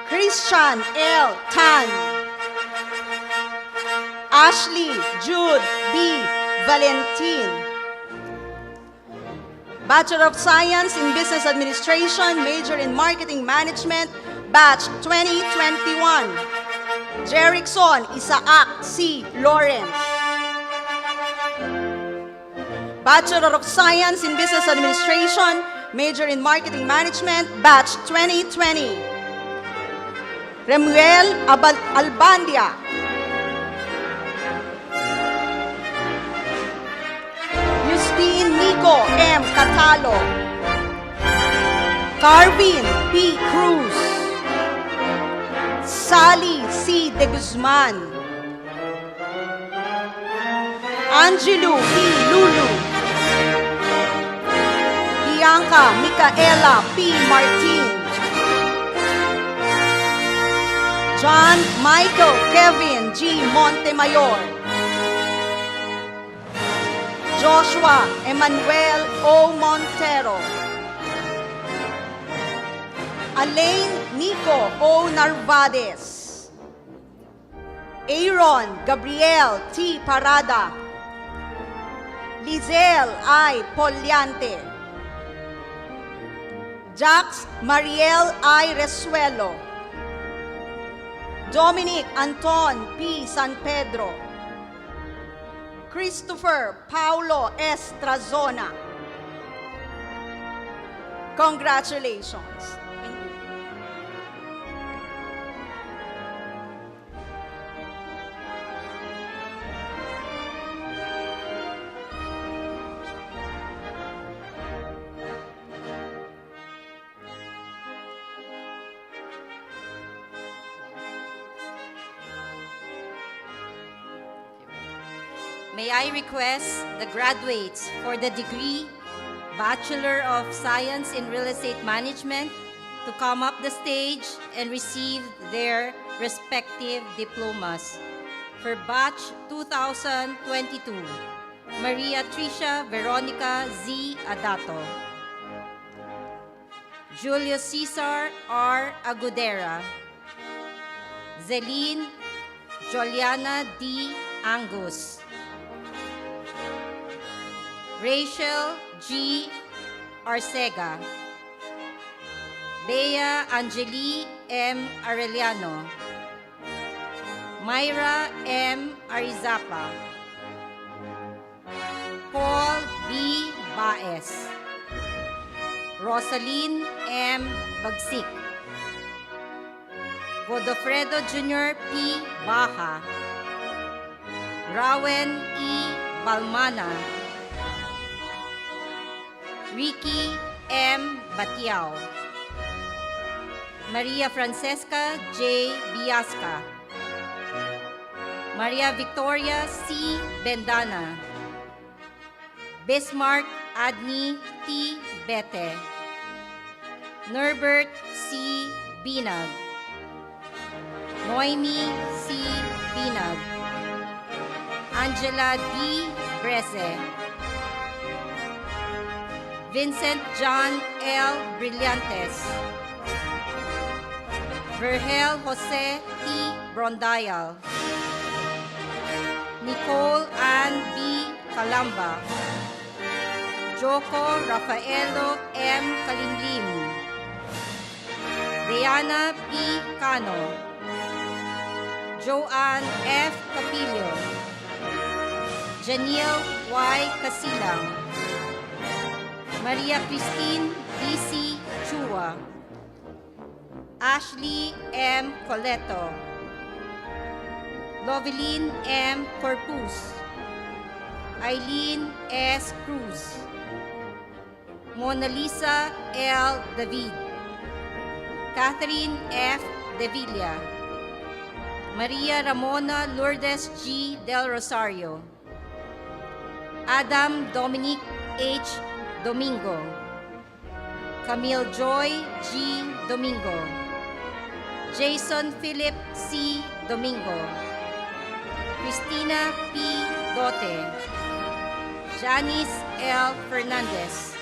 S16: Christian L. Tan, Ashley Jude B. Valentin, Bachelor of Science in Business Administration, major in Marketing Management, Batch 2021. Jerickson Isaac C. Lawrence, Bachelor of Science in Business Administration, major in Marketing Management, Batch 2020. Remuel Albandia, Justine Nico M. Catalo, Carvin P. Cruz, Sally C. De Guzman, Angelo P. Lulu, Bianca Micaela P. Martin, John Michael Kevin G. Montemayor, Joshua Emmanuel O. Montero, Alain Nico O. Narvades, Aaron Gabriel T. Parada, Lizelle I. Poliante, Jax Mariel I. Resuelo, Dominic Anton P. San Pedro, Christopher Paulo S. Trazona. Congratulations. Thank you.
S11: May I request the graduates for the degree Bachelor of Science in Real Estate Management to come up the stage and receive their respective diplomas. For batch 2022, Maria Tricia Veronica Z. Adato, Julio Cesar R. Agudera, Zeline Juliana D. Angus, Rachel G. Arcega, Bea Angeli M. Arellano, Myra M. Arizapa, Paul B. Baez, Rosaline M. Bagsik, Godofredo Jr. P. Baja, Rawen E. Balmana, Ricky M. Batiao, Maria Francesca J. Biasca, Maria Victoria C. Bendana, Bismarck Adni T. Bete, Norbert C. Binag, Noemi C. Binag, Angela D. Brese, Vincent John L. Brillantes, Vergel Jose T. Brondayal, Nicole Ann B. Calamba, Joko Rafaelo M. Kalimlim, Diana P. Cano, Joanne F. Capillo, Janiel Y. Casilang, Maria Christine D.C. Chua, Ashley M. Coleto, Loveline M. Corpus, Eileen S. Cruz, Mona Lisa L. David, Catherine F. Devilla, Maria Ramona Lourdes G. Del Rosario, Adam Dominic H. Domingo, Camille Joy G. Domingo, Jason Philip C. Domingo, Christina P.
S18: Dote. Janice L. Fernandez.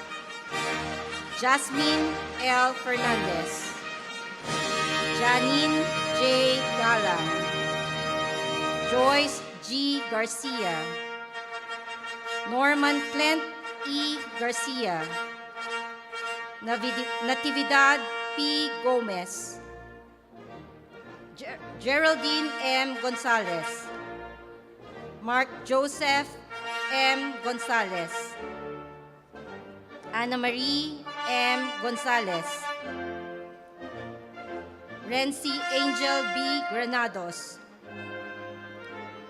S18: Jasmine L. Fernandez. Janine J. Gala. Joyce G. Garcia. Norman Clint E. Garcia. Natividad P. Gomez. Geraldine M. Gonzalez. Mark Joseph M. Gonzalez. Ana Marie M. Gonzalez. Rency Angel B. Granados.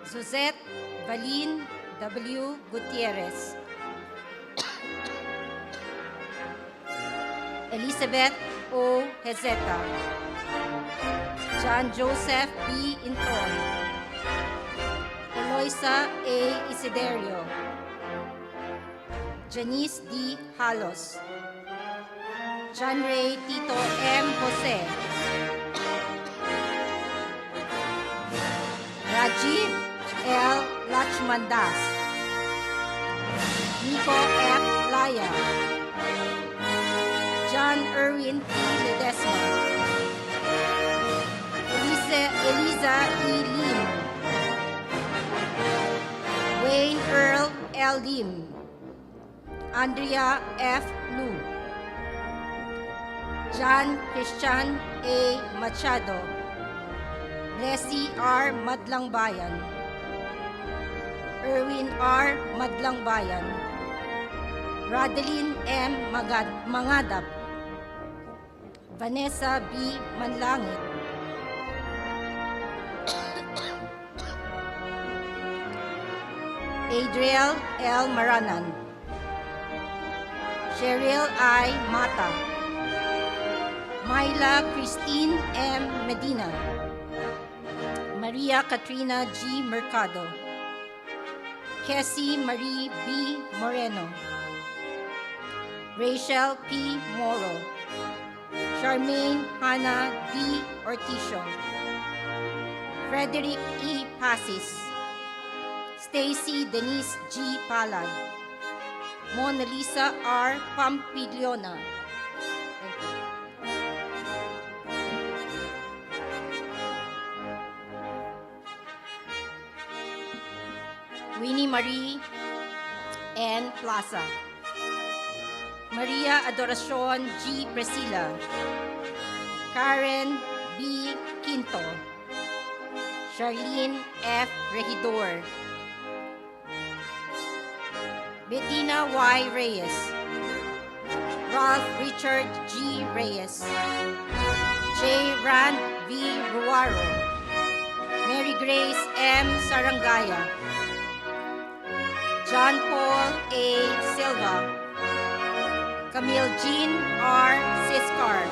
S18: Suzette Valin W. Gutierrez. Elizabeth O. Hezeta. John Joseph B. Inton. Eloisa A. Isiderio. Janice D. Halos. John Ray Tito M. Jose. Rajiv L. Lachmandas. Nico F. Laya. John Erwin P. Ledesma. Eliza E. Lim. Wayne Earl L. Lim. Andrea F. Lu. John Christian A. Machado. Leslie R. Madlangbayan. Erwin R. Madlangbayan. Radeline M. Mangadap. Vanessa B. Manlangit. Adriel L. Maranan. Cheryl I. Mata. Myla Christine M. Medina. Maria Katrina G. Mercado. Cassie Marie B. Moreno. Rachel P. Moro. Charmaine Hannah D. Orticio. Frederick E. Pasis. Stacy Denise G. Palad. Mona Lisa R. Pampiliona. Thank you. Winnie Marie N. Plaza. Maria Adoracion G. Priscilla. Karen B. Quinto. Charlene F. Regidor. Bettina Y. Reyes. Ralph Richard G. Reyes. J. Rand V. Ruaro. Mary Grace M. Sarangaya. John Paul A. Silva. Camille Jean R. Siscar.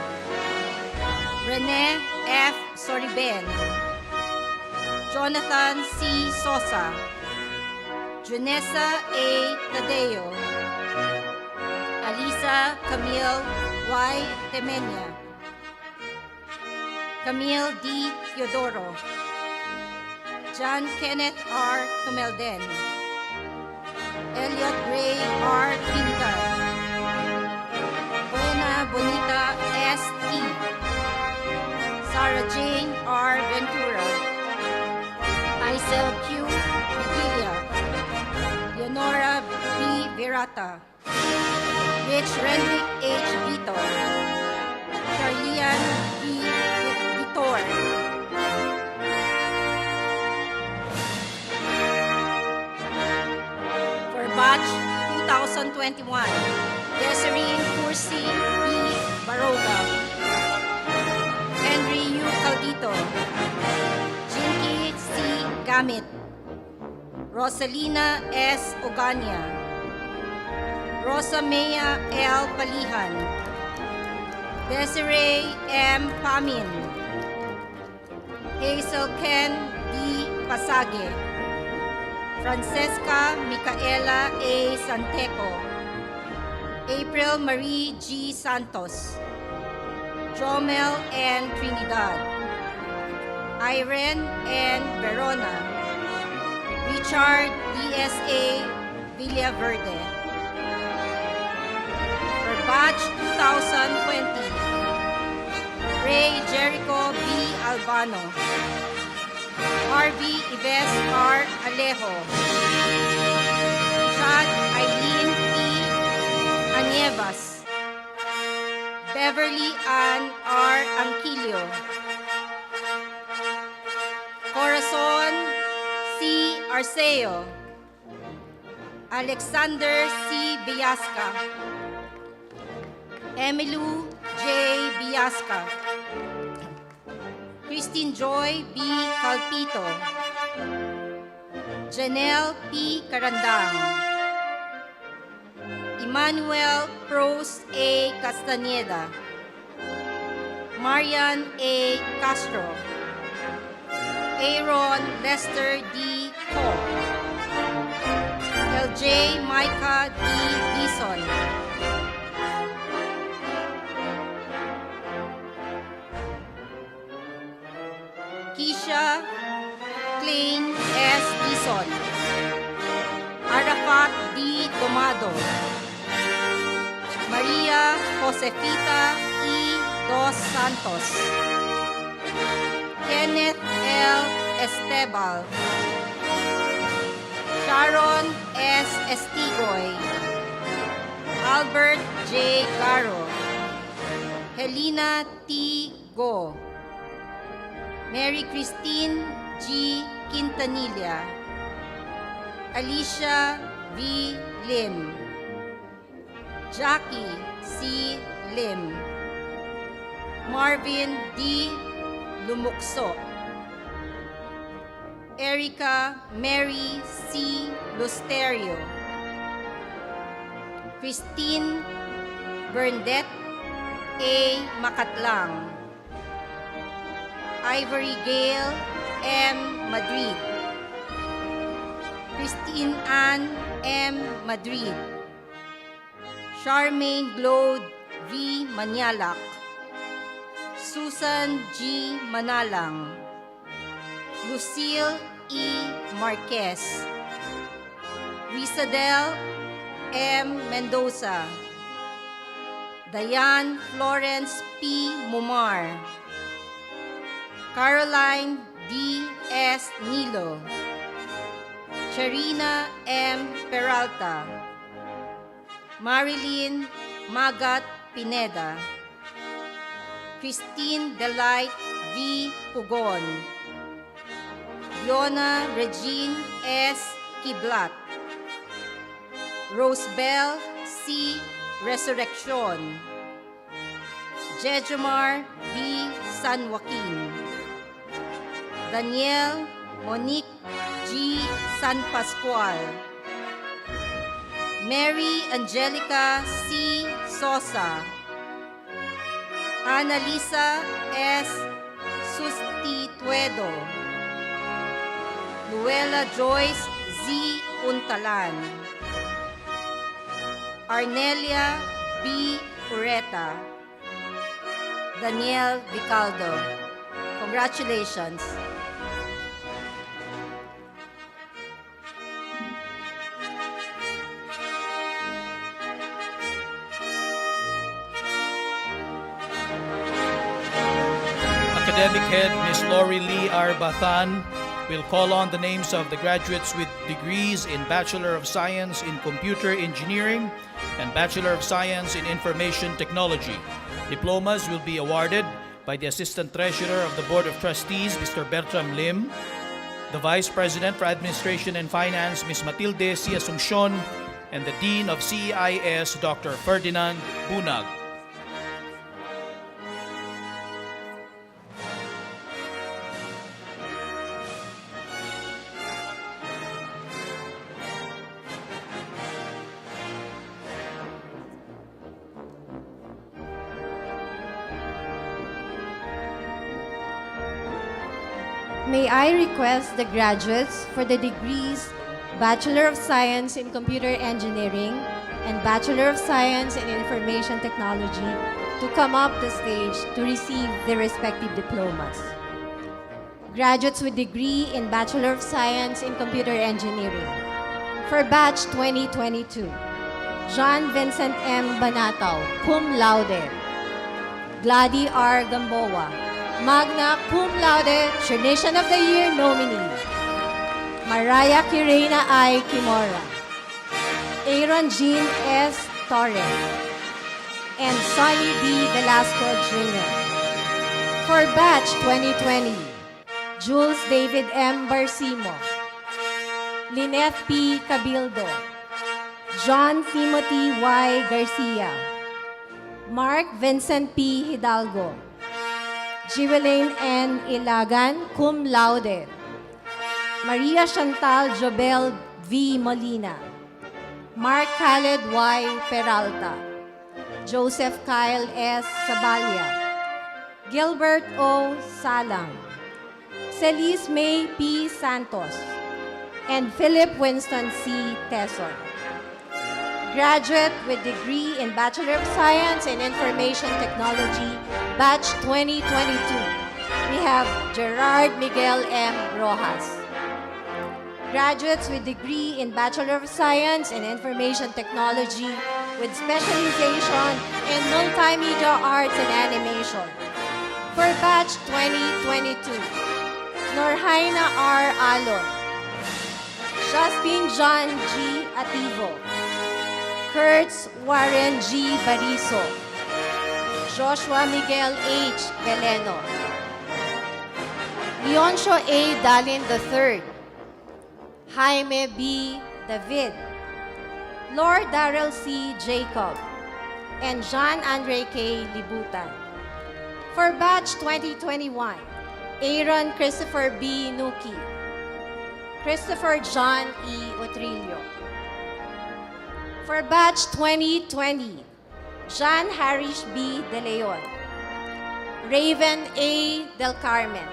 S18: Rene F. Soriben. Jonathan C. Sosa. Junessa A. Tadeo. Alisa Camille Y. Temenia. Camille D. Teodoro. John Kenneth R. Tumelden. Elliot Ray R. Trinidad. Buena Bonita S. T. Sarah Jane R. Ventura. Isel Q. Vigilia. Leonora B. Virata. Rich Renwick H. Vitor. Charlian B. Vitor. For batch 2021, Desiree Cursi B. Baroga. Henry U. Caldito. Jinky C. Gamit. Rosalina S. Ogania. Rosa Mea L. Palihan. Desiree M. Pamin. Hazel Ken D. Pasage. Francesca Micaela A. Santeco. April Marie G. Santos. Jomel N. Trinidad. Irene N. Verona. Richard DSA Villaverde. For batch 2020, Ray Jericho B. Albano, Harvey Ives R. Alejo, Chad Eileen P. Anievas, Beverly Ann R. Anquilio, Corazon C. Arceo, Alexander C. Biasca, Emilu J. Biasca, Christine Joy B. Calpito, Janelle P. Carandang, Emmanuel Pros A. Castaneda, Marian A. Castro, Aaron Lester D. Co, LJ Micah D. Dison, Keisha Klein S. Dison, Arafat D. Domado, Maria Josefita E. Dos Santos, Kenneth L. Estebal, Sharon S. Estigoy, Albert J. Garo, Helena T. Go, Mary Christine G. Quintanilla, Alicia V. Lim, Jackie C. Lim, Marvin D. Lumukso, Erica Mary C. Lusterio, Christine Bernadette A. Makatlang, Ivory Gale M. Madrid, Christine Ann M. Madrid, Charmaine Glode V. Manialak, Susan G. Manalang, Lucille E. Marquez, Risadel M. Mendoza, Diane Florence P. Mumar, Caroline D. S. Nilo, Charina M. Peralta, Marilyn Magat Pineda, Christine Delight V. Pugon, Fiona Regine S. Kiblat, Rosebel C. Resurrection, Jejomar B. San Joaquin, Danielle Monique G. San Pascual, Mary Angelica C. Sosa, Annalisa S. Sustituedo, Luella Joyce Z. Untalan, Arnelia B. Ureta, Daniel Vicaldo. Congratulations.
S9: Academic Head Ms. Lori Lee R. Bathan will call on the names of the graduates with degrees in Bachelor of Science in Computer Engineering and Bachelor of Science in Information Technology. Diplomas will be awarded by the Assistant Treasurer of the Board of Trustees, Mr. Bertram Lim, the Vice President for Administration and Finance, Ms. Matilde C. Asuncion, and the Dean of CEIS, Dr. Ferdinand Bunag.
S19: May I request the graduates for the degrees Bachelor of Science in Computer Engineering and Bachelor of Science in Information Technology to come up the stage to receive their respective diplomas. graduates with degree in Bachelor of Science in Computer Engineering. For batch 2022, John Vincent M. Banataw, cum laude. Gladys R. Gamboa, magna cum laude, Tradition of the Year nominee. Mariah Kirena I. Kimora, Aaron Jean S. Torres, and Sonny D. Velasco Jr. For batch 2020, Jules David M. Barcimo, Lynette P. Cabildo, John Timothy Y. Garcia, Mark Vincent P. Hidalgo, Jiwelaine N. Ilagan, cum laude. Maria Chantal Jobel V. Molina, Mark Khaled Y. Peralta, Joseph Kyle S. Sabalia, Gilbert O. Salang, Celise May P. Santos, and Philip Winston C. Teson. Graduate with degree in Bachelor of Science in Information Technology, batch 2022. We have Gerard Miguel M. Rojas. Graduates with degree in Bachelor of Science in Information Technology with specialization in Multimedia Arts and Animation. For batch 2022, Norhaina R. Alon, Justin John G. Ativo, Kurtz Warren G. Bariso, Joshua Miguel H. Beleno, Leoncio A. Dalin III, Jaime B. David, Lord Darrell C. Jacob, and John Andre K. Libutan. For batch 2021, Aaron Christopher B. Nuki, Christopher John E. Otrillo. For batch 2020, John Harish B. De Leon, Raven A. Del Carmen,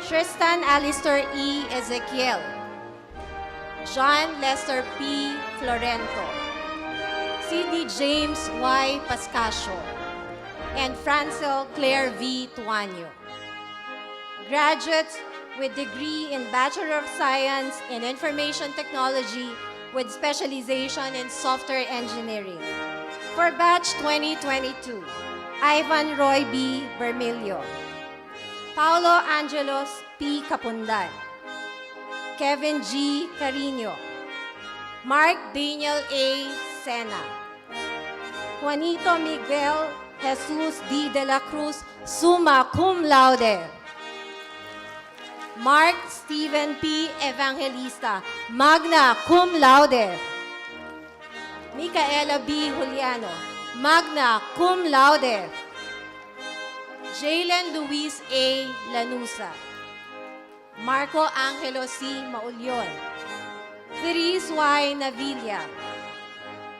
S19: Tristan Alistair E. Ezequiel, John Lester P. Florento, Sidney James Y. Pascasio, and Francel Claire V. Tuanyo. Graduates with degree in Bachelor of Science in Information Technology with specialization in Software Engineering. For batch 2022, Ivan Roy B. Bermilio, Paulo Angelos P. Capundan, Kevin G. Carino, Mark Daniel A. Sena, Juanito Miguel Jesus D. De La Cruz, summa cum laude. Mark Stephen P. Evangelista, magna cum laude. Micaela B. Juliano, magna cum laude. Jalen Luis A. Lanusa, Marco Angelo C. Maulyon, Therese Y. Navilla,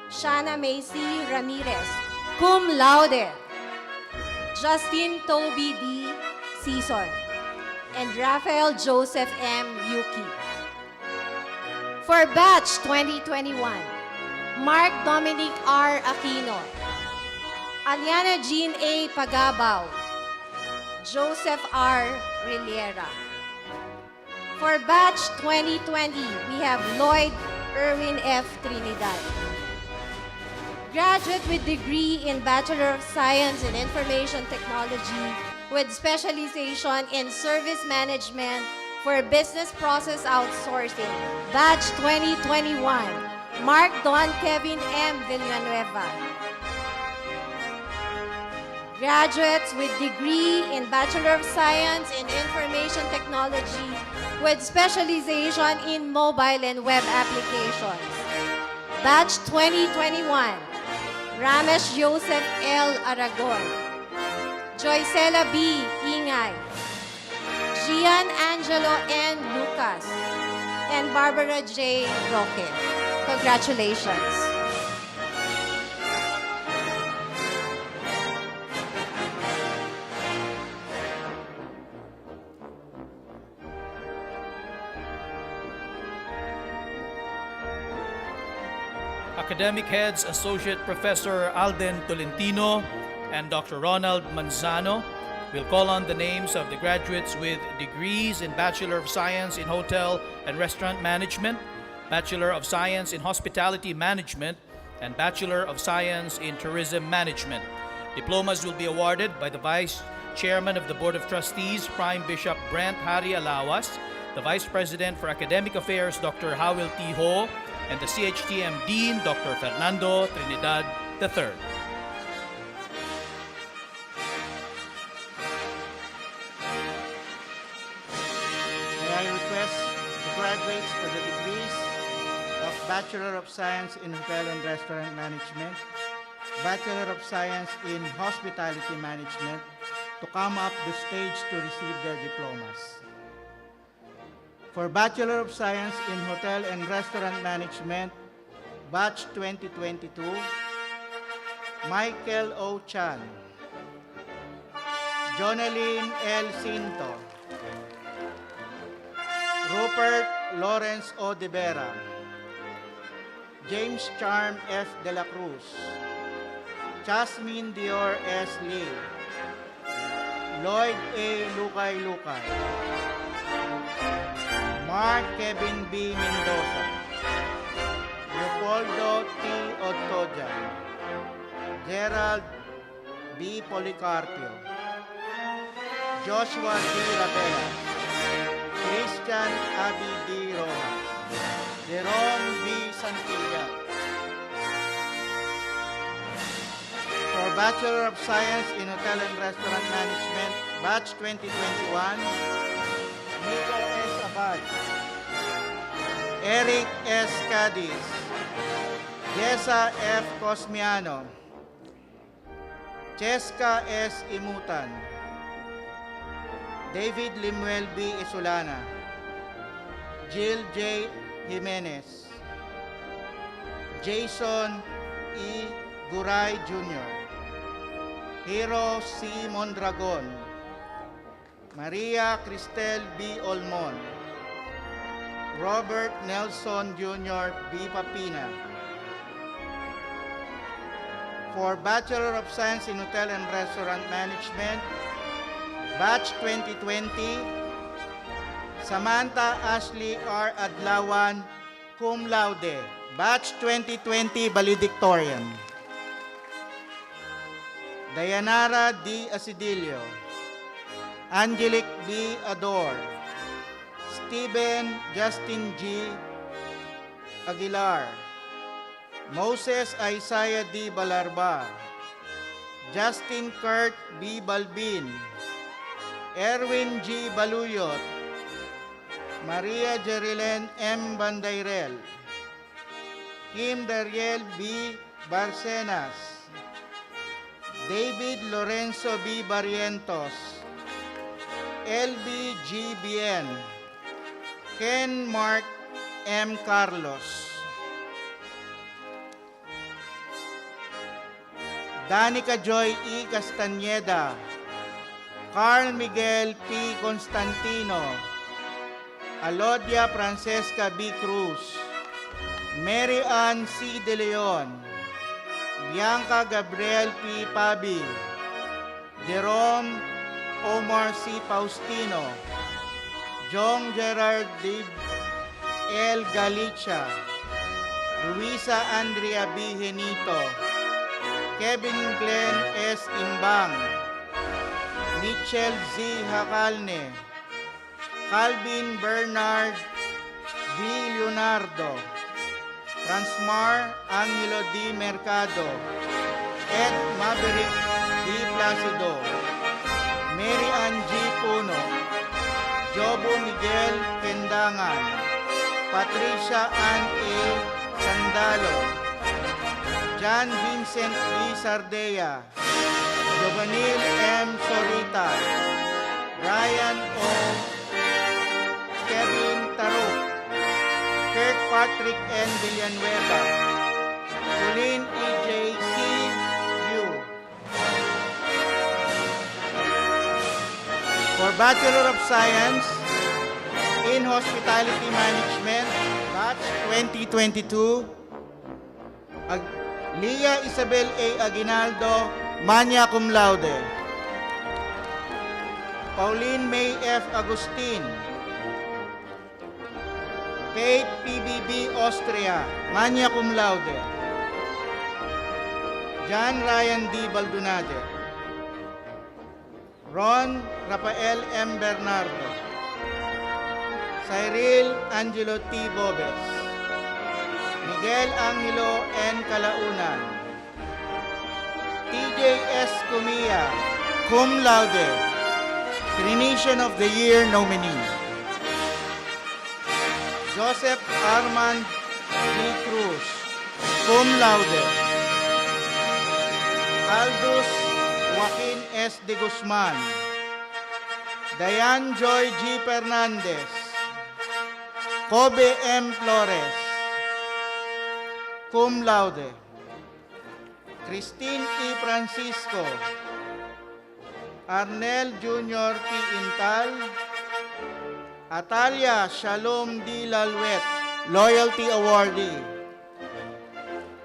S19: Shana Macy Ramirez, cum laude. Justin Toby D. Season, and Rafael Joseph M. Yuki. For batch 2021, Mark Dominic R. Aquino, Aliana Jean A. Pagabaw, Joseph R. Riliera. For batch 2020, we have Lloyd Erwin F. Trinidad. Graduate with degree in Bachelor of Science in Information Technology with specialization in Service Management for Business Process Outsourcing, batch 2021, Mark Don Kevin M. Villanueva. Graduates with degree in Bachelor of Science in Information Technology with specialization in mobile and web applications. Batch 2021, Ramesh Joseph L. Aragon, Joycela B. Ingay, Gian Angelo N. Lucas, and Barbara J. Roque. Congratulations.
S9: Academic Heads Associate Professor Alden Tolentino and Dr. Ronald Manzano, We'll call on the names of the graduates with degrees in Bachelor of Science in Hotel and Restaurant Management, Bachelor of Science in Hospitality Management, and Bachelor of Science in Tourism Management. Diplomas will be awarded by the Vice Chairman of the Board of Trustees, Prime Bishop Brent Hari Alawas, the Vice President for Academic Affairs, Dr. Howell T. Ho, and the CHTM Dean, Dr. Fernando Trinidad III.
S20: May I request the graduates for the degrees of Bachelor of Science in Hotel and Restaurant Management, Bachelor of Science in Hospitality Management to come up the stage to receive their diplomas. For Bachelor of Science in Hotel and Restaurant Management, Batch 2022, Michael O. Chan, Joneline L. Cinto, Rupert Lawrence O. De Vera, James Charm F. De La Cruz, Jasmine Dior S. Lee, Lloyd A. Lucay, Mark Kevin B. Mendoza, Leopoldo T. Otoja, Gerald B. Policarpio, Joshua D. Rabela, Christian Abi D. Rojas, Jerome B. Santilla. For Bachelor of Science in Hotel and Restaurant Management, Batch 2021, Nico S. Abad, Eric S. Cadiz, Jessa F. Cosmiano, Cheska S. Imutan, David Limuel B. Isolana, Jill J. Jimenez, Jason E. Guray Jr., Hero C. Mondragon, Maria Cristel B. Olmon, Robert Nelson Jr. B. Papina. For Bachelor of Science in Hotel and Restaurant Management, Batch 2020, Samantha Ashley R. Adlawan, cum laude, Batch 2020 Valedictorian. Dayanara D. Asidilio, Angelic B. Ador, Stephen Justin G. Aguilar, Moses Isaiah D. Balarba, Justin Kurt B. Balbin, Erwin G. Baluyot, Maria Jerilen M. Bandairel, Kim Dariel B. Barcenas, David Lorenzo B. Barrientos, LB G. Bien, Ken Mark M. Carlos, Danica Joy E. Castañeda, Carl Miguel P. Constantino, Alodia Francesca B. Cruz, Mary Ann C. De Leon, Bianca Gabriel P. Pabi, Jerome Omar C. Faustino, Jong Gerard D. L. Galicia, Luisa Andrea B. Henito, Kevin Glenn S. Imbang, Mitchell Z. Hacalne, Calvin Bernard V. Leonardo, Transmar Angelo D. Mercado, Ed Maverick D. Placido, Mary Ann G. Puno, Jobo Miguel Kendangan, Patricia Ann A. Sandalo, John Vincent D. Sardea, Giovanil M. Sorita, Ryan O. Kevin Taruk, Kirkpatrick N. Villanueva, Colleen E.J. C. Yu. For Bachelor of Science in Hospitality Management, Batch 2022, Leah Isabel A. Aguinaldo, magna cum laude. Pauline May F. Agustin. Kate PBB Austria, magna cum laude. John Ryan D. Baldunade. Ron Rafael M. Bernardo. Cyril Angelo T. Bobes. Miguel Angelo N. Calaunan. TJ S. Cumia, cum laude. Clinician of the Year nominee. Joseph Armand G. Cruz, cum laude. Aldous Joaquin S. de Guzman. Diane Joy G. Fernandez. Kobe M. Flores, cum laude. Christine E. Francisco. Arnel Jr. P. Intal. Atalia Shalom D. Lalwet, Loyalty Awardee.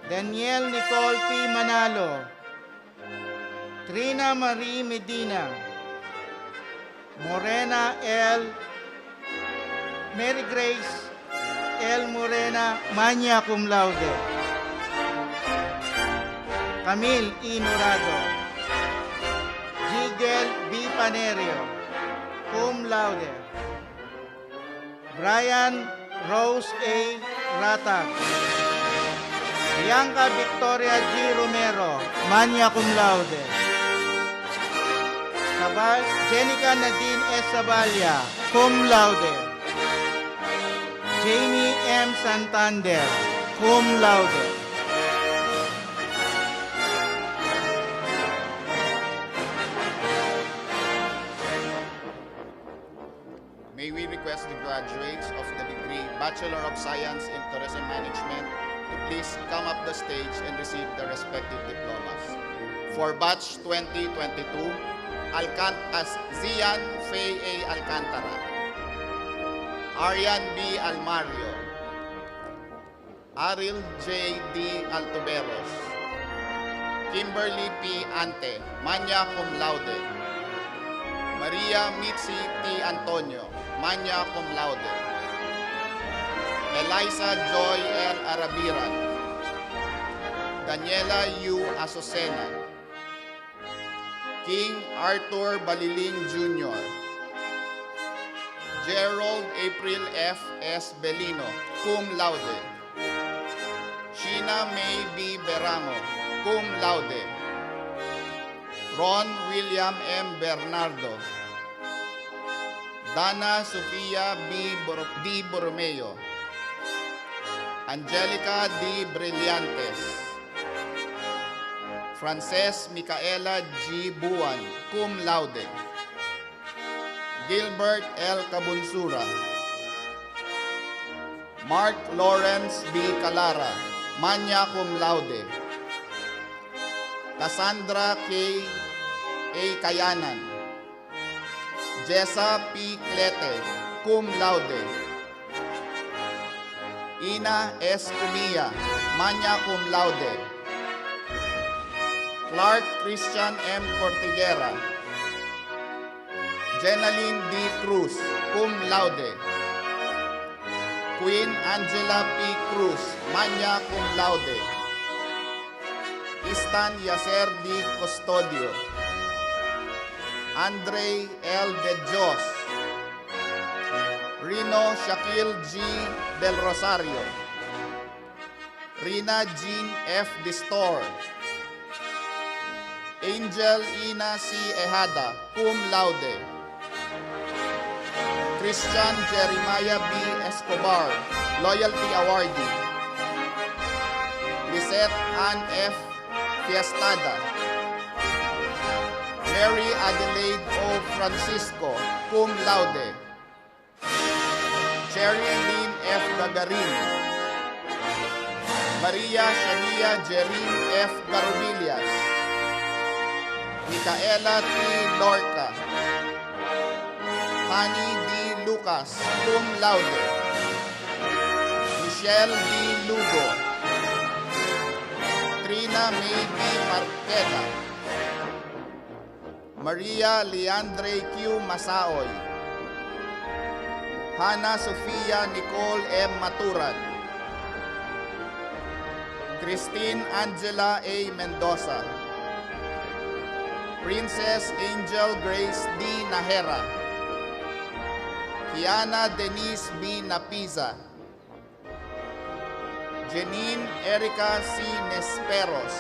S20: Danielle Nicole P. Manalo. Trina Marie Medina. Morena L. Mary Grace L. Morena, magna cum laude. Camille E. Nurado. Jigel B. Panerio, cum laude. Brian Rose A. Ratag. Bianca Victoria G. Romero, magna cum laude. Jenica Nadine S. Sabalia, cum laude. Jamie M. Santander, cum laude.
S14: May we request the graduates of the degree Bachelor of Science in Tourism Management to please come up the stage and receive their respective diplomas. For batch 2022, Zian Faye A. Alcantara, Arian B. Almario, Aril J. D. Altuberos, Kimberly P. Ante, magna cum laude. Maria Mitzi T. Antonio, magna cum laude. Eliza Joy L. Arabiran, Daniela U. Azucena, King Arthur Baliling Jr., Gerald April F. S. Belino, cum laude. Sheena May B. Berango, cum laude. Ron William M. Bernardo, Dana Sofia D. Borromeo, Angelica D. Brillantes, Frances Micaela G. Buwan, cum laude. Gilbert L. Cabunsura, Mark Lawrence B. Calara, magna cum laude. Cassandra K. A. Kayanan, Jessa P. Clete, cum laude. Ina S. Cumia, magna cum laude. Clark Christian M. Cortigera, Jenaline D. Cruz, cum laude. Queen Angela P. Cruz, magna cum laude. Istan Yacer D. Custodio, Andre L. De Dios, Rino Shaquille G. Del Rosario, Rina Jean F. Distor, Angel Ina C. Ehada, cum laude. Christian Jeremiah B. Escobar, Loyalty Awardee. Lisette Ann F. Fiestada, Mary Adelaide O. Francisco, cum laude. Cherry Lynn F. Gagarin, Maria Shania Jerin F. Garubillas, Micaela T. Lorca, Hani D. Lucas, cum laude. Michelle D. Lugo, Trina May B. Marqueta, Maria Leandre Q. Masaoy, Hana Sofia Nicole M. Maturan, Christine Angela A. Mendoza, Princess Angel Grace D. Nahera, Kiana Denise B. Napiza, Janine Erica C. Nesperos,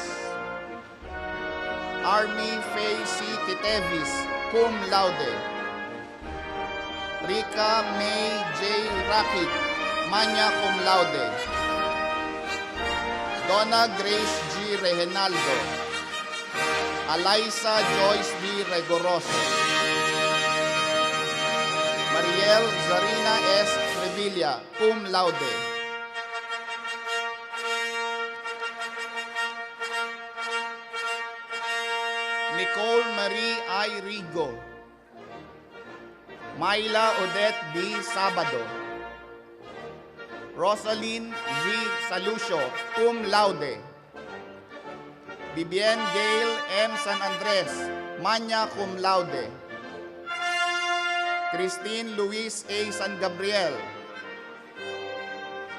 S14: Army Faye C. Titevis, cum laude, Rika May J. Rakit, magna cum laude, Donna Grace G. Reginaldo, Alaisa Joyce D. Regoroso, Mariel Zarina S. Revilla, cum laude, Nicole Marie I. Rigo, Myla Odette B. Sabado, Rosaline V. Salucio, cum laude, Vivienne Gail M. San Andres, magna cum laude, Christine Luis A. San Gabriel,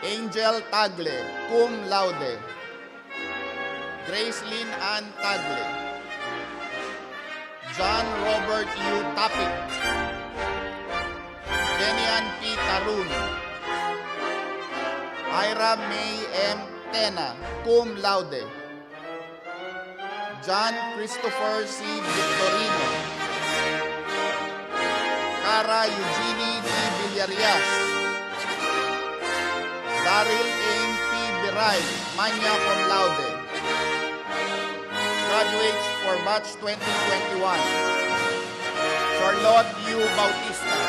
S14: Angel Tagle, cum laude, Gracelyn Ann Tagle, John Robert U. Tapik, Jenian P. Tarun, Ira May M. Tena, cum laude, John Christopher C. Victorino, Cara Eugenie D. Villarias, Daryl M. P. Biray, magna cum laude. Graduates for batch 2021, Charlotte U. Bautista,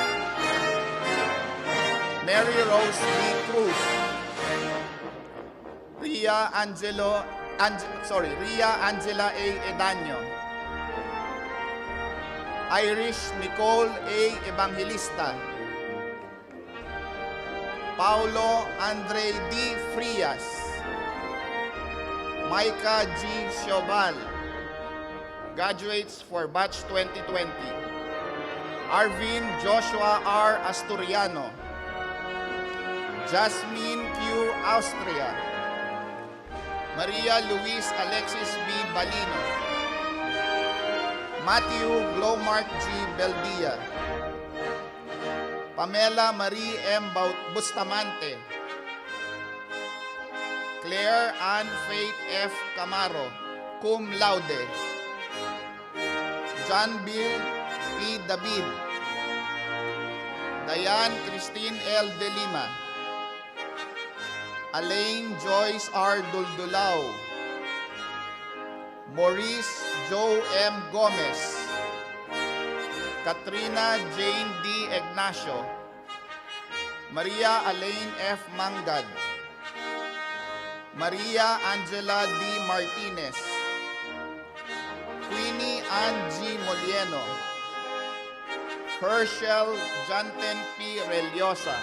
S14: Mary Rose B. Cruz, Ria Angela A. Edaño, Irish Nicole A. Evangelista, Paulo Andre D. Frias, Micah G. Chaval, graduates for batch 2020. Arvin Joshua R. Asturiano, Jasmine Q. Austria, Maria Luis Alexis B. Balino, Matthew Glomark G. Beldia, Pamela Marie M. Bustamante, Claire Ann Faith F. Camaro, cum laude, John Bill P. David, Diane Christine L. De Lima, Alain Joyce R. Duldulao, Maurice Joe M. Gomez, Katrina Jane D. Ignacio, Maria Alain F. Mangad, Maria Angela D. Martinez, Queenie Ann G. Molieno, Herschel Janten P. Reliosa,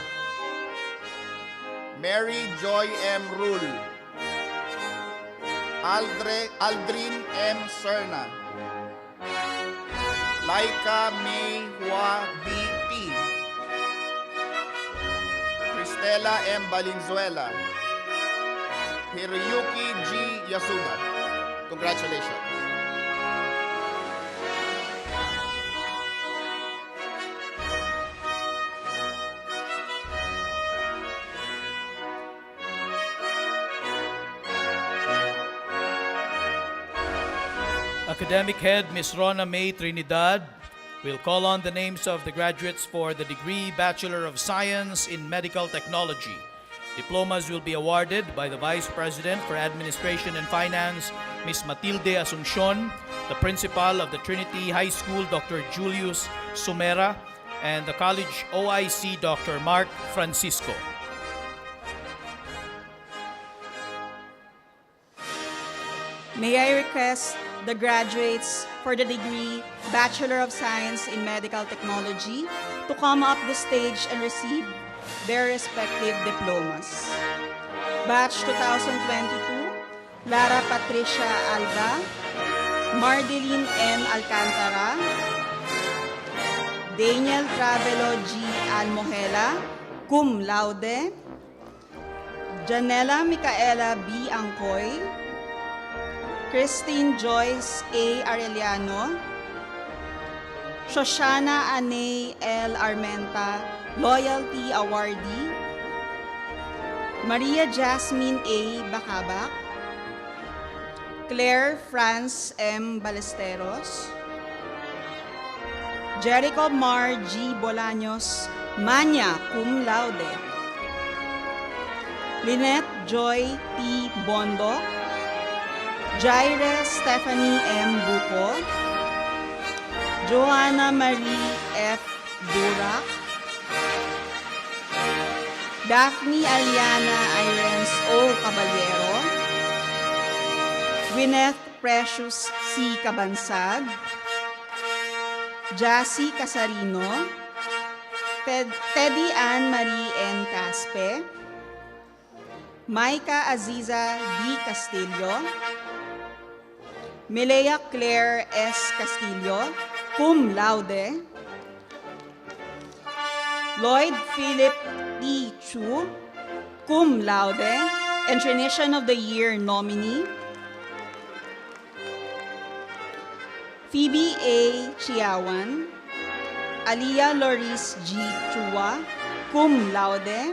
S14: Mary Joy M. Rule, Aldrin M. Serna, Laika May Hua B. P. Cristela M. Valenzuela, Hiroyuki G. Yasuda. Congratulations.
S9: Academic Head Ms. Rona May Trinidad will call on the names of the graduates for the degree Bachelor of Science in Medical Technology. Diplomas will be awarded by the Vice President for Administration and Finance, Ms. Matilde Asuncion, the Principal of the Trinity High School, Dr. Julius Sumera, and the College OIC, Dr. Mark Francisco.
S1: May I request the graduates for the degree Bachelor of Science in Medical Technology to come up the stage and receive their respective diplomas. Batch 2022, Lara Patricia Alba, Mardeline M. Alcantara, Daniel Travelo G. Almojela, cum laude. Janela Micaela B. Angkoy, Christine Joyce A. Arellano, Shoshana Anay L. Armenta, Loyalty Awardee, Maria Jasmine A. Bacabak, Claire France M. Ballesteros, Jericho Mar G. Bolaños, magna cum laude, Lynette Joy T. Bondo, Jaire Stephanie M. Buco, Joanna Marie F. Burak, Daphne Aliana Irens O. Caballero, Gwyneth Precious C. Cabansag, Jassy Casarino, Teddy Ann Marie N. Caspe, Maika Aziza D. Castillo, Milea Claire S. Castillo, cum laude, Lloyd Philip T. Chu, cum laude, and Tradition of the Year nominee, Phoebe A. Chiawan, Aliyah Loris G. Chua, cum laude,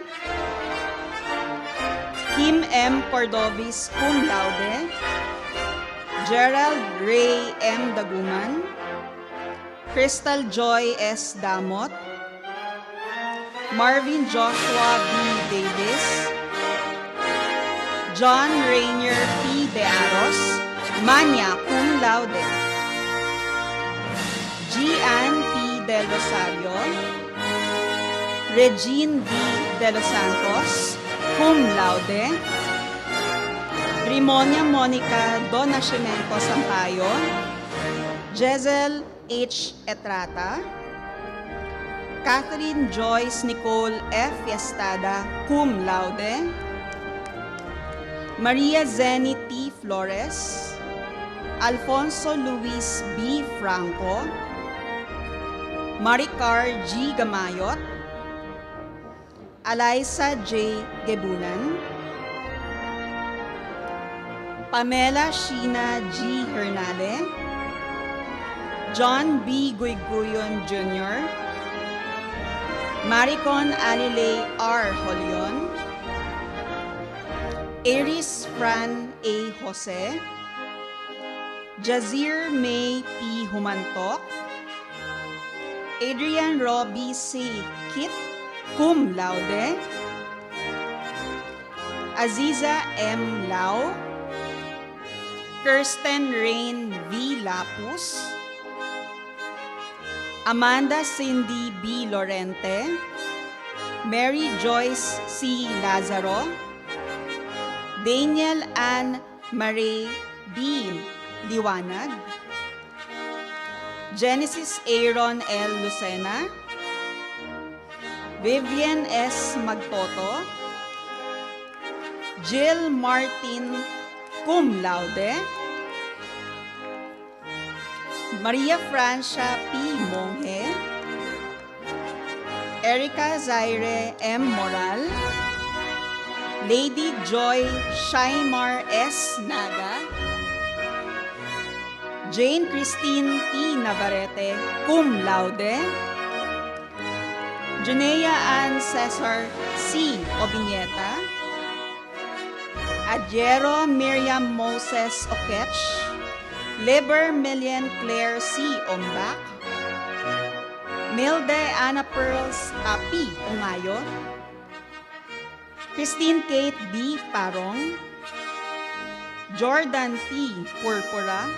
S1: Kim M. Cordovis, cum laude, Gerald Ray M. Daguman, Crystal Joy S. Damot, Marvin Joshua B. Davis, John Rainier P. De Aros, magna cum laude, Gian P. Del Rosario, Regine D. De Los Santos, cum laude, Rimonia Monica Do Nascimento Sampaio, Jezel H. Etrata, Catherine Joyce Nicole F. Fiestada, cum laude, Maria Zeni T. Flores, Alfonso Luis B. Franco, Maricar G. Gamayot, Alaysa J. Gebunan, Pamela Sheena G. Hernale, John B. Guiguyon Jr., Maricon Alilay R. Holion, Aris Fran A. Jose, Jazir May P. Humantok, Adrian Robbie C. Kit, cum laude, Aziza M. Lau, Kirsten Rain V. Lapus, Amanda Cindy B. Lorente, Mary Joyce C. Lazaro, Daniel Ann Marie B. Liwanag, Genesis Aaron L. Lucena, Vivian S. Magtoto, Jill Martin cum laude, Maria Francia P. Monge, Erica Zaire M. Moral, Lady Joy Shaimar S. Naga, Jane Christine T. Navarrete, cum laude, Junea Ann Cesar C. Obiñeta, Adjero Miriam Moses Okech, Liber Millian Claire C. Ombak, Milde Anna Pearls P. Umayo, Christine Kate B. Parong, Jordan T. Purpura,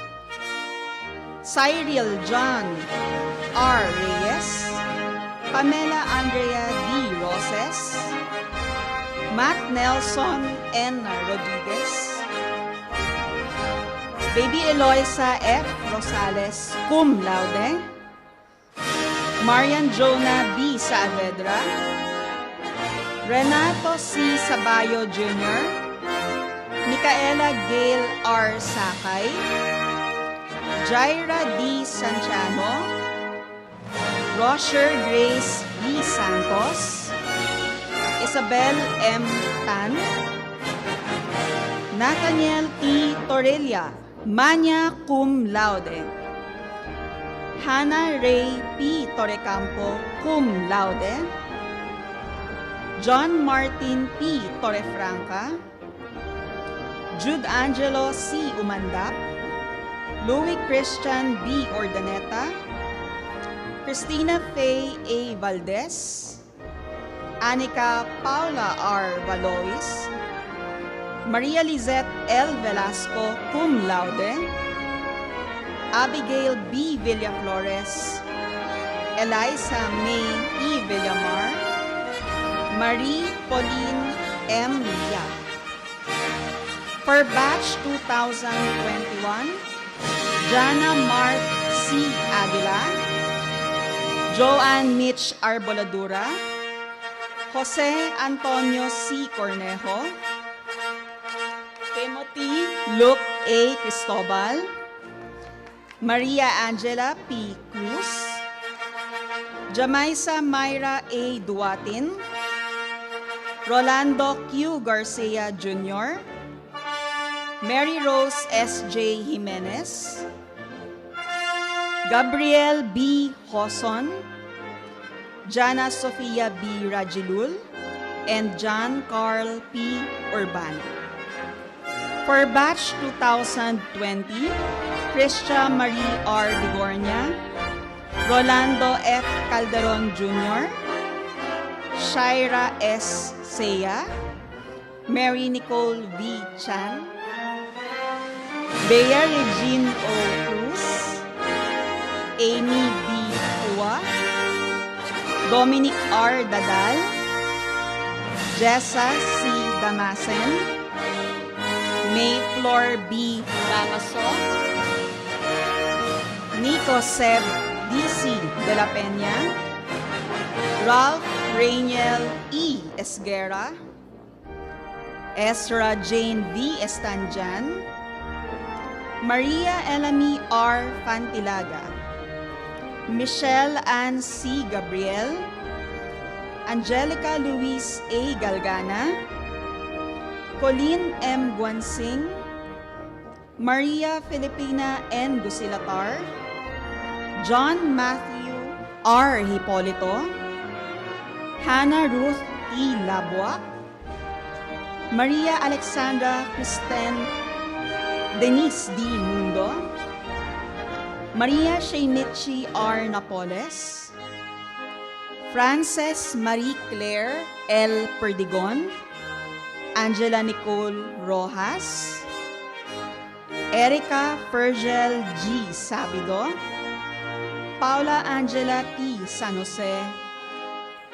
S1: Cyril John R. Reyes, Pamela Andrea D. Roses, Matt Nelson N. Rodriguez, Baby Eloisa F. Rosales, cum laude, Marian Jonah B. Saavedra, Renato C. Sabayo Jr., Micaela Gail R. Sakay, Jaira D. Santiano, Rocher Grace B. Santos, Isabel M. Tan, Nathaniel T. Torrelia, magna cum laude. Hannah Ray P. Torrecampo, cum laude. John Martin P. Torrefranca, Jude Angelo C. Umandap, Louis Christian B. Ordaneta, Christina Faye A. Valdez, Anika Paula R. Valois, Maria Lizette L. Velasco, cum laude, Abigail B. Villaflores, Eliza May E. Villamar, Marie Pauline M. Lia. For batch 2021, Jana Mark C. Aguila, Joanne Mitch Arboladura, Jose Antonio C. Cornejo, Timothy Luke A. Cristobal, Maria Angela P. Cruz, Jamaisa Myra A. Duatin, Rolando Q. Garcia Jr., Mary Rose S. J. Jimenez, Gabriel B. Hoson, Jana Sofia B. Rajilul, and John Carl P. Urbano. For batch 2020, Kristia Marie R. Digornia, Rolando F. Calderon Jr., Shaira S. Seya, Mary Nicole V. Chan, Bea Regine O. Cruz, Amy B. Hua, Dominic R. Dadal, Jessa C. Damasen, May Flor B. Damaso, Nico Seb D.C. De La Peña, Ralph Rainiel E. Esguera, Ezra Jane V. Estanjan, Maria Elami R. Fantilaga, Michelle Ann C. Gabriel, Angelica Luis A. Galgana, Colleen M. Guansing, Maria Filipina N. Gusilatar, John Matthew R. Hipolito, Hannah Ruth E. Labuak, Maria Alexandra Kristen Denise D. Mundo, Maria Shaynichi R. Napoles, Frances Marie Claire L. Perdigon, Angela Nicole Rojas, Erica Fergel G. Sabido, Paula Angela T. San Jose,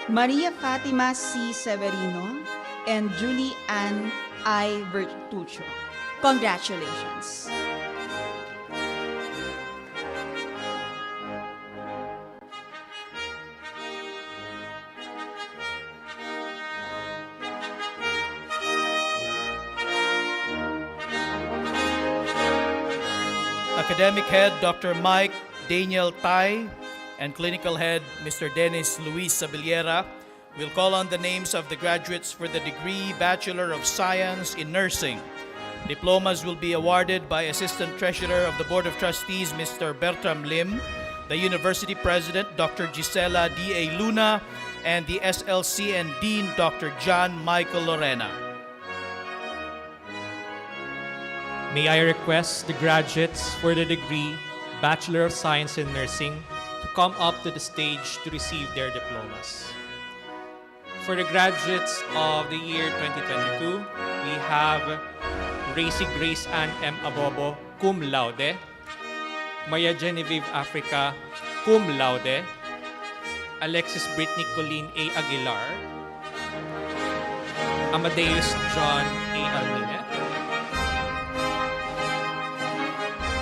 S1: Maria Fatima C. Severino, and Julie Ann I. Bertuccio. Congratulations.
S9: Academic Head Dr. Mike Daniel Tai and Clinical Head Mr. Dennis Luis Sabillera will call on the names of the graduates for the degree Bachelor of Science in Nursing. Diplomas will be awarded by Assistant Treasurer of the Board of Trustees Mr. Bertram Lim, the University President Dr. Gisela D.A. Luna, and the SLC and Dean Dr. John Michael Lorena.
S6: May I request the graduates for the degree Bachelor of Science in Nursing to come up to the stage to receive their diplomas. For the graduates of the year 2022, we have Racy Grace Ann M. Abobo, cum laude, Maria Genevieve Africa, cum laude, Alexis Brittany Colleen A. Aguilar, Amadeus John A. Almine,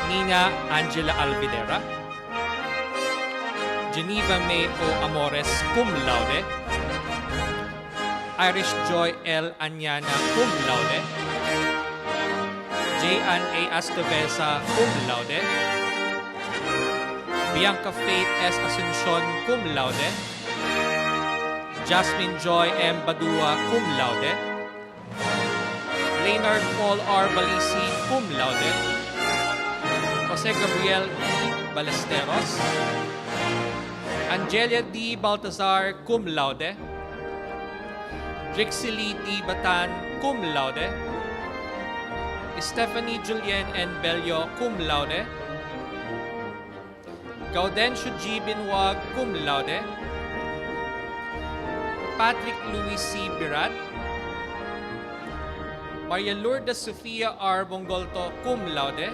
S6: Nina Angela Alvidera, Geneva May O. Amores, cum laude, Irish Joy L. Anyana, cum laude, J. Ann A. Astovesa, cum laude, Bianca Faith S. Asuncion, cum laude. Jasmine Joy M. Badua, cum laude. Leonard Paul R. Balisi, cum laude. Jose Gabriel E. Balesteros. Angelia D. Baltazar, cum laude. Drixily D. Batan, cum laude. Stephanie Julien N. Bello, cum laude. Gaudencio G. Binwag, cum laude. Patrick Louis C. Birat. Maria Lourdes Sofia R. Bongolto, cum laude.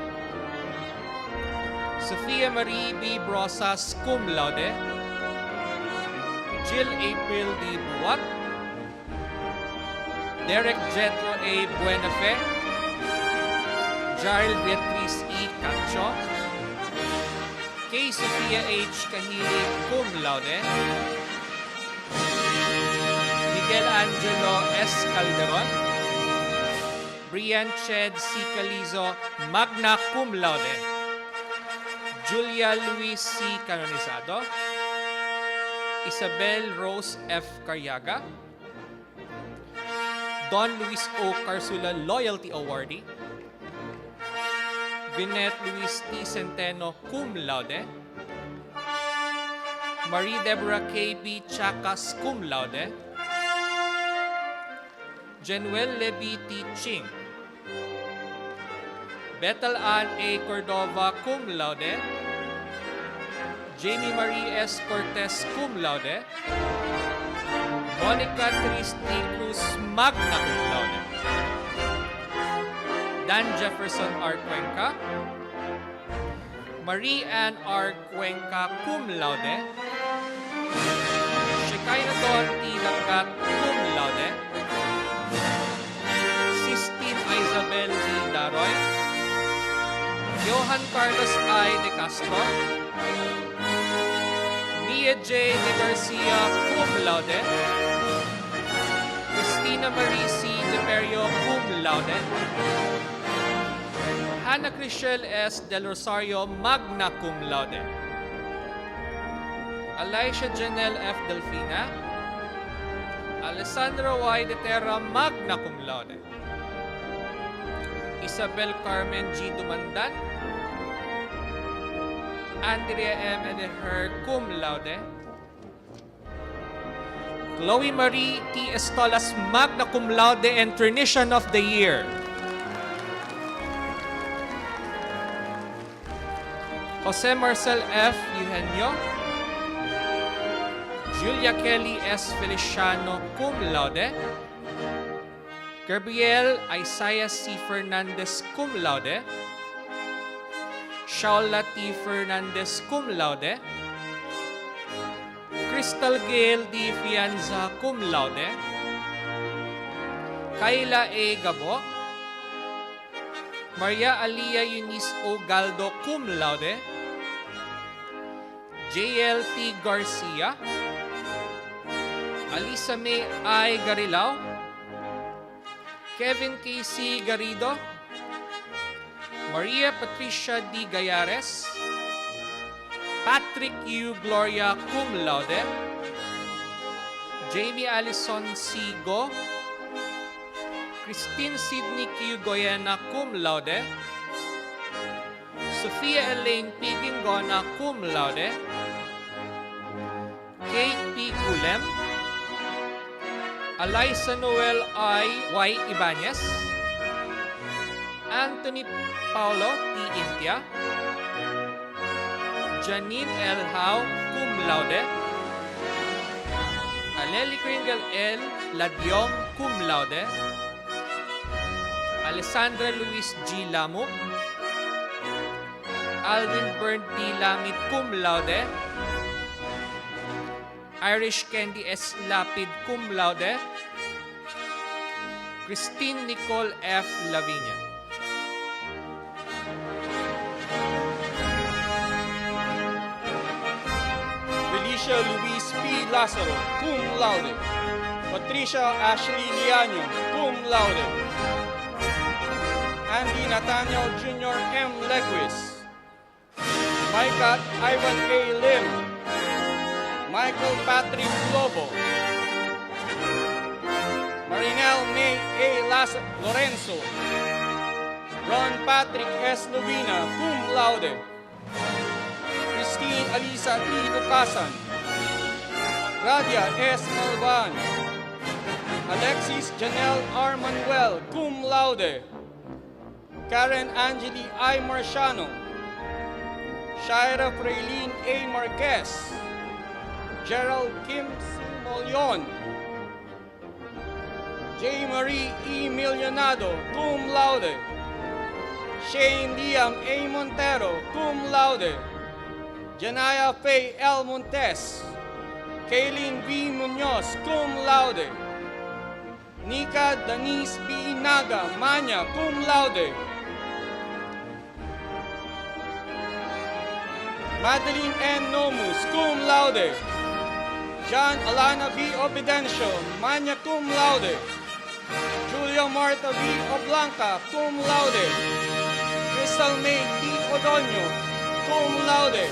S6: Sofia Marie B. Brosas, cum laude. Jill April D. Buwak. Derek Jetro A. Buenafe. Jarl Beatriz E. Cacho. Kay Sofia H. Kahili, cum laude. Miguel Angelo S. Calderon. Brian Ched C. Calizo, magna cum laude. Julia Luis C. Canonizado. Isabel Rose F. Caryaga. Don Luis O. Carsula, Loyalty Awardee. Vinette Luis T. Centeno, cum laude. Marie Deborah K. B. Chakas, cum laude. Jenuel Levi T. Ching. Bethel Ann A. Cordova, cum laude. Jamie Marie S. Cortez, cum laude. Monica Tristi Cruz, magna cum laude. Dan Jefferson R. Cuenca. Marie Ann R. Cuenca, cum laude. Shekinah Dawn T. Lagat, cum laude. Sistine Isabel D. Daroy. Johan Carlos I. De Castro. Mia J. De Garcia, cum laude. Cristina Marie C. De Perio, cum laude. Hannah Chriselle S. Del Rosario, magna cum laude. Alicia Janelle F. Delfina. Alessandra Y. De Terra, magna cum laude. Isabel Carmen G. Dumandan. Andrea M. Edeher, cum laude. Chloe Marie T. Estolas, magna cum laude and Trinitian of the Year. Jose Marcel F. Eugenio. Julia Kelly S. Feliciano, cum laude. Gabriel Isaiah C. Fernandez, cum laude. Shaula T. Fernandez, cum laude. Crystal Gail D. Fianza, cum laude. Kayla A. Gabo. Maria Alia Eunice O. Galdo, cum laude. JLT Garcia. Alisa May I. Garilao. Kevin K.C. Garrido. Maria Patricia D. Gayares. Patrick U. Gloria, cum laude. Jamie Allison C. Go. Christine Sidney Q. Goyena, cum laude. Sophia Elaine P. Gingona, cum laude. Kate P. Gulem. Eliza Noel I. Y. Ibanez. Anthony Paulo T. Intia. Janine L. Howe, cum laude. Aleli Kringle L. Ladiom, cum laude. Alessandra Luis G. Lamuk. Alvin Bern T. Langit, cum laude. Irish Candy S. Lapid, cum laude. Christine Nicole F. Lavinia.
S5: Felicia Luis P. Lazaro, cum laude. Patricia Ashley Liaño, cum laude. Andy Nathaniel Jr. M. Leguis. Micah Ivan A. Lim, Michael Patrick Lobo, Marinel May A. Lorenzo, Ron Patrick S. Lovina, cum laude, Christine Alisa E. Lucasan, Radia S. Malvan, Alexis Janelle R. Manuel, cum laude, Karen Angeli I. Marciano, Shaira Fraylene A. Marquez, Gerald Kim C. Molion, J. Marie E. Millonado, cum laude, Shane Liam A. Montero, cum laude, Janaya Faye L. Montes, Kaylin B. Munoz, cum laude, Nika Denise B. Naga, Manya, cum laude, Madeline N. Nomus, cum laude, John Alana B. Obidencio, magna cum laude, Julia Marta B. Oblanca, cum laude, Crystal May T. Odonio, cum laude,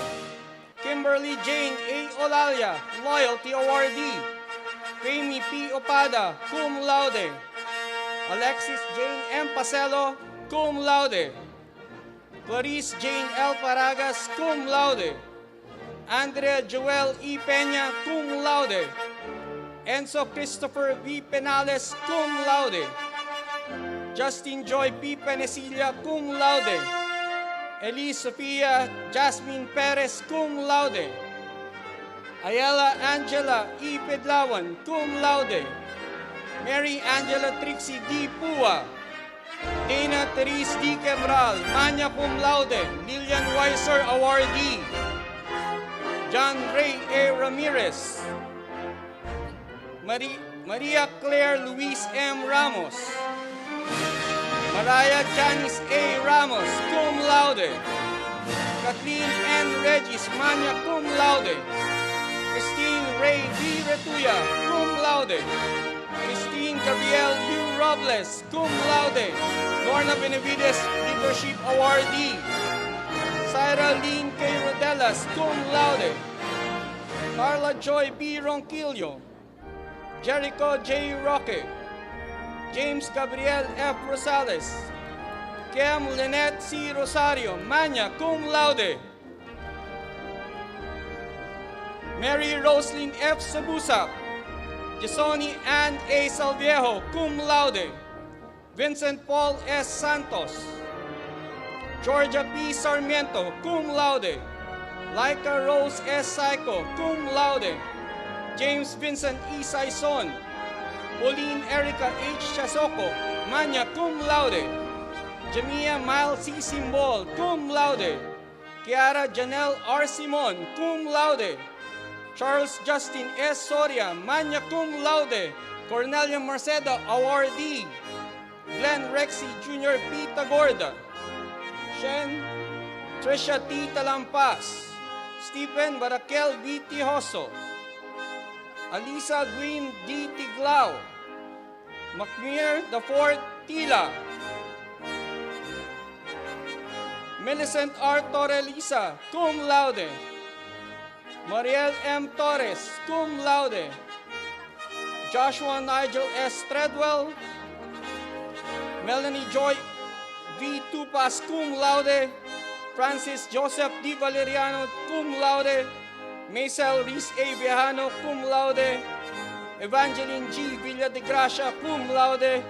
S5: Kimberly Jane A. Olalia, loyalty awardee, Femi P. Opada, cum laude, Alexis Jane M. Pacelo, cum laude, Clarice Jane L. Paragas, cum laude, Andrea Joel E. Peña, cum laude, Enzo Christopher V. Penales, cum laude, Justin Joy P. Penesilia, cum laude, Elise Sofia Jasmine Perez, cum laude, Ayala Angela E. Pedlawan, cum laude, Mary Angela Trixie D. Pua, Dana Therese D. Cabral, magna cum laude, Lillian Weiser awardee, John Ray A. Ramirez, Maria Claire Luis M. Ramos, Mariah Janice A. Ramos, cum laude, Kathleen N. Regis, magna cum laude, Christine Ray B. Retuya, cum laude, Christine Gabrielle U. Robles, cum laude, Lorna Benavides Leadership Awardee, Syra Lynn K. Rodelas, cum laude, Carla Joy B. Ronquillo, Jericho J. Roque, James Gabriel F. Rosales, Kim Lynette C. Rosario, magna cum laude, Mary Roslyn F. Sabusa, Jesoni Ann A. Salviejo, cum laude, Vincent Paul S. Santos, Georgia P. Sarmiento, cum laude, Laika Rose S. Saico, cum laude, James Vincent E. Saison, Pauline Erica H. Chasoko, magna cum laude, Jamia Miles C. Simbol, cum laude, Kiara Janelle R. Simon, cum laude, Charles Justin S. Soria, magna cum laude, Cornelia Marceda, awardee, Glenn Rexy Jr. P. Tagorda, Shen Trisha T. Talampas, Stephen Barakel B. Tijoso, Alisa Green D. Tiglao, Macmir IV. Tila, Millicent R. Torrelisa, cum laude, Mariel M. Torres, cum laude, Joshua Nigel S. Treadwell, Melanie Joy V. Tupas, cum laude, Francis Joseph D. Valeriano, cum laude, Maisel Reese A. Viajano, cum laude, Evangeline G. Villa de Gracia, cum laude,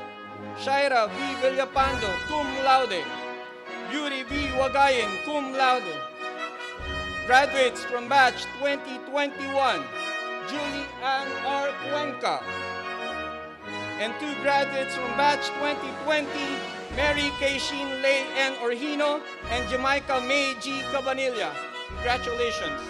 S5: Shaira V. Villapando, cum laude, Yuri V. Wagayan, cum laude. Graduates from batch 2021, Julie Ann R. Cuenca, and two graduates from batch 2020, Mary K. Sheen Lay N. Orhino and Jamaica May G. Cabanilla. Congratulations.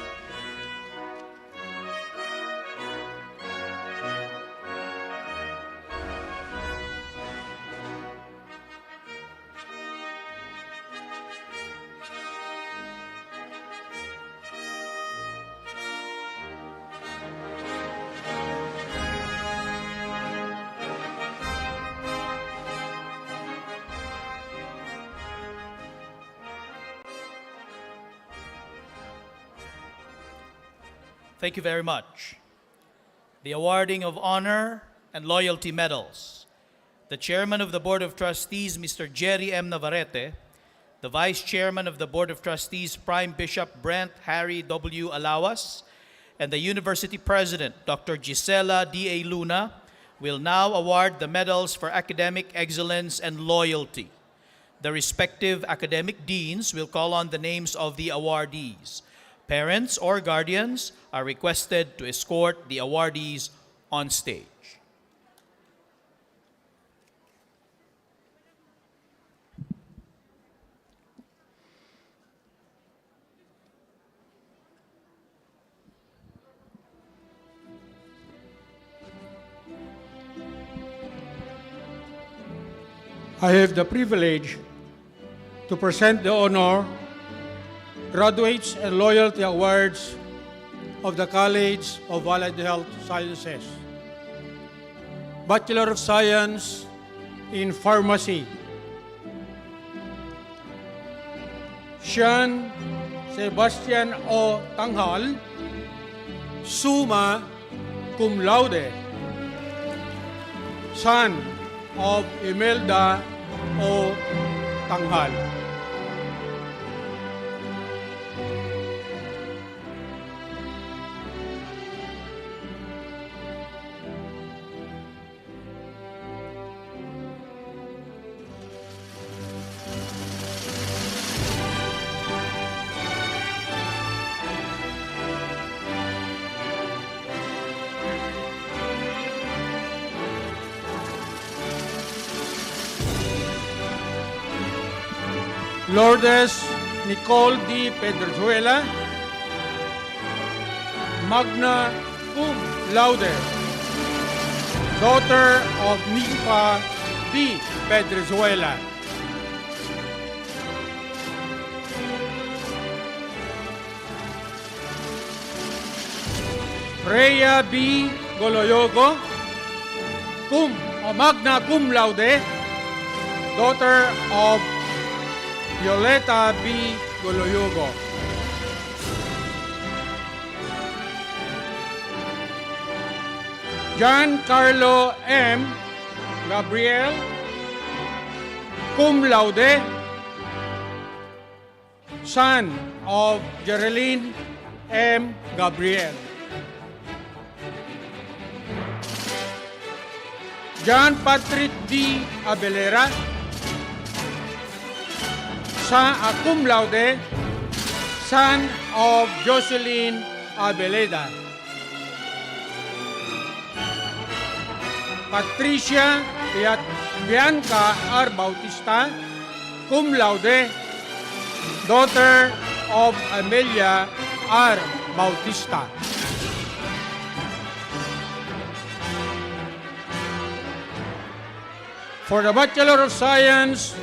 S9: Thank you very much. The awarding of honor and loyalty medals. The Chairman of the Board of Trustees, Mr. Jerry M. Navarrete, the Vice Chairman of the Board of Trustees, Prime Bishop Brent Harry W. Alawas, and the University President, Dr. Gisela D.A. Luna, will now award the medals for academic excellence and loyalty. The respective academic deans will call on the names of the awardees. Parents or guardians are requested to escort the awardees on stage.
S17: I have the privilege to present the honor, graduates and loyalty awards of the College of Allied Health Sciences. Bachelor of Science in Pharmacy, Sean Sebastian O. Tanghal, summa cum laude, son of Imelda O. Tanghal. Lourdes Nicole D. Pedrezuela, magna cum laude, daughter of Nipa D. Pedrezuela. Rhea B. Goloyogo, magna cum laude, daughter of Violeta B. Goloyogo. Giancarlo M. Gabriel, cum laude, son of Geraldine M. Gabriel. John Patrick D. Abelera, cum laude, son of Jocelyn Abeleda. Patricia Bianca R. Bautista, cum laude, daughter of Amelia R. Bautista. For the Bachelor of Science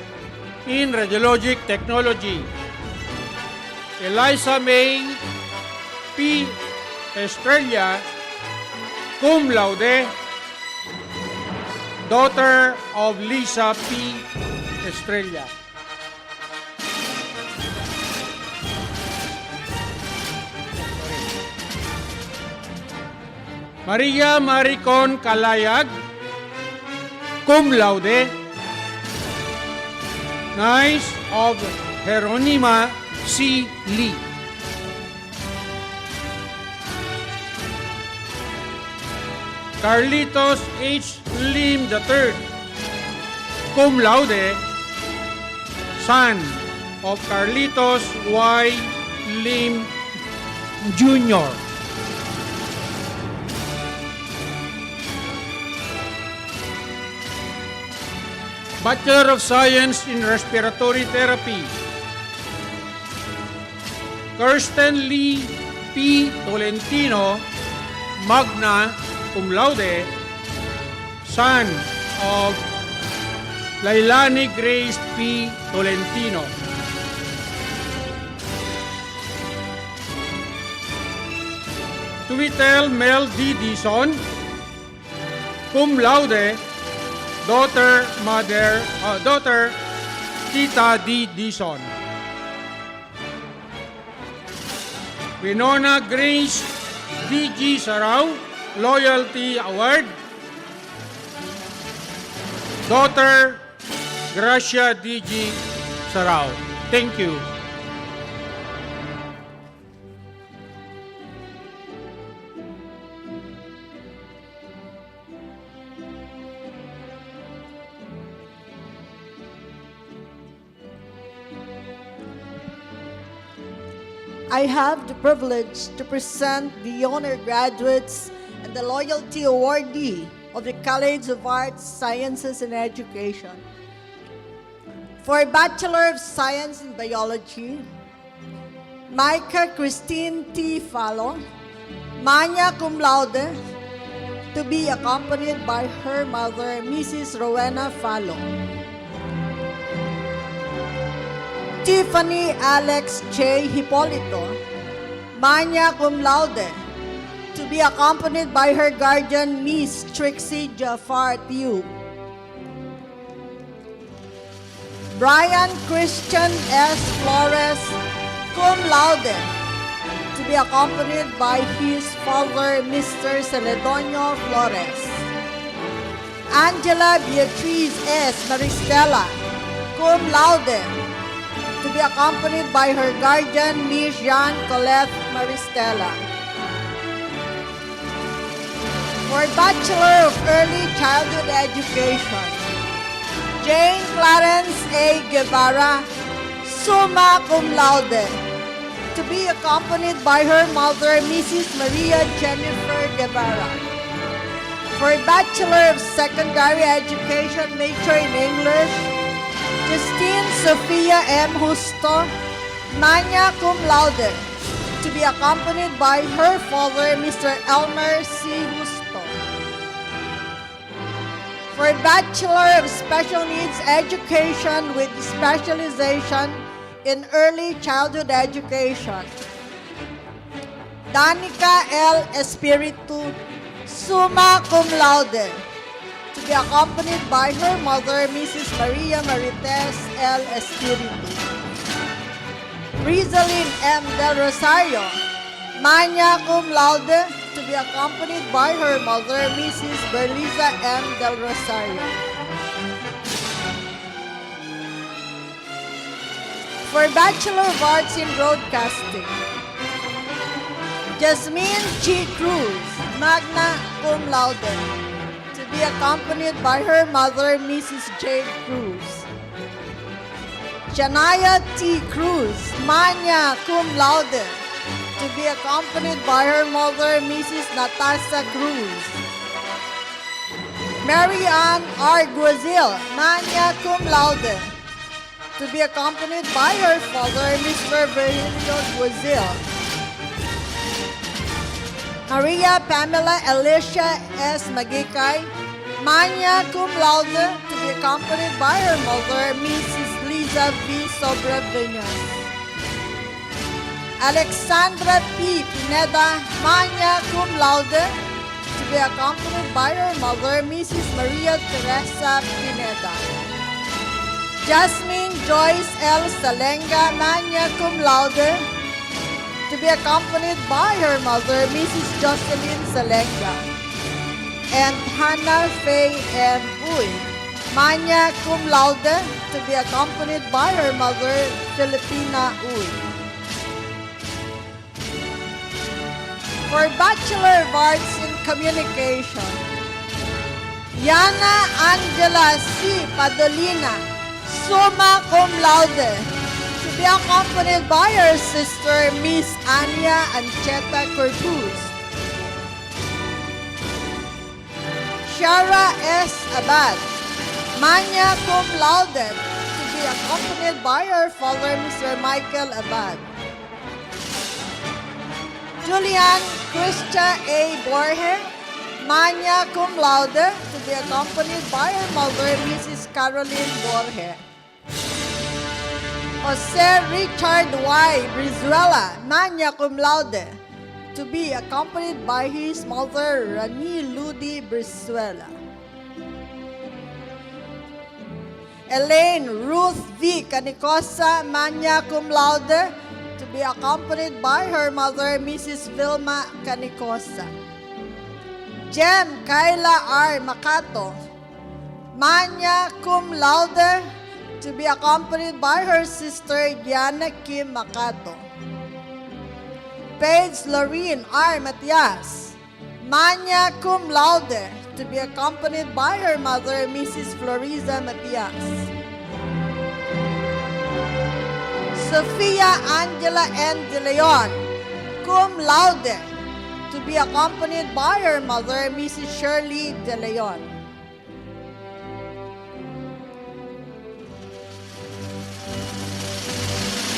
S17: in Radiologic Technology, Eliza May P. Estrella, cum laude, daughter of Lisa P. Estrella. Maria Maricon Calayag, cum laude, niece of Jeronima C. Lee. Carlitos H. Lim III, cum laude, son of Carlitos Y. Lim Jr. Bachelor of Science in Respiratory Therapy, Kirsten Lee P. Tolentino, magna cum laude, son of Lailani Grace P. Tolentino. Tuitel Mel D. Dison, cum laude, daughter Tita D. Dison. Winona Grace D.G. Sarao, Loyalty Award. Daughter, Gracia D.G. Sarao. Thank you.
S21: I have the privilege to present the honor graduates and the loyalty awardee of the College of Arts, Sciences, and Education. For Bachelor of Science in Biology, Micah Christine T. Fallo, magna cum laude, to be accompanied by her mother, Mrs. Rowena Fallo. Tiffany Alex J. Hipolito, magna cum laude, to be accompanied by her guardian, Miss Trixie Jafar Tiu. Brian Christian S. Flores, cum laude, to be accompanied by his father, Mr. Celedonio Flores. Angela Beatriz S. Maristela, cum laude, to be accompanied by her guardian, Miss Jean Colette Maristela. For Bachelor of Early Childhood Education, Jane Clarence A. Guevara, summa cum laude, to be accompanied by her mother, Mrs. Maria Jennifer Guevara. For Bachelor of Secondary Education, major in English, Justine Sofia M. Justo, magna cum laude, to be accompanied by her father, Mr. Elmer C. Justo. For Bachelor of Special Needs Education with specialization in Early Childhood Education, Danica L. Espiritu, summa cum laude, to be accompanied by her mother, Mrs. Maria Marites L. Espiritu. Rizalyn M. Del Rosario, magna cum laude, to be accompanied by her mother, Mrs. Berliza M. Del Rosario. For Bachelor of Arts in Broadcasting, Jasmine G. Cruz, magna cum laude, to be accompanied by her mother, Mrs. Jade Cruz. Janaya T. Cruz, magna cum laude, to be accompanied by her mother, Mrs. Natasha Cruz. Mary Ann R. Guazil, magna cum laude, to be accompanied by her father, Mr. Virgilio Guazil. Maria Pamela Alicia S. Magikay, magna cum laude, to be accompanied by her mother, Mrs. Liza V. Sobravinas. Alexandra P. Pineda, magna cum laude, to be accompanied by her mother, Mrs. Maria Teresa Pineda. Jasmine Joyce L. Salenga, magna cum laude, to be accompanied by her mother, Mrs. Jocelyn Salenga. And Hannah Faye M. Uy, magna cum laude, to be accompanied by her mother, Filipina Uy. For Bachelor of Arts in Communication, Yana Angela C. Padolina, summa cum laude, to be accompanied by her sister, Miss Anya Ancheta Corpus. Shara S. Abad, magna cum laude, to be accompanied by her father, Mr. Michael Abad. Julian Christia A. Borge, magna cum laude, to be accompanied by her mother, Mrs. Caroline Borge. Jose Richard Y. Brizuela, magna cum laude, to be accompanied by his mother, Rani Ludi Brizuela. Elaine Ruth V. Canicosa, magna cum laude, to be accompanied by her mother, Mrs. Vilma Canicosa. Jem Kayla R. Macato, magna cum laude, to be accompanied by her sister, Diana Kim Macato. Paige Lorene R. Matias, magna cum laude, to be accompanied by her mother, Mrs. Floriza Matias. Sofia Angela N. De Leon, cum laude, to be accompanied by her mother, Mrs. Shirley De Leon.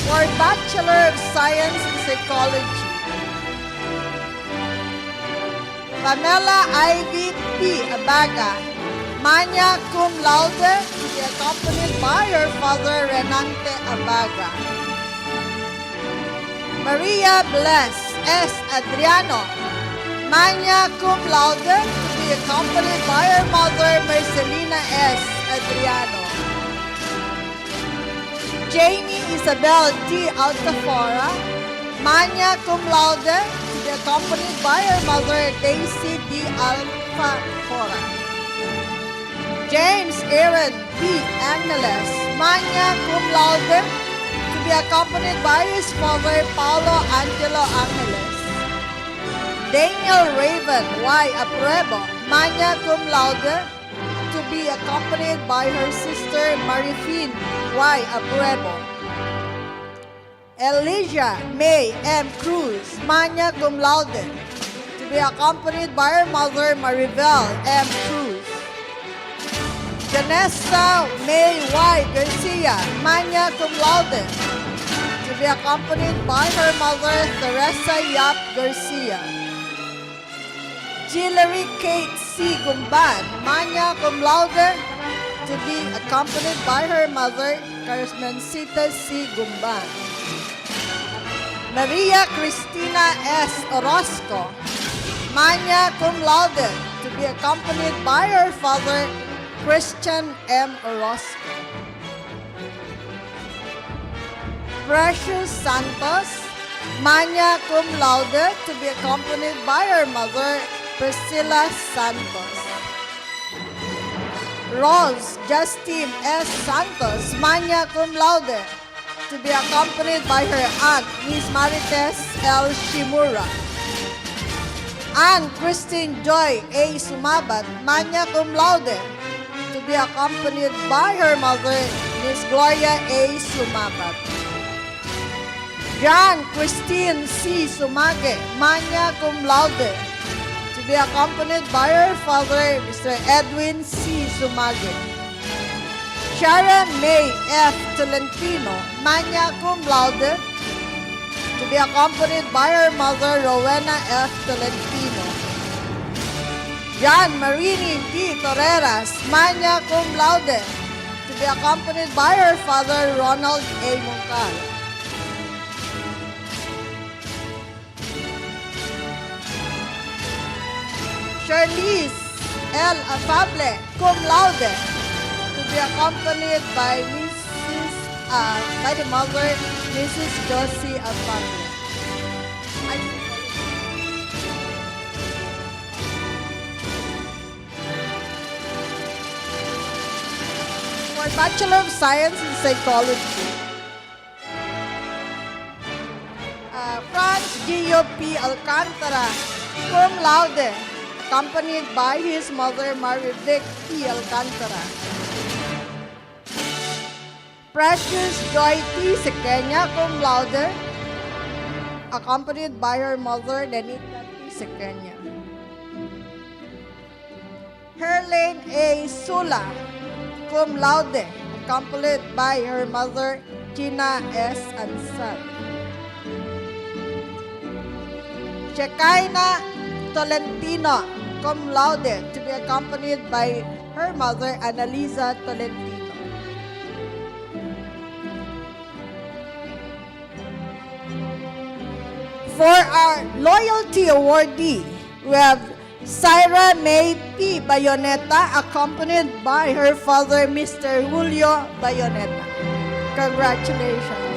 S21: For Bachelor of Science in Psychology, Pamela Ivy P. Abaga, magna cum laude, to be accompanied by her father, Renante Abaga. Maria Bless S. Adriano, magna cum laude, to be accompanied by her mother, Marcelina S. Adriano. Jamie Isabel D. Altafora, magna cum laude, to be accompanied by her mother, Daisy D. Alfafora. James Aaron B. Angeles, magna cum laude, to be accompanied by his father, Paulo Angelo Angeles. Daniel Raven Y. Apruebo, magna cum laude, to be accompanied by her sister, Marifin Y. Apruebo. Elijah May M. Cruz, magna cum laude, to be accompanied by her mother, Maribel M. Cruz. Janessa May Y. Garcia, magna cum laude, to be accompanied by her mother, Teresa Yap Garcia. Jillery Kate C. Gumban, magna cum laude, to be accompanied by her mother, Carmencita C. Gumban. Maria Cristina S. Orozco, magna cum laude, to be accompanied by her father, Christian M. Orozco. Precious Santos, magna cum laude, to be accompanied by her mother, Priscilla Santos. Rose Justine S. Santos, magna cum laude, to be accompanied by her aunt, Miss Marites L. Shimura. Anne Christine Joy A. Sumabat, magna cum laude, to be accompanied by her mother, Miss Gloria A. Sumabat. John Christine C. Sumage, magna cum laude, to be accompanied by her father, Mr. Edwin C. Sumage. Sharon May F. Tolentino, magna cum laude, to be accompanied by her mother, Rowena F. Tolentino. John Marini D. Torreras, magna cum laude, to be accompanied by her father, Ronald A. Moncal. Charlize L. Afable, cum laude, to be accompanied by by the mother, Mrs. Josie Afable. For Bachelor of Science in Psychology, Franz Gio P. Alcantara, cum laude, accompanied by his mother, Marivic P. Alcantara. Precious Joy T. Sequeña, cum laude, accompanied by her mother, Lenita T. Sequeña. Herlane A. Sula, cum laude, accompanied by her mother, Gina S. Ansan. Shekinah Tolentino, cum laude, to be accompanied by her mother, Annalisa Tolentino. For our loyalty awardee, we have Syra May P. Bayoneta, accompanied by her father, Mr. Julio Bayoneta. Congratulations.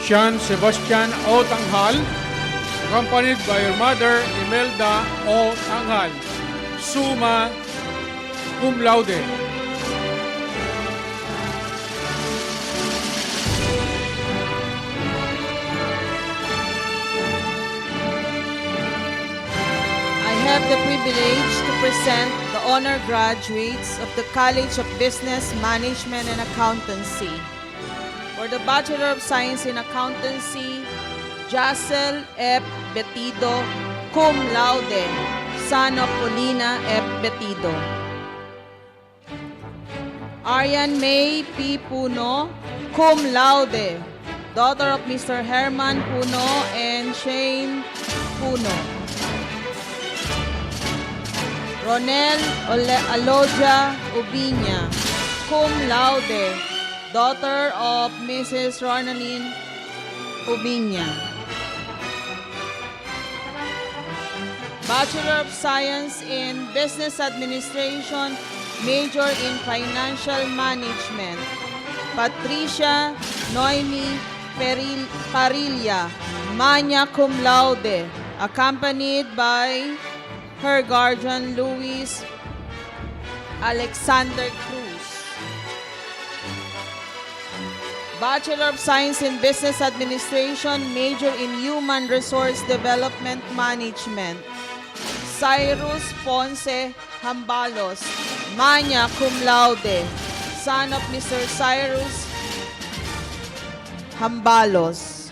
S17: Sean Sebastian O. Tanghal, accompanied by your mother, Imelda O. Tanghal, summa cum laude.
S7: I have the privilege to present the honor graduates of the College of Business Management and Accountancy. For the Bachelor of Science in Accountancy, Jacel F. Betido, cum laude, son of Polina F. Betido. Arian May P. Puno, cum laude, daughter of Mr. Herman Puno and Shane Puno. Ronel Alodia Ubiña, cum laude, daughter of Mrs. Ronaldine Ubiña. Bachelor of Science in Business Administration, major in Financial Management, Patricia Noemi Parilla, magna cum laude, accompanied by her guardian, Luis Alexander Cruz. Bachelor of Science in Business Administration, major in Human Resource Development Management, Cyrus Ponce Hambalos, magna cum laude, son of Mr. Cyrus Hambalos.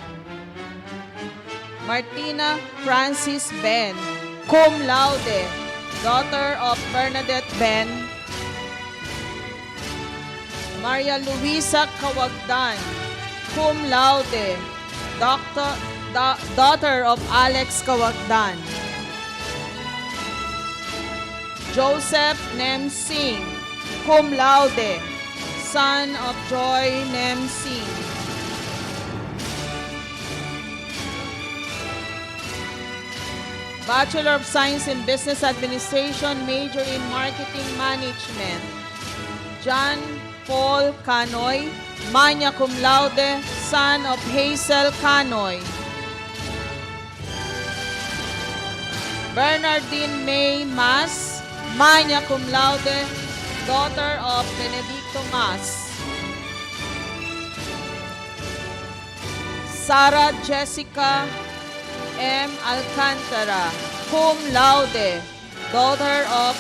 S7: Martina Francis Ben, cum laude, daughter of Bernadette Ben. Maria Luisa Kawagdan, cum laude, daughter of Alex Kawagdan. Joseph Nem Singh, cum laude, son of Joy Nem Singh. Bachelor of Science in Business Administration, major in Marketing Management, John Paul Canoy, magna cum laude, son of Hazel Canoy. Bernardine May Mas, magna cum laude, daughter of Benedicto Mas. Sarah Jessica M. Alcantara, cum laude, daughter of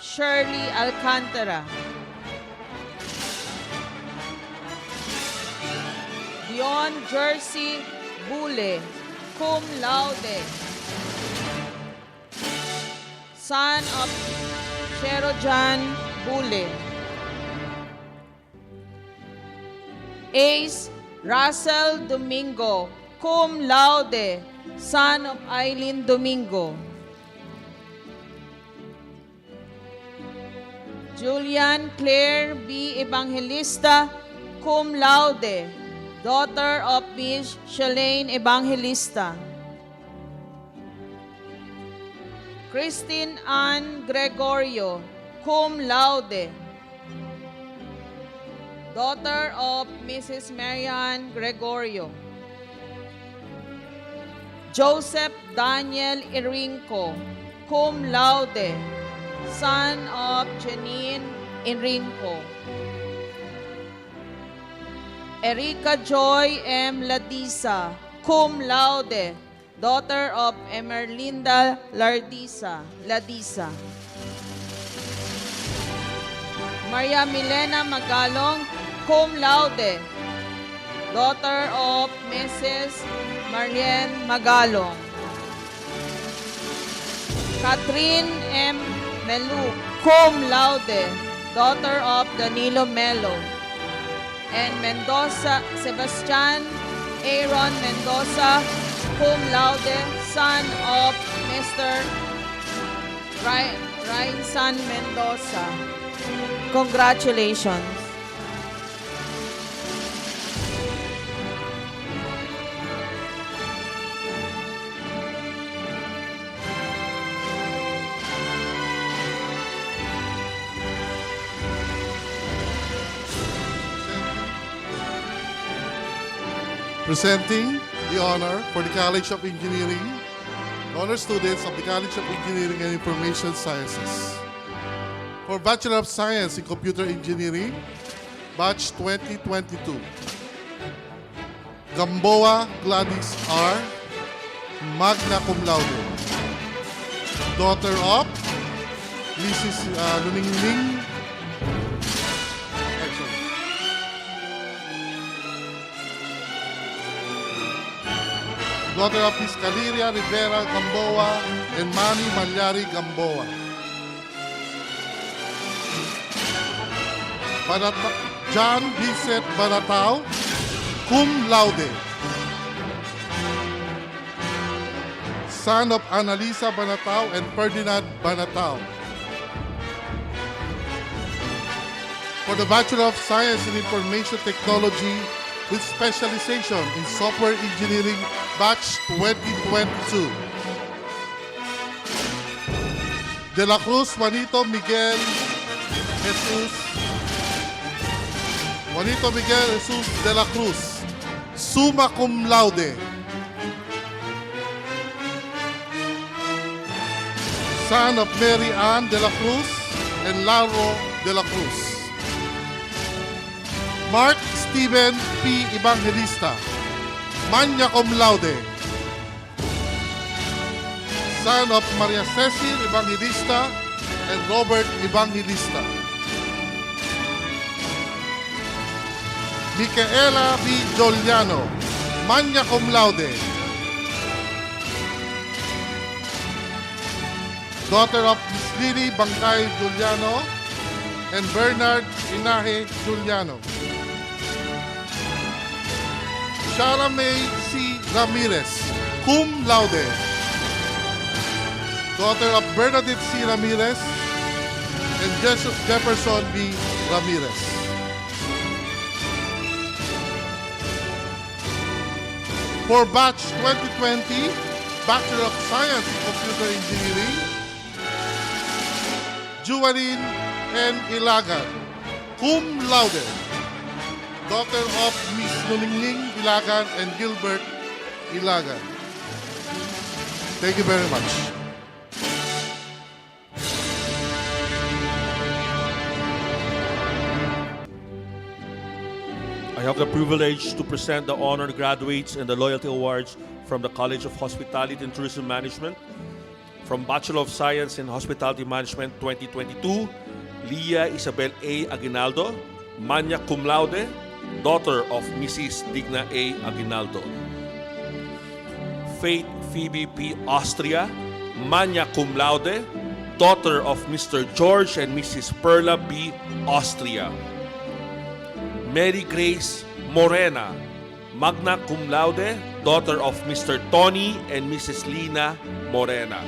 S7: Shirley Alcantara. Dion Jersey Bule, cum laude, son of Sherojan Bule. Ace Russell Domingo, cum laude, son of Eileen Domingo. Julian Claire B. Evangelista, cum laude, daughter of Miss Shalane Evangelista. Christine Ann Gregorio, cum laude, daughter of Mrs. Marian Gregorio. Joseph Daniel Irinco, cum laude, son of Janine Irinco. Erica Joy M. Ladisa, cum laude, daughter of Emerlinda Ladisa. Maria Milena Magalong, cum laude, daughter of Mrs. Marlene Magalong. Catherine M. Melu, cum laude, daughter of Danilo Melo. And Mendoza, Sebastian Aaron Mendoza, cum laude, son of Mr. Ryan Mendoza. Congratulations.
S8: Presenting the honor for the College of Engineering, honor students of the College of Engineering and Information Sciences. For Bachelor of Science in Computer Engineering, Batch 2022. Gamboa Gladys R., magna cum laude. Daughter of Mrs. Luningning. Daughter of Miss Caliria Rivera Gamboa and Manny Malyari Gamboa. John Vincent Banatao, cum laude. Son of Annalisa Banatao and Ferdinand Banatao. For the Bachelor of Science in Information Technology with specialization in Software Engineering, Batch 2022. De la Cruz Juanito Miguel Jesus de la Cruz, summa cum laude. Son of Mary Ann de la Cruz and Laro de la Cruz. Mark Steven P. Evangelista, magna cum laude. Son of Maria Cecil Evangelista and Robert Evangelista. Micaela B. Giuliano, magna cum laude. Daughter of Miss Lily Bangkay Giuliano and Bernard Inahe Giuliano. Shara May C. Ramirez, cum laude. Daughter of Bernadette C. Ramirez and Jefferson B. Ramirez. For Batch 2020, Bachelor of Science in Computer Engineering, Juwalin N. Ilagan, cum laude. Daughter of Miss Nuningning Ilagan and Gilbert Ilagan. Thank you very much.
S22: I have the privilege to present the honored graduates and the loyalty awards from the College of Hospitality and Tourism Management. From Bachelor of Science in Hospitality Management 2022, Leah Isabel A. Aguinaldo, magna cum laude, daughter of Mrs. Digna A. Aguinaldo. Faith Phoebe P. Austria, magna cum laude, daughter of Mr. George and Mrs. Perla B. Austria. Mary Grace Morena, magna cum laude, daughter of Mr. Tony and Mrs. Lina Morena.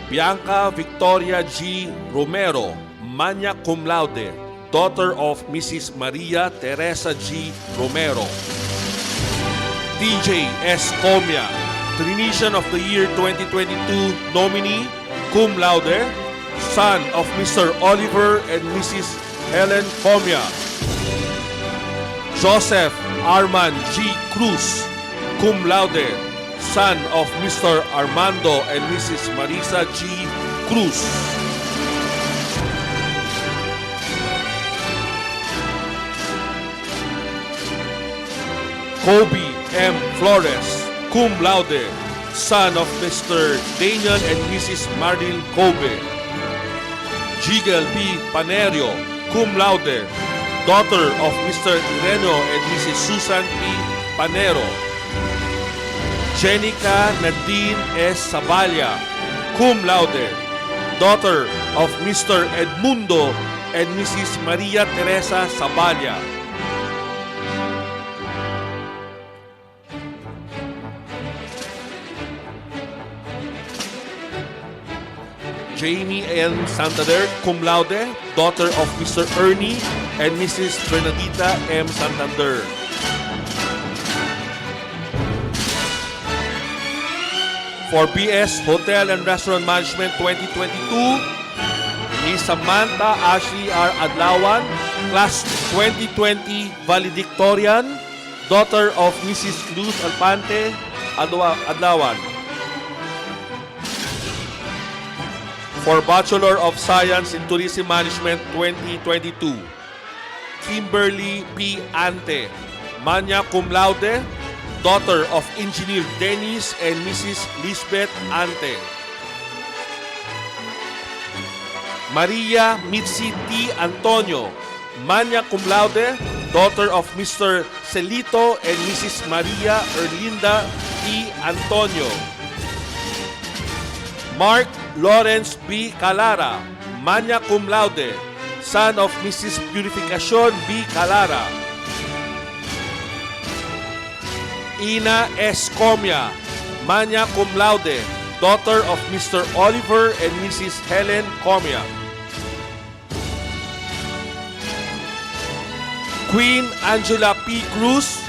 S22: Bianca Victoria G. Romero, magna cum laude, daughter of Mrs. Maria Teresa G. Romero. DJ S. Comia, Trinitian of the Year 2022 nominee, cum laude, son of Mr. Oliver and Mrs. Helen Comia. Joseph Arman G. Cruz, cum laude, son of Mr. Armando and Mrs. Marisa G. Cruz. Kobe M. Flores, cum laude, son of Mr. Daniel and Mrs. Marlene Kobe. Jigel B. Panerio, cum laude, daughter of Mr. Ireno and Mrs. Susan P. Panero. Jenica Nadine S. Saballa, cum laude, daughter of Mr. Edmundo and Mrs. Maria Teresa Saballa. Jamie N. Santander, cum laude, daughter of Mr. Ernie and Mrs. Bernadita M. Santander. For BS Hotel and Restaurant Management 2022, Miss Samantha Ashley R. Adlawan, Class 2020 Valedictorian, daughter of Mrs. Luz Alpante Adlawan. For Bachelor of Science in Tourism Management 2022, Kimberly P. Ante, magna cum laude, daughter of Engineer Dennis and Mrs. Lisbeth Ante. Maria Mitzi T. Antonio, magna cum laude, daughter of Mr. Celito and Mrs. Maria Erlinda T. Antonio. Mark Lawrence B. Calara, magna cum laude, son of Mrs. Purificacion B. Calara. Ina S. Comia, magna cum laude, daughter of Mr. Oliver and Mrs. Helen Comia. Queen Angela P. Cruz,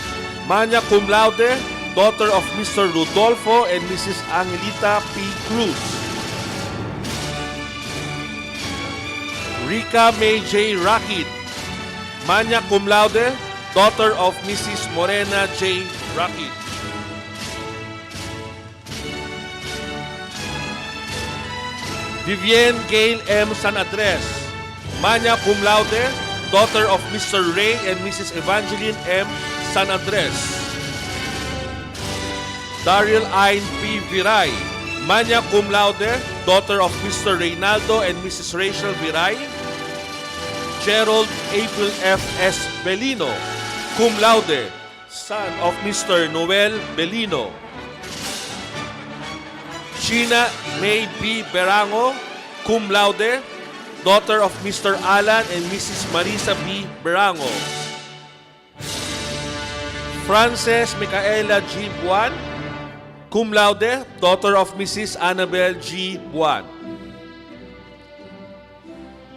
S22: magna cum laude, daughter of Mr. Rodolfo and Mrs. Angelita P. Cruz. Rika May J. Rakit, magna cum laude, daughter of Mrs. Morena J. Rakit. Vivienne Gail M. San Andres, magna cum laude, daughter of Mr. Ray and Mrs. Evangeline M. San Andres. Daryl Ayn P. Viray, magna cum laude, daughter of Mr. Reynaldo and Mrs. Rachel Viray. Gerald April F. S. Belino, cum laude, son of Mr. Noel Belino. Gina May B. Berango, cum laude, daughter of Mr. Alan and Mrs. Marisa B. Berango. Frances Micaela G. Buwan, cum laude, daughter of Mrs. Annabel G. Buwan.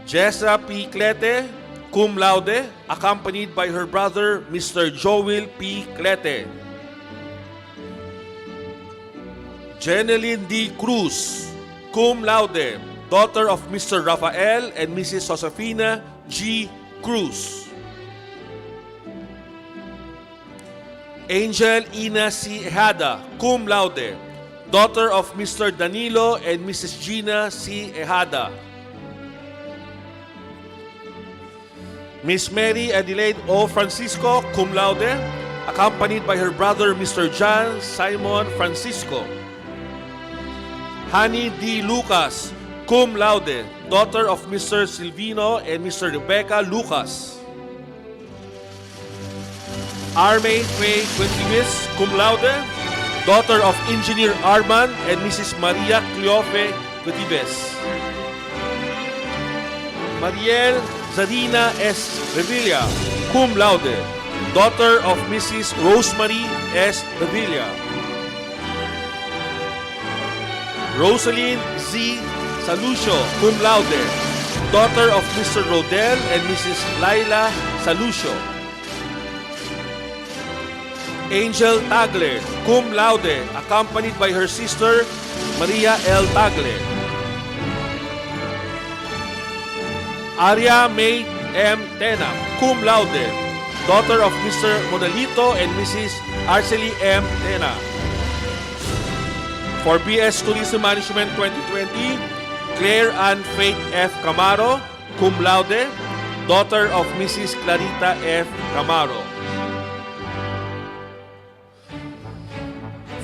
S22: Jessa P. Clete, cum laude, accompanied by her brother, Mr. Joel P. Clete. Jeneline D. Cruz, cum laude, daughter of Mr. Rafael and Mrs. Josefina G. Cruz. Angel Ina C. Ehada, cum laude, daughter of Mr. Danilo and Mrs. Gina C. Ehada. Miss Mary Adelaide O. Francisco, cum laude, accompanied by her brother, Mr. John Simon Francisco. Honey D. Lucas, cum laude, daughter of Mr. Silvino and Mr. Rebecca Lucas. Arme Faye Quintivis, cum laude, daughter of Engineer Arman and Mrs. Maria Cleofe Quintivis. Mariel Zarina S. Revilla, cum laude, daughter of Mrs. Rosemary S. Revilla. Rosaline Z. Salucio, cum laude, daughter of Mr. Rodel and Mrs. Laila Salucio. Angel Tagle, cum laude, accompanied by her sister, Maria L. Tagle. Aria May M. Tena, cum laude, daughter of Mr. Monalito and Mrs. Arcely M. Tena. For BS Tourism Management 2020, Claire Ann Faith F. Camaro, cum laude, daughter of Mrs. Clarita F. Camaro.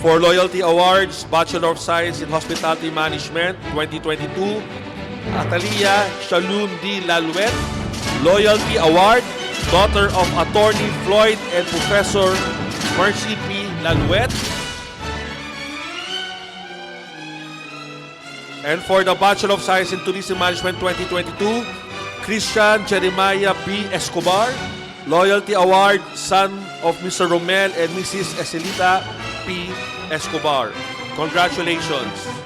S22: For Loyalty Awards, Bachelor of Science in Hospitality Management 2022, Atalia Shalun D. Laluet, Loyalty Award, daughter of Attorney Floyd and Professor Mercy P. Laluet. And for the Bachelor of Science in Tourism Management 2022, Christian Jeremiah B. Escobar, Loyalty Award, son of Mr. Romel and Mrs. Eselita P. Escobar. Congratulations.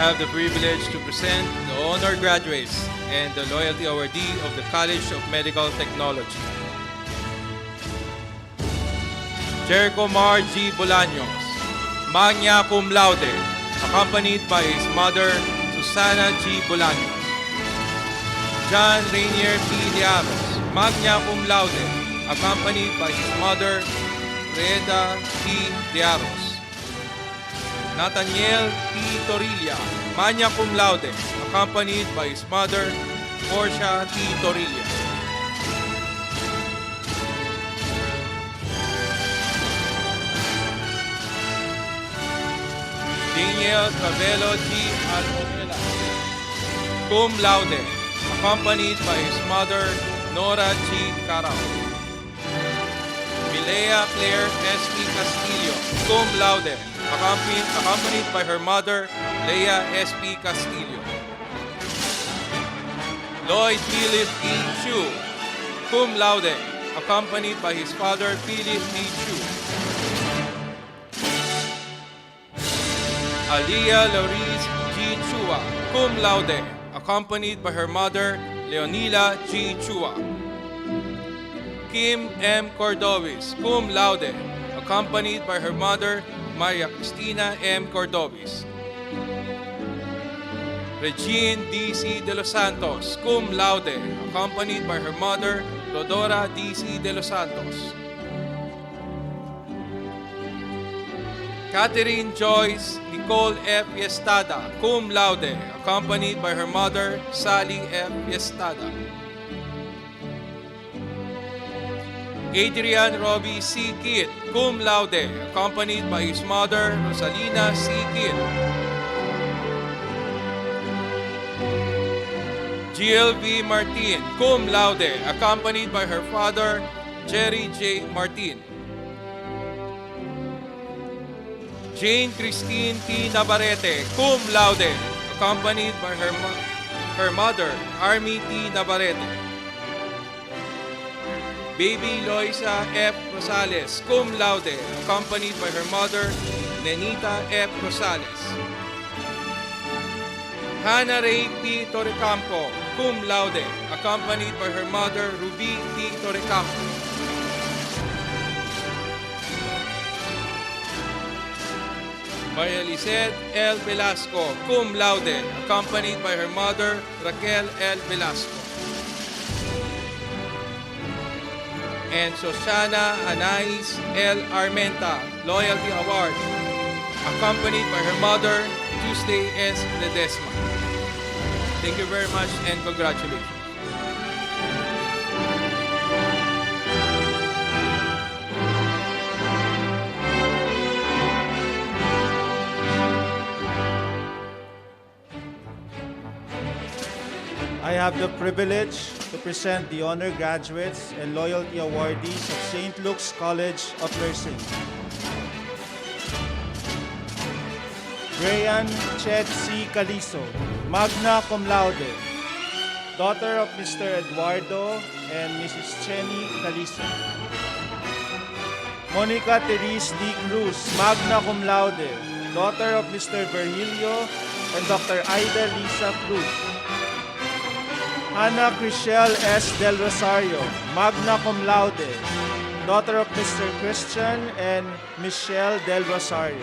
S10: have the privilege to present the honor graduates and the loyalty awardee of the College of Medical Technology. Jericho Mar G. Bolaños, magna cum laude, accompanied by his mother, Susana G. Bolaños. John Rainier P. Diaros, magna cum laude, accompanied by his mother, Reda P. Diaros. Nathaniel P. Torilla, magna cum laude, accompanied by his mother, Portia T. Torilla. Daniel Cabello G. Almonela, cum laude, accompanied by his mother, Nora G. Carao. Milea Claire S. P. Castillo, cum laude, accompanied by her mother, Leia S. P. Castillo. Lloyd Philip E. Chu, cum laude, accompanied by his father, Philip E. Chu. Alia Laurice G. Chua, cum laude, accompanied by her mother, Leonila G. Chua. Kim M. Cordovis, cum laude, accompanied by her mother, Maria Cristina M. Cordovis. Regine D.C. de los Santos, cum laude, accompanied by her mother, Rodora D.C. de los Santos. Catherine Joyce Nicole F. Fiestada, cum laude, accompanied by her mother, Sally F. Fiestada. Adrian Robbie C. Kitt, cum laude, accompanied by his mother, Rosalina C. Kitt. Jill V. Martin, cum laude, accompanied by her father, Jerry J. Martin. Jane Christine T. Navarrete, cum laude, accompanied by her mother, Army T. Navarrete. Baby Loisa F. Rosales, cum laude, accompanied by her mother, Nenita F. Rosales. Hannah Ray P. Torrecampo, cum laude, accompanied by her mother, Ruby P. Torrecampo. Maria Lisette L. Velasco, cum laude, accompanied by her mother, Raquel L. Velasco. And Susana Anais L. Armenta, Loyalty Award, accompanied by her mother, Tuesday S. Ledesma. Thank you very much and congratulations.
S20: I have the privilege to present the honor graduates and loyalty awardees of St. Luke's College of Nursing. Brian Chet C. Calizo, magna cum laude, daughter of Mr. Eduardo and Mrs. Chenny Calizo. Monica Therese D. Cruz, magna cum laude, daughter of Mr. Virgilio and Dr. Aida Lisa Cruz. Ana Crishel S. Del Rosario, magna cum laude, daughter of Mr. Christian and Michelle Del Rosario.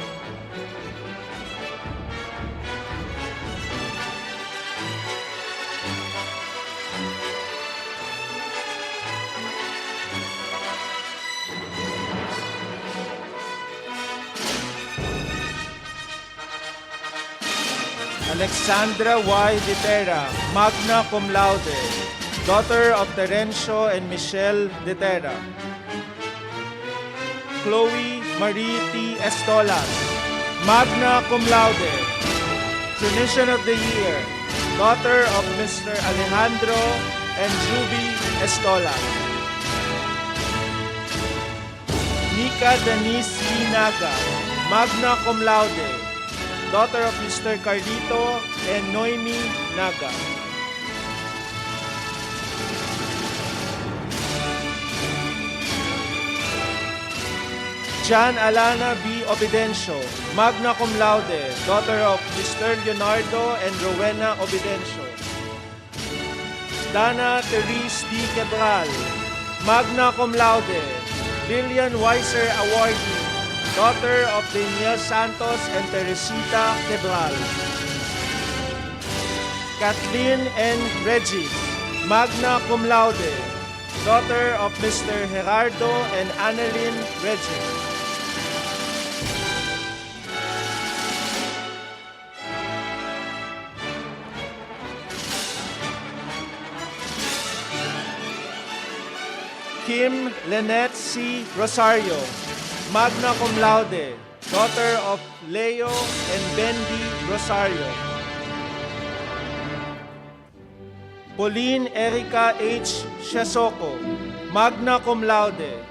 S20: Alexandra Y. Ditera, magna cum laude, daughter of Terencio and Michelle Ditera. Chloe Marie T. Estolas, magna cum laude, clinician of the year, daughter of Mr. Alejandro and Juby Estolas. Nika Denise Lee Naga, magna cum laude, daughter of Mr. Carlito and Noemi Naga.
S12: Jan Alana B. Obidencio, magna cum laude, daughter of Mr. Leonardo and Rowena Obidencio. Dana Therese D. Quebral, magna cum laude, Lillian Weiser Awardee, daughter of Daniel Santos and Teresita Quebral. Kathleen N. Regis, magna cum laude, daughter of Mr. Gerardo and Annalyn Regis. Kim Lynette C. Rosario, magna cum laude, daughter of Leo and Bendy Rosario. Pauline Erica H. Shesoko, magna cum laude,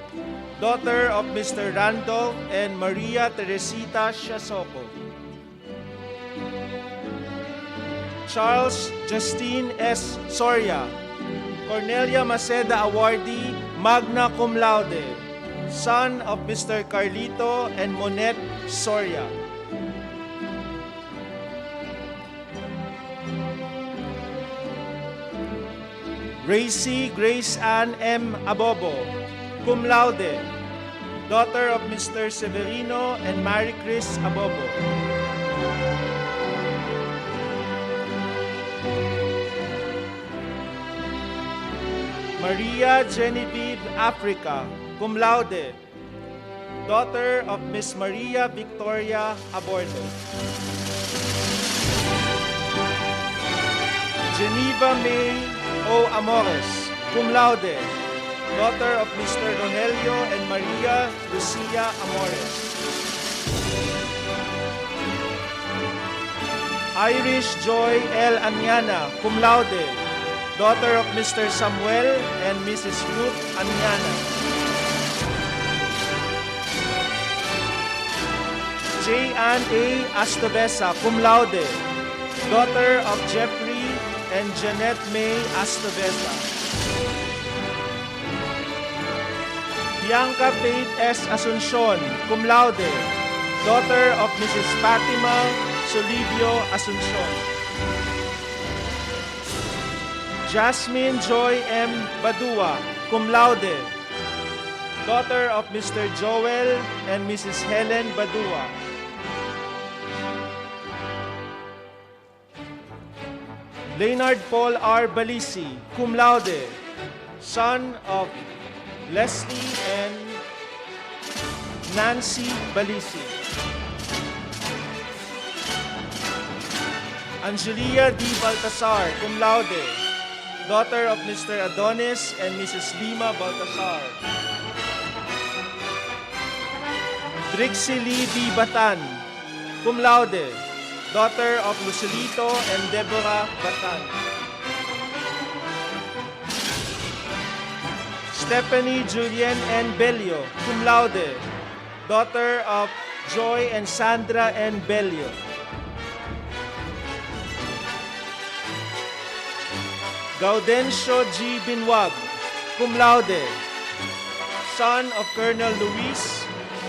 S12: daughter of Mr. Randolph and Maria Teresita Shesoko. Charles Justine S. Soria, Cornelia Maceda Awardee, magna cum laude, son of Mr. Carlito and Monette Soria. Gracie Grace Ann M. Abobo, cum laude, daughter of Mr. Severino and Mary Chris Abobo. Maria Genevieve Africa, cum laude, daughter of Miss Maria Victoria Abordo. Geneva May O. Amores, cum laude, daughter of Mr. Rogelio and Maria Lucia Amores. Irish Joy L. Aniana, cum laude, daughter of Mr. Samuel and Mrs. Ruth Aniana. J. Ann A. Astovesa, cum laude, daughter of Jeffrey and Jeanette May Astovesa. Bianca Faith S. Asuncion, cum laude, daughter of Mrs. Fatima Solivio Asuncion. Jasmine Joy M. Badua, cum laude, daughter of Mr. Joel and Mrs. Helen Badua. Leonard Paul R. Balisi, cum laude, son of Leslie and Nancy Balisi. Angelia D. Baltasar, cum laude, daughter of Mr. Adonis and Mrs. Lima Baltasar. Drixie Lee B. Batan, cum laude, daughter of Lucelito and Deborah Batan. Stephanie Julienne N. Belio, cum laude, daughter of Joy and Sandra N. Belio. Gaudencio G. Binwag, cum laude, son of Colonel Luis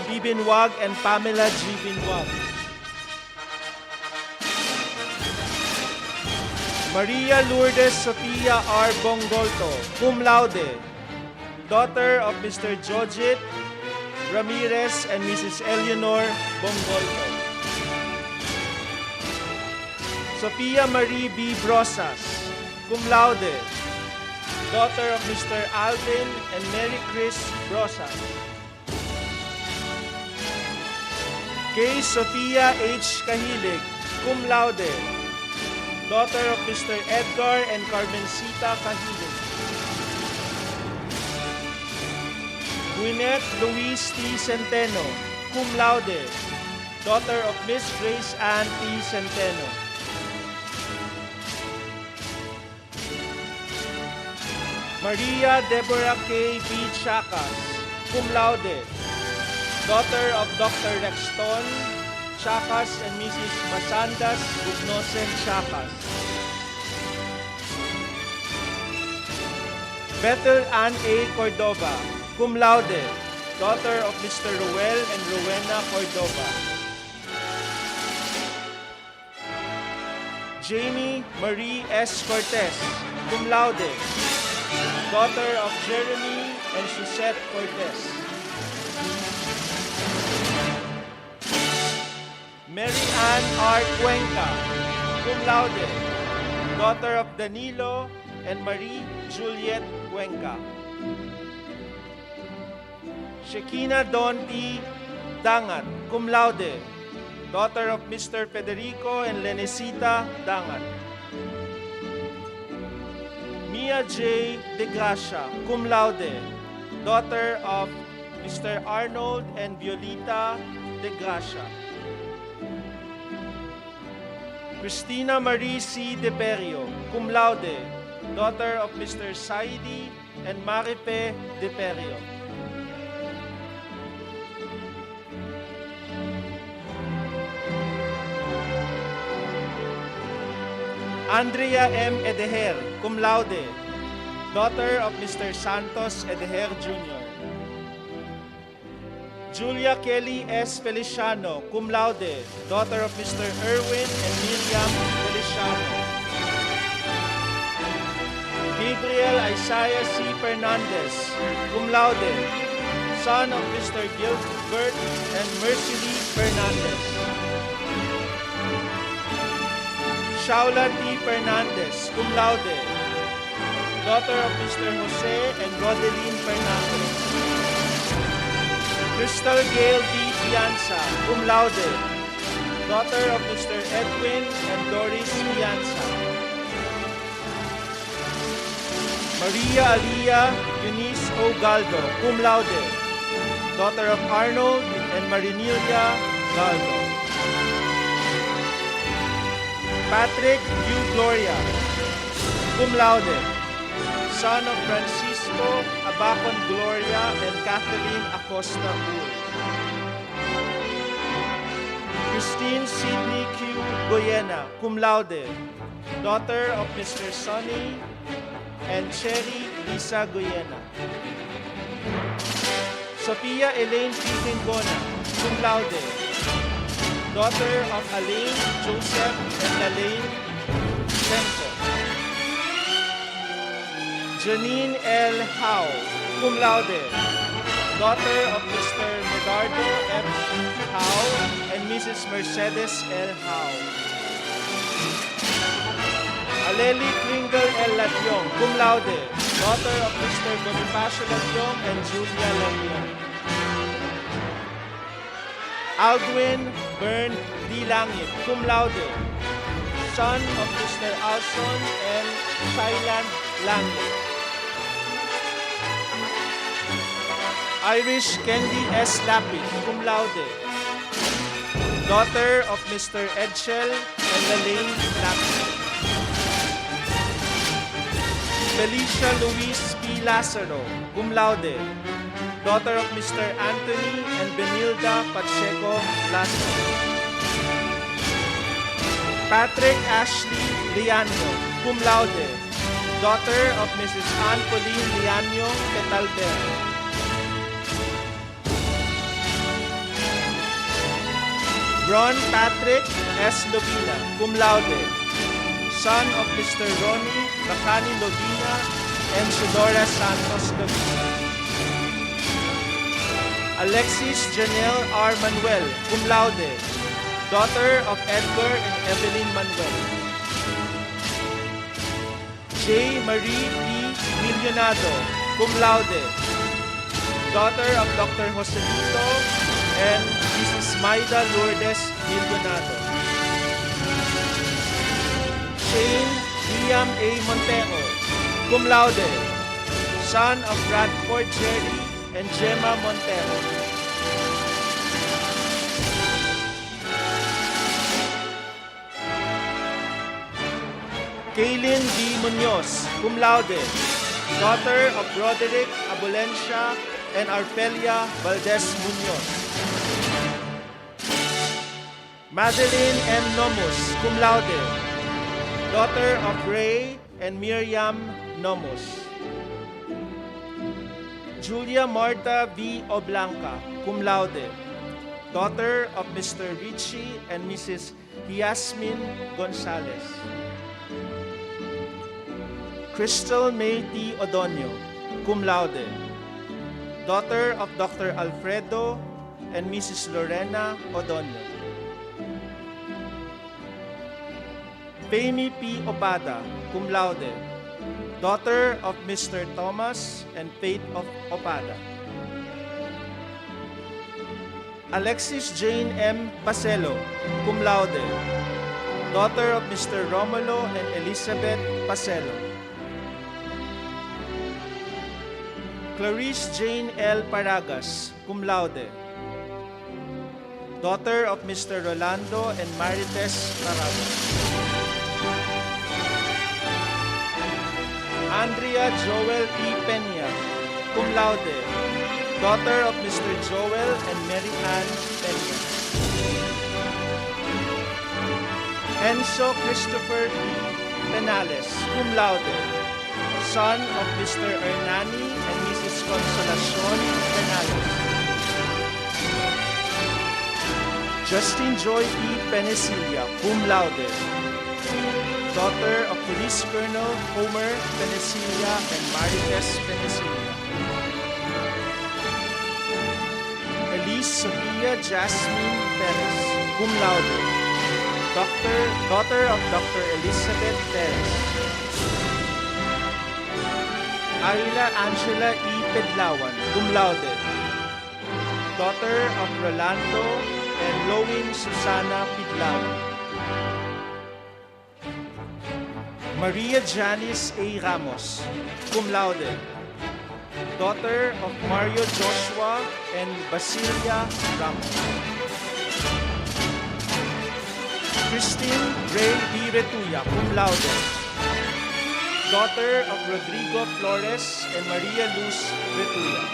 S12: B. Binwag and Pamela G. Binwag. Maria Lourdes Sofia R. Bongolto, cum laude, daughter of Mr. Jojit Ramirez and Mrs. Eleanor Bongolto. Sofia Marie B. Brosas, cum laude, daughter of Mr. Alvin and Mary Chris Brosas. Kay Sofia H. Kahilig, cum laude, daughter of Mr. Edgar and Carmencita Kahilig. Gwyneth Louise T. Centeno, cum laude, daughter of Miss Grace Ann T. Centeno. Maria Deborah K. B. Chakas, cum laude, daughter of Dr. Rexton Chakas and Mrs. Masandas Bugnosen Chakas. Bethel Ann A. Cordova, cum laude, daughter of Mr. Ruel and Rowena Cordova. Jamie Marie S. Cortez, cum laude, daughter of Jeremy and Suzette Cortez. Mary Ann R. Cuenca, cum laude, daughter of Danilo and Marie Juliet Cuenca. Shekina Donti Dangat, cum laude, daughter of Mr. Federico and Lenesita Dangat. Mia J. De Gracia, cum laude, daughter of Mr. Arnold and Violeta De Gracia. Cristina Marie C. De Perio, cum laude, daughter of Mr. Saidi and Maripe De Perio. Andrea M. Edeher, cum laude, daughter of Mr. Santos Edeher Jr. Julia Kelly S. Feliciano, cum laude, daughter of Mr. Erwin and Miriam Feliciano. Gabriel Isaiah C. Fernandez, cum laude, son of Mr. Gilbert and Mercy Lee Fernandez. Shaula T. Fernandez, cum laude, daughter of Mr. Jose and Rodeline Fernandez. Crystal Gail D. Fianza, cum laude, daughter of Mr. Edwin and Doris Fianza. Maria Alia Eunice O. Galdo, cum laude, daughter of Arnold and Marinilia Galdo. Patrick U. Gloria, cum laude, son of Francisco Abacon Gloria and Catherine Acosta Bull. Christine Sidney Q. Goyena, cum laude, daughter of Mr. Sonny and Cherry Lisa Goyena. Sophia Elaine P. Tingona, cum laude, daughter of Alain, Joseph, and Elaine Senko. Janine L. Howe, cum laude, daughter of Mr. Medardo F. Howe and Mrs. Mercedes L. Howe. Aleli Kringle L. Latyong, cum laude, daughter of Mr. Bonifacio Latyong and Julia Latyong. Aldwin Bern D. Langit, cum laude, son of Mr. Alson and Thailand Langit. Irish Candy S. Lapid, cum laude, daughter of Mr. Edshel and Lalaine Lapid. Felicia Luis P. Lazaro, cum laude, daughter of Mr. Anthony and Benilda Pacheco Lazaro. Patrick Ashley Liano, cum laude, daughter of Mrs. Ann Pauline Liano Petalbero. Ron Patrick S. Lobina, cum laude, son of Mr. Ronnie Bacani Lobina and Sudora Santos Lobina. Alexis Janelle R. Manuel, cum laude, daughter of Edgar and Evelyn Manuel. J. Marie E. Millonado, cum laude, daughter of Dr. Joselito and Mrs. Maida Lourdes Millonado. Shane Liam A. Montero, cum laude, son of Bradford Jerry and Gemma Montero. Kaylin D. Munoz, cum laude, daughter of Roderick Abolencia and Arpelia Valdez Munoz. Madeline M. Nomos, cum laude, daughter of Ray and Miriam Nomos. Julia Marta V. Oblanca, cum laude, daughter of Mr. Richie and Mrs. Yasmin Gonzalez. Crystal May T. Odonio, cum laude, daughter of Dr. Alfredo and Mrs. Lorena Odonio. Femi P. Opada, cum laude, daughter of Mr. Thomas and Faith of Opada. Alexis Jane M. Pacelo, cum laude, daughter of Mr. Romulo and Elizabeth Pacelo. Clarice Jane L. Paragas, cum laude, daughter of Mr. Rolando and Marites Paragas. Andrea Joel E. Peña, cum laude, daughter of Mr. Joel and Mary Ann Peña. Enzo Christopher P. Penales, cum laude, son of Mr. Hernani and Mrs. Consolacion Penales. Justin Joy E. Penicilia, cum laude, daughter of Police Colonel Homer Penicilia and Marites Penicilia. Elise Sophia Jasmine Perez, cum laude, daughter of Dr. Elizabeth Perez. Arila Angela E. Pedlawan, cum laude, daughter of Rolando and Loin Susana Pedlawan. Maria Janice A. Ramos, cum laude, daughter of Mario Joshua and Basilia Ramos. Christine Ray B. Retuya, cum laude, daughter of Rodrigo Flores and Maria Luz Retuya.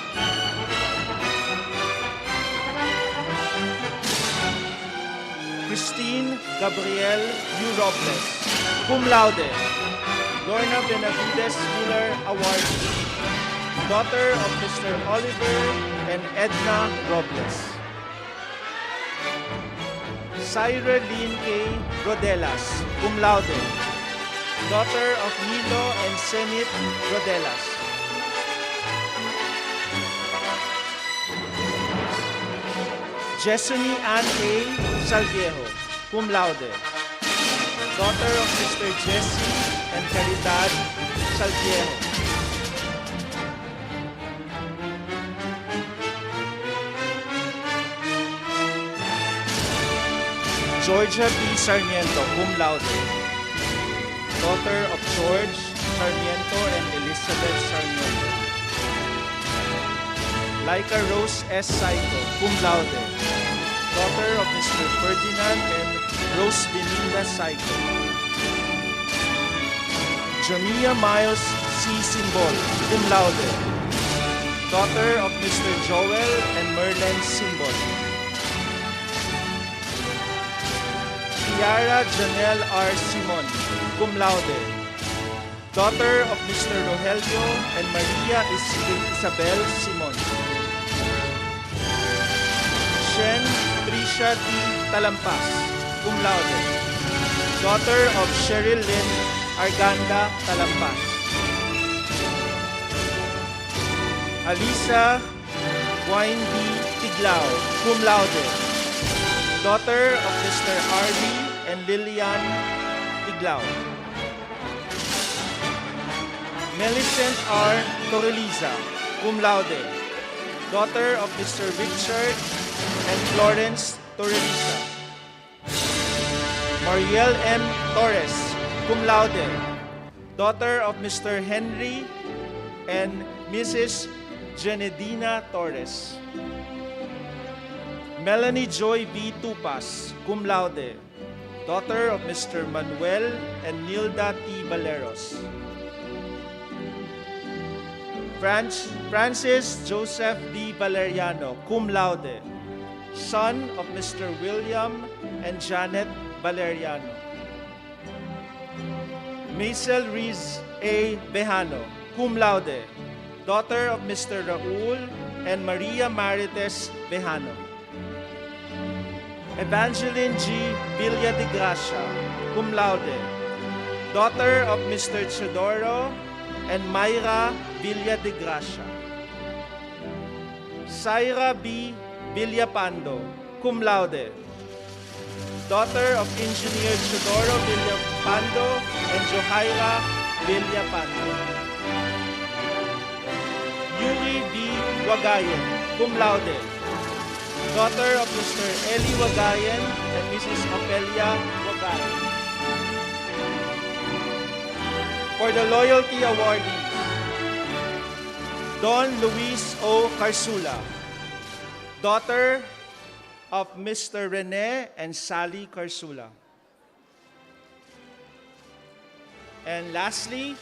S12: Christine Gabriel U. Robles, cum laude, Lorna Benavides Miller Awardee, daughter of Mr. Oliver and Edna Robles. Syra Lynn K. Rodelas, cum laude, daughter of Nilo and Senit Rodelas. Jessony Ann A. Salviejo, cum laude, daughter of Mr. Jesse and Caridad Salviejo. Georgia B. Sarmiento, cum laude, daughter of George Sarmiento and Elizabeth Sarmiento. Laika Rose S. Saito, cum laude, daughter of Mr. Ferdinand and Rose Beninda Saito. Jamia Miles C. Simbol, cum laude, daughter of Mr. Joel and Merlin Simbol. Tiara Janelle R. Simon, cum laude, daughter of Mr. Rogelio and Maria Isabel Simon. Shen Trisha T. Talampas, cum laude, daughter of Cheryl Lynn Arganda Talampas. Alisa Wine D. Tiglao, cum laude, daughter of Mr. Harvey and Lillian Tiglao. Millicent R. Torreliza, cum laude, daughter of Mr. Richard and Florence Torreliza. Mariel M. Torres, cum laude, daughter of Mr. Henry and Mrs. Genedina Torres. Melanie Joy B. Tupas, cum laude, daughter of Mr. Manuel and Nilda T. Valeros. Francis Joseph D. Valeriano, cum laude, son of Mr. William and Janet Valeriano. Maisel Riz A. Bejano, cum laude, daughter of Mr. Raul and Maria Marites Vejano. Evangeline G. Villa de Gracia, cum laude, daughter of Mr. Teodoro and Mayra Villa de Gracia. Saira B. Villapando, cum laude, daughter of Engineer Teodoro Villapando and Johaira Villapando. Yuri B. Wagayan, cum laude, daughter of Mr. Eli Wagayan and Mrs. Amelia Wagayan. For the Loyalty Awardees, Don Luis O. Carsula, daughter of Mr. Rene and Sally Carsula. And lastly,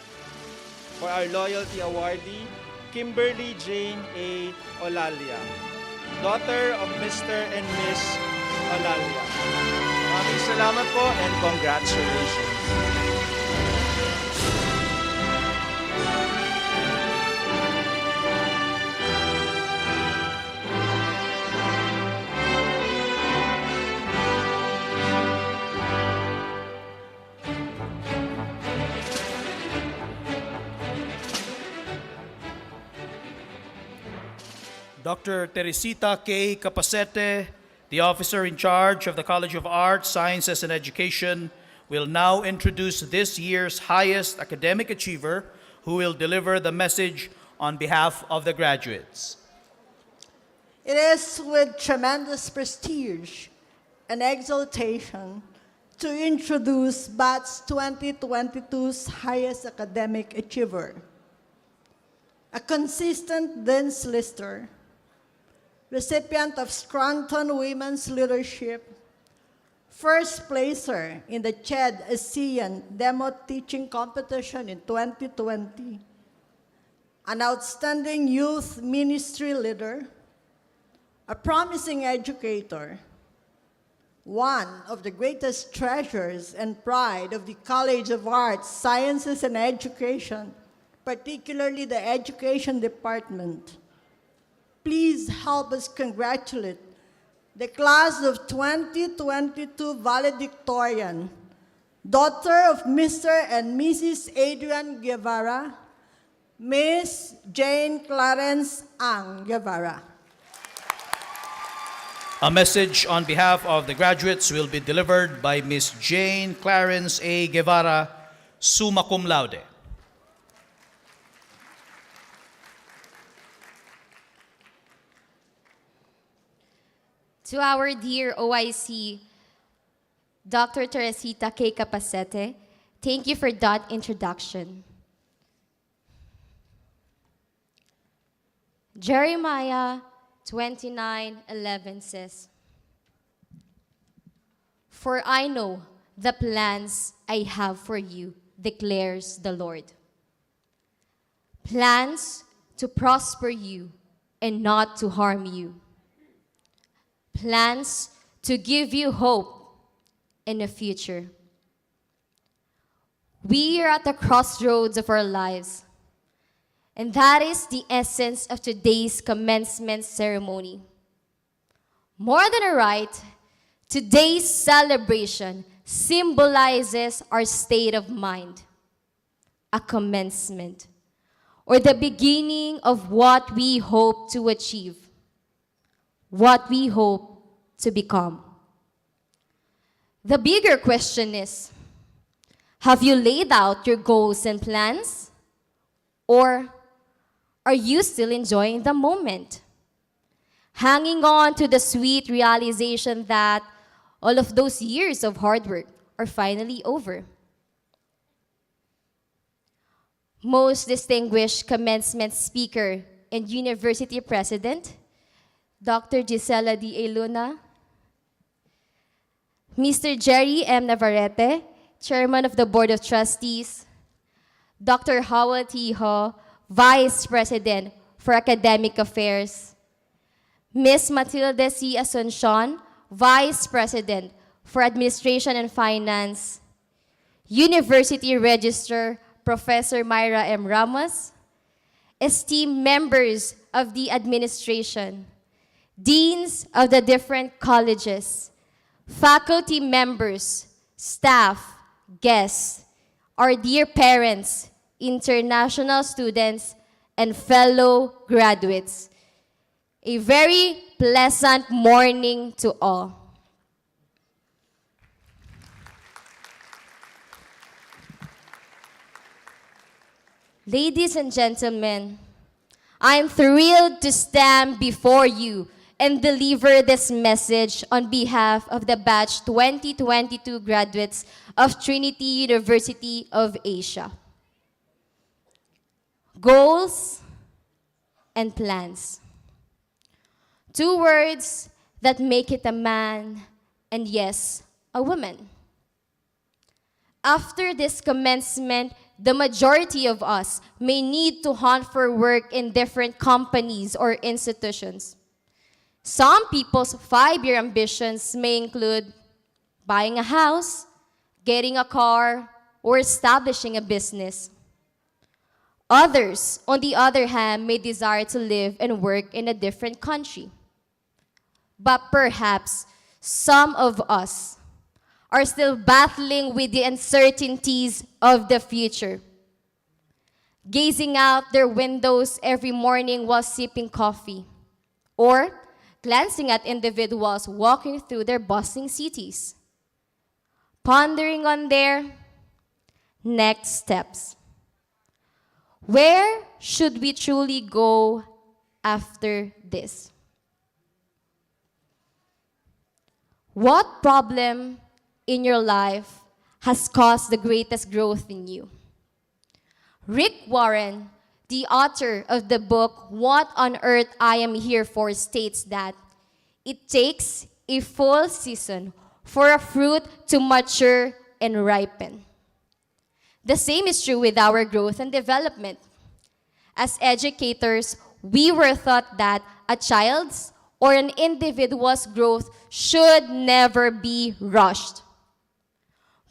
S12: for our Loyalty Awardee, Kimberly Jane A. Olalia, daughter of Mr. and Miss Olalia. Maraming salamat po and congratulations.
S9: Dr. Teresita K. Capacete, the officer in charge of the College of Arts, Sciences, and Education, will now introduce this year's highest academic achiever, who will deliver the message on behalf of the graduates.
S21: It is with tremendous prestige and exaltation to introduce Batch 2022's highest academic achiever, a consistent Dean's Lister, recipient of Scranton Women's Leadership, first placer in the CHED ASEAN Demo Teaching Competition in 2020, an outstanding youth ministry leader, a promising educator, one of the greatest treasures and pride of the College of Arts, Sciences, and Education, particularly the Education Department. Please help us congratulate the class of 2022 valedictorian, daughter of Mr. and Mrs. Adrian Guevara, Miss Jane Clarence Ang Guevara.
S9: A message on behalf of the graduates will be delivered by Miss Jane Clarence A. Guevara, summa cum laude.
S3: To our dear OIC, Dr. Teresita K. Capacete, thank you for that introduction. Jeremiah 29:11 says, "For I know the plans I have for you, declares the Lord. Plans to prosper you and not to harm you. Plans to give you hope in the future." We are at the crossroads of our lives, and that is the essence of today's commencement ceremony. More than a rite, today's celebration symbolizes our state of mind, a commencement, or the beginning of what we hope to achieve, what we hope to become. The bigger question is, have you laid out your goals and plans? Or are you still enjoying the moment? Hanging on to the sweet realization that all of those years of hard work are finally over. Most distinguished commencement speaker and university president, Dr. Gisela D. A. Luna, Mr. Jerry M. Navarrete, Chairman of the Board of Trustees, Dr. Howard T. Ho, Vice President for Academic Affairs, Ms. Matilde C. Asuncion, Vice President for Administration and Finance, University Registrar Professor Myra M. Ramos, esteemed members of the administration, deans of the different colleges, faculty members, staff, guests, our dear parents, international students, and fellow graduates. A very pleasant morning to all. Ladies and gentlemen, I'm thrilled to stand before you and deliver this message on behalf of the batch 2022 graduates of Trinity University of Asia. Goals and plans. Two words that make it a man and, yes, a woman. After this commencement, the majority of us may need to hunt for work in different companies or institutions. Some people's 5-year ambitions may include buying a house, getting a car, or establishing a business. Others, on the other hand, may desire to live and work in a different country. But perhaps some of us are still battling with the uncertainties of the future, gazing out their windows every morning while sipping coffee, or glancing at individuals walking through their bustling cities, pondering on their next steps. Where should we truly go after this? What problem in your life has caused the greatest growth in you? Rick Warren, the author of the book, What on Earth I Am Here For, states that it takes a full season for a fruit to mature and ripen. The same is true with our growth and development. As educators, we were taught that a child's or an individual's growth should never be rushed.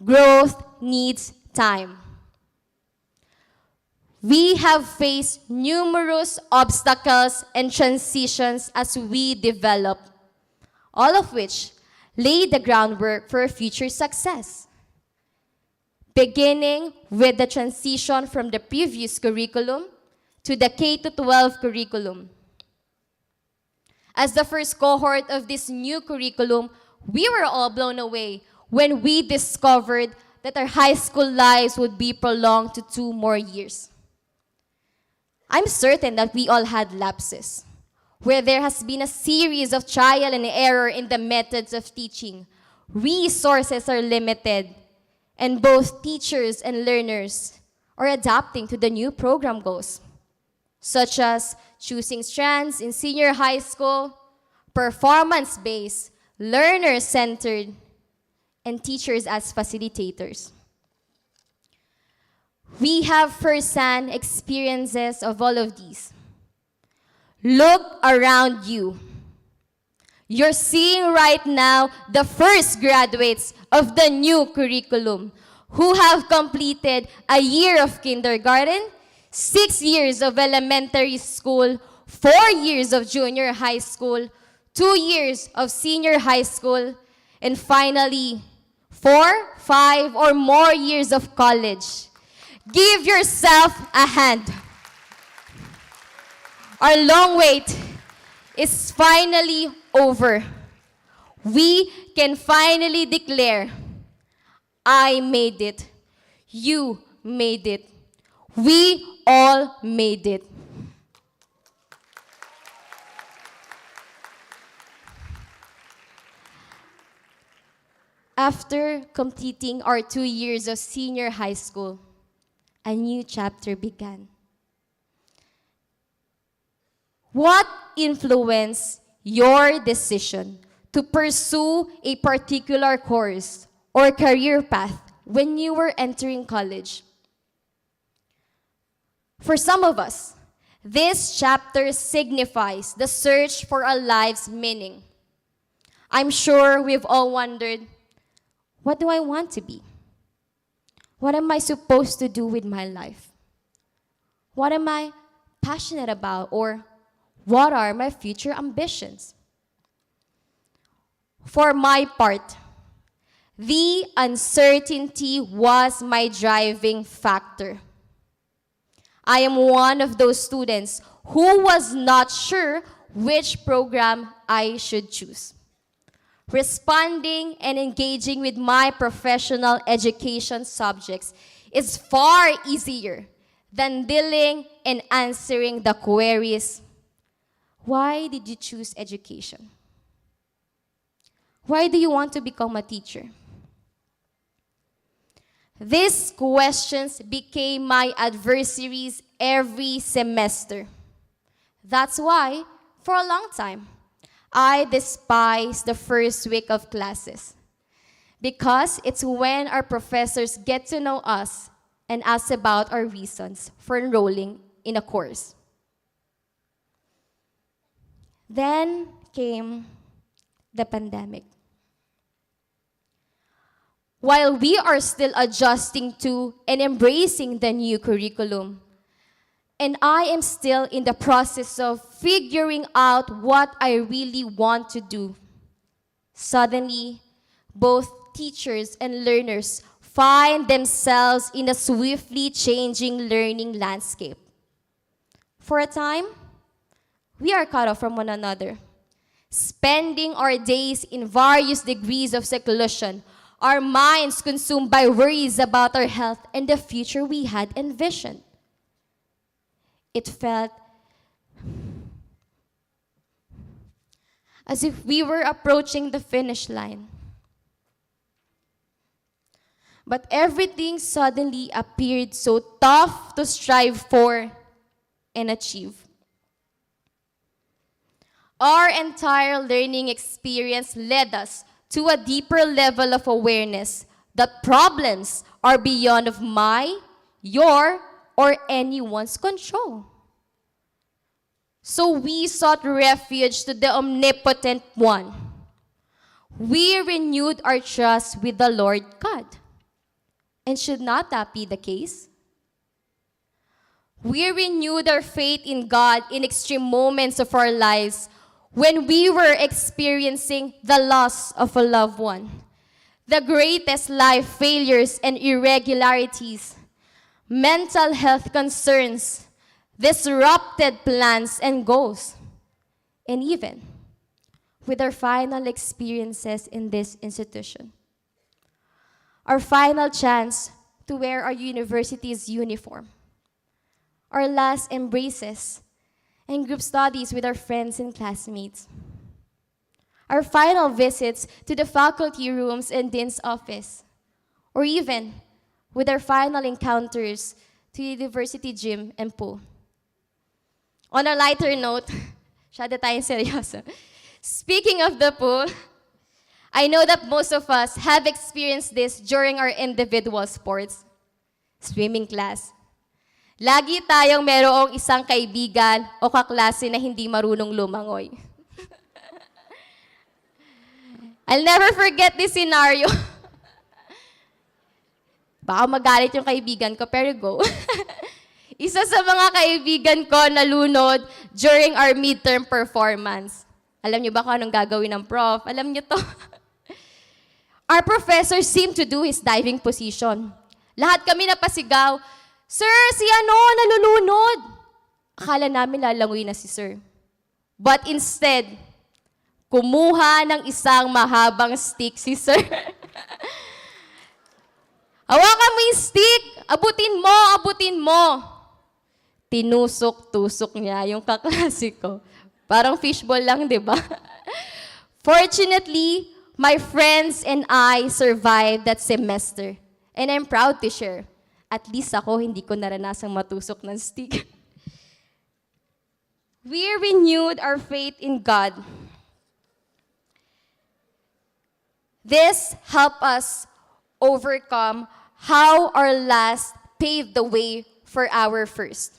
S3: Growth needs time. We have faced numerous obstacles and transitions as we develop, all of which lay the groundwork for future success. Beginning with the transition from the previous curriculum to the K-12 curriculum. As the first cohort of this new curriculum, we were all blown away when we discovered that our high school lives would be prolonged to 2 more years. I'm certain that we all had lapses, where there has been a series of trial and error in the methods of teaching. Resources are limited, and both teachers and learners are adapting to the new program goals, such as choosing strands in senior high school, performance-based, learner-centered, and teachers as facilitators. We have first-hand experiences of all of these. Look around you. You're seeing right now the first graduates of the new curriculum who have completed a year of kindergarten, 6 years of elementary school, 4 years of junior high school, 2 years of senior high school, and finally, 4, 5, or more years of college. Give yourself a hand. Our long wait is finally over. We can finally declare, I made it. You made it. We all made it. After completing our 2 years of senior high school, a new chapter began. What influenced your decision to pursue a particular course or career path when you were entering college? For some of us, this chapter signifies the search for a life's meaning. I'm sure we've all wondered, what do I want to be? What am I supposed to do with my life? What am I passionate about, or what are my future ambitions? For my part, the uncertainty was my driving factor. I am one of those students who was not sure which program I should choose. Responding and engaging with my professional education subjects is far easier than dealing and answering the queries. Why did you choose education? Why do you want to become a teacher? These questions became my adversaries every semester. That's why, for a long time, I despised the first week of classes, because it's when our professors get to know us and ask about our reasons for enrolling in a course. Then came the pandemic. While we are still adjusting to and embracing the new curriculum, and I am still in the process of figuring out what I really want to do, suddenly, both teachers and learners find themselves in a swiftly changing learning landscape. For a time, we are cut off from one another, spending our days in various degrees of seclusion, our minds consumed by worries about our health and the future we had envisioned. It felt as if we were approaching the finish line. But everything suddenly appeared so tough to strive for and achieve. Our entire learning experience led us to a deeper level of awareness that problems are beyond of my, your, or anyone's control. So we sought refuge to the omnipotent one. We renewed our trust with the Lord God. And should not that be the case? We renewed our faith in God in extreme moments of our lives when we were experiencing the loss of a loved one, the greatest life failures and irregularities, mental health concerns, disrupted plans and goals, and even with our final experiences in this institution. Our final chance to wear our university's uniform, our last embraces, and group studies with our friends and classmates, our final visits to the faculty rooms and dean's office, or even with our final encounters to the university gym and pool. On a lighter note, masyado tayong seryoso. Speaking of the pool, I know that most of us have experienced this during our individual sports. Swimming class. Lagi tayong merong isang kaibigan o kaklase na hindi marunong lumangoy. I'll never forget this scenario. Baka magalit yung kaibigan ko, pero go. Isa sa mga kaibigan ko nalunod during our midterm performance. Alam niyo ba kung anong gagawin ng prof? Alam niyo to. Our professor seemed to do his diving position. Lahat kami napasigaw, "Sir, si ano, nalulunod." Akala namin lalangoy na si sir. But instead, kumuha ng isang mahabang stick si sir. Hawakan mo yung stick! Abutin mo! Abutin mo! Tinusok-tusok niya yung kaklase ko. Parang fishball lang, di ba? Fortunately, my friends and I survived that semester. And I'm proud to share. At least ako, hindi ko naranasang matusok ng stick. We renewed our faith in God. This helped us overcome how our last paved the way for our first.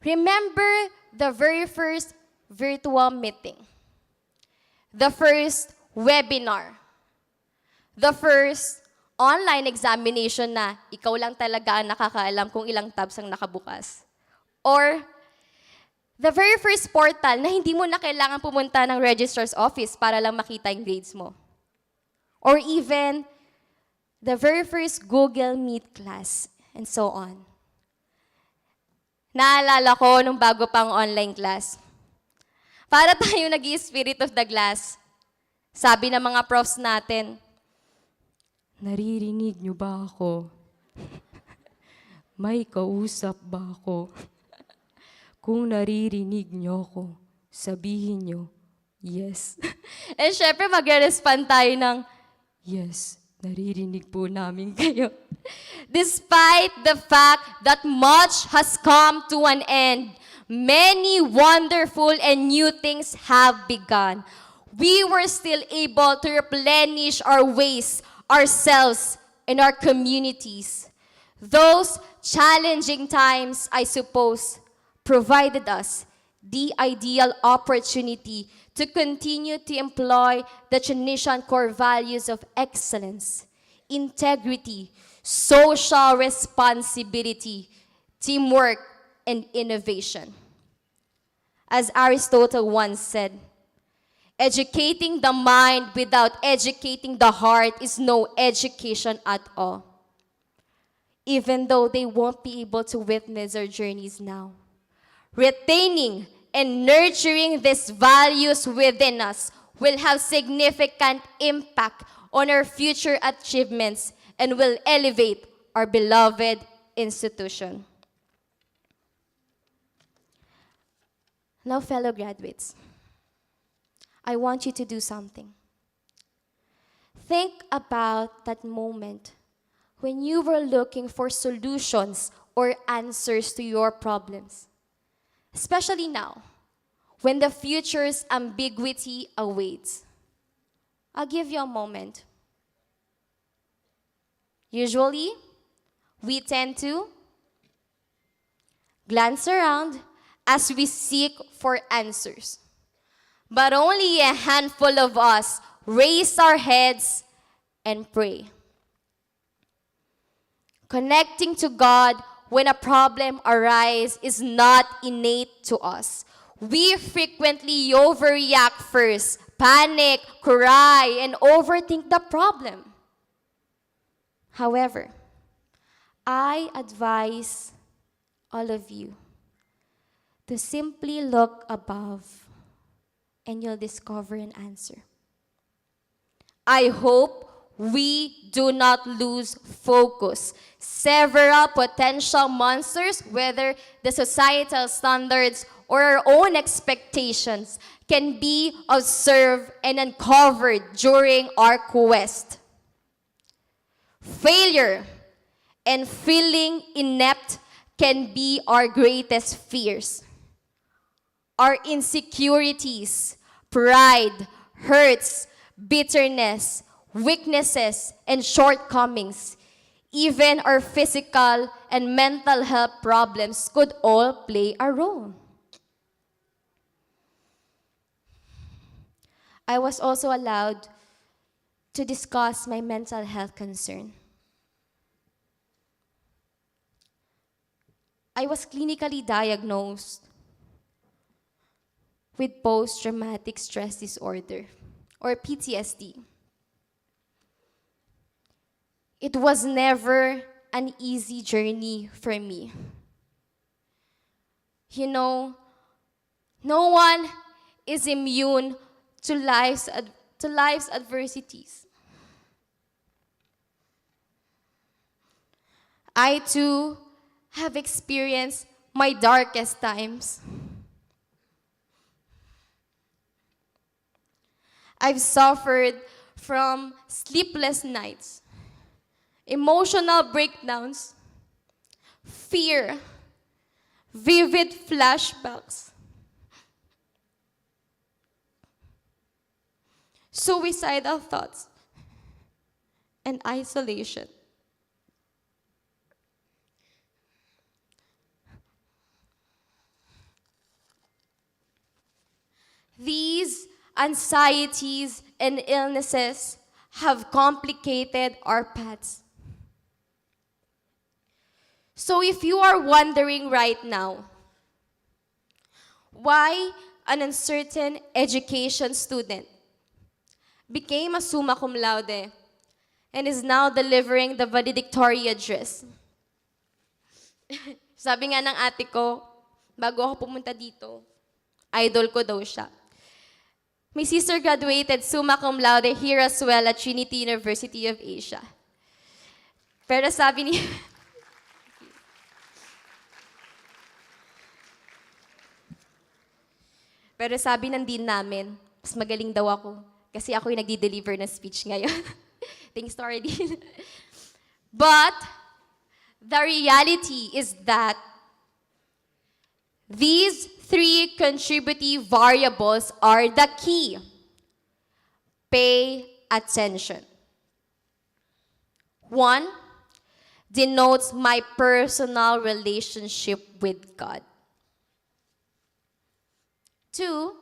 S3: Remember the very first virtual meeting, the first webinar, the first online examination na ikaw lang talaga ang nakakaalam kung ilang tabs ang nakabukas. Or the very first portal na hindi mo na kailangan pumunta ng registrar's office para lang makita yung grades mo. Or even the very first Google Meet class, and so on. Naalala ko nung bago pang online class. Para tayo nag-i-spirit of the glass. Sabi ng mga profs natin, naririnig niyo ba ako? May kausap ba ako? Kung naririnig niyo ako, sabihin niyo, yes. And syempre magre-respond tayo ng, yes, naririnig po namin kayo. Despite the fact that much has come to an end, many wonderful and new things have begun. We were still able to replenish our ways, ourselves, and our communities. Those challenging times, I suppose, provided us the ideal opportunity to continue to employ the Trinitian core values of excellence, integrity, social responsibility, teamwork, and innovation. As Aristotle once said, educating the mind without educating the heart is no education at all. Even though they won't be able to witness our journeys now. Retaining and nurturing these values within us will have significant impact on our future achievements and will elevate our beloved institution. Now, fellow graduates, I want you to do something. Think about that moment when you were looking for solutions or answers to your problems. Especially now, when the future's ambiguity awaits. I'll give you a moment. Usually, we tend to glance around as we seek for answers. But only a handful of us raise our heads and pray. Connecting to God when a problem arises is not innate to us. We frequently overreact first, panic, cry, and overthink the problem. However, I advise all of you to simply look above and you'll discover an answer. I hope we do not lose focus. Several potential monsters, whether the societal standards or our own expectations, can be observed and uncovered during our quest. Failure and feeling inept can be our greatest fears. Our insecurities, pride, hurts, bitterness, weaknesses, and shortcomings, even our physical and mental health problems could all play a role. I was also allowed to discuss my mental health concern. I was clinically diagnosed with post-traumatic stress disorder, or PTSD. It was never an easy journey for me. You know, no one is immune to life's adversities. I too have experienced my darkest times. I've suffered from sleepless nights, emotional breakdowns, fear, vivid flashbacks, suicidal thoughts, and isolation. These anxieties and illnesses have complicated our paths. So if you are wondering right now, why an uncertain education student became a summa cum laude and is now delivering the valedictory address. Sabi nga ng ate ko, bago ako pumunta dito, idol ko daw siya. My sister graduated summa cum laude here as well at Trinity University of Asia. Pero sabi ni... Pero sabi ng dean namin, mas magaling daw ako kasi ako yung nagdi-deliver ng speech ngayon. Thanks to our dean. But the reality is that these three contributive variables are the key. Pay attention. 1 denotes my personal relationship with God. 2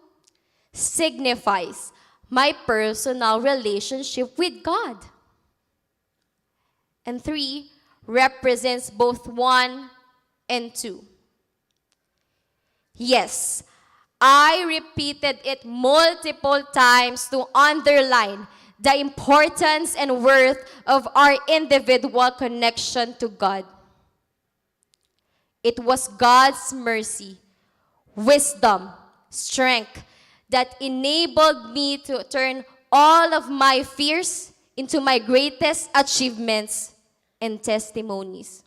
S3: signifies my personal relationship with God. And 3 represents both 1 and 2. Yes, I repeated it multiple times to underline the importance and worth of our individual connection to God. It was God's mercy, wisdom, strength that enabled me to turn all of my fears into my greatest achievements and testimonies.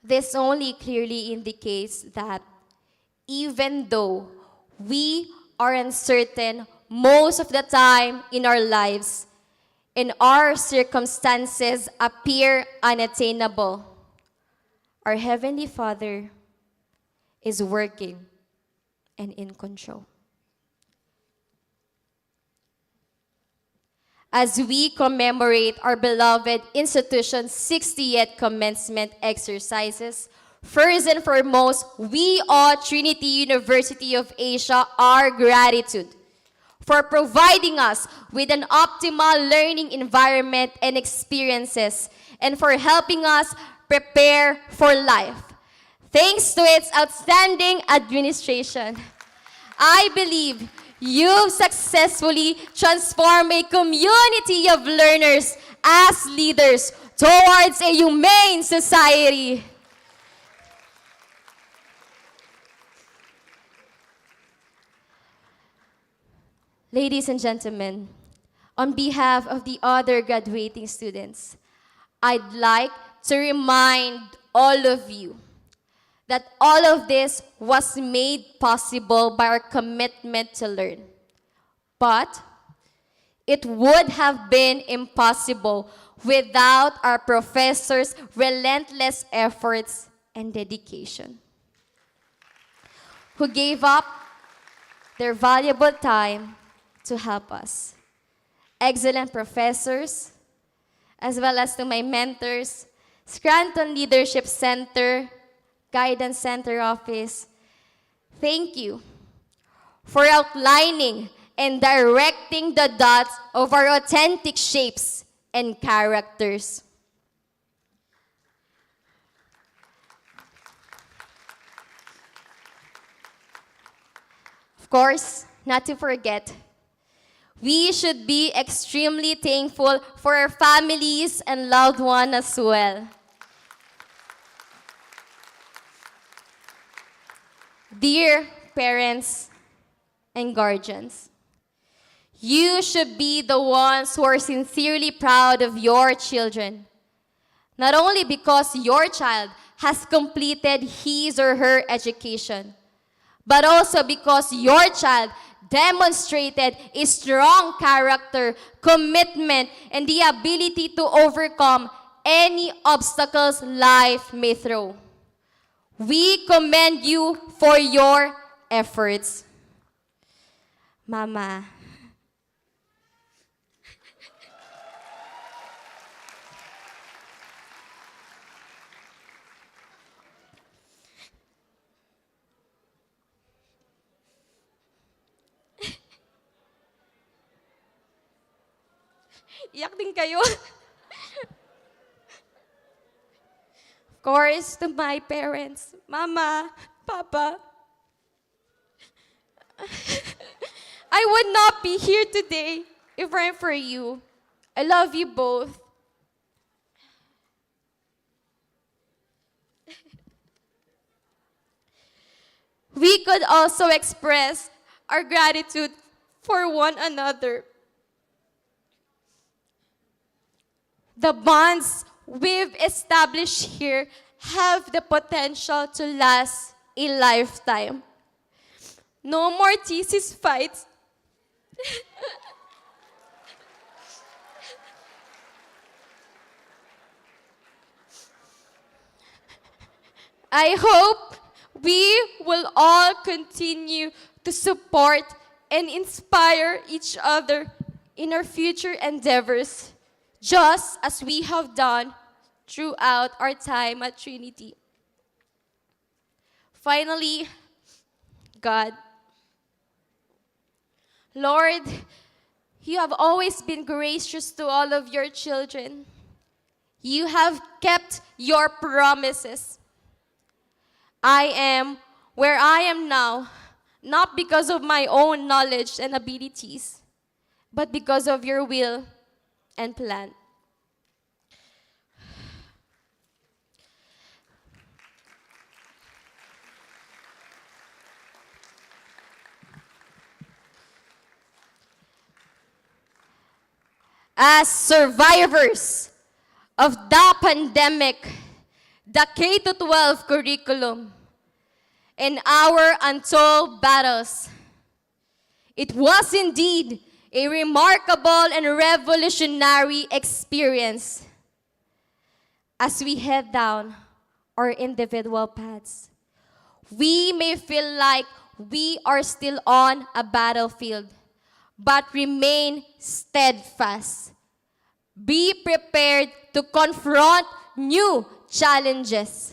S3: This only clearly indicates that even though we are uncertain most of the time in our lives and our circumstances appear unattainable, our Heavenly Father is working and in control. As we commemorate our beloved institution's 60th commencement exercises, first and foremost, we all Trinity University of Asia our gratitude for providing us with an optimal learning environment and experiences, and for helping us prepare for life. Thanks to its outstanding administration, I believe you've successfully transformed a community of learners as leaders towards a humane society. Ladies and gentlemen, on behalf of the other graduating students, I'd like to remind all of you that all of this was made possible by our commitment to learn. But it would have been impossible without our professors' relentless efforts and dedication, who gave up their valuable time to help us. Excellent professors, as well as to my mentors, Scranton Leadership Center, Guidance Center Office, thank you for outlining and directing the dots of our authentic shapes and characters. Of course, not to forget, we should be extremely thankful for our families and loved ones as well. Dear parents and guardians, you should be the ones who are sincerely proud of your children, not only because your child has completed his or her education, but also because your child demonstrated a strong character, commitment, and the ability to overcome any obstacles life may throw. We commend you for your efforts. Mama, Iyak din kayo. Of course, to my parents, Mama, Papa. I would not be here today if it weren't for you. I love you both. We could also express our gratitude for one another. The bonds we've established here have the potential to last a lifetime. No more thesis fights. I hope we will all continue to support and inspire each other in our future endeavors, just as we have done throughout our time at Trinity. Finally, God, Lord, you have always been gracious to all of your children. You have kept your promises. I am where I am now, not because of my own knowledge and abilities, but because of your will and plan. As survivors of the pandemic, the K-12 curriculum, and our untold battles, it was indeed a remarkable and revolutionary experience. As we head down our individual paths, we may feel like we are still on a battlefield, but remain steadfast. Be prepared to confront new challenges.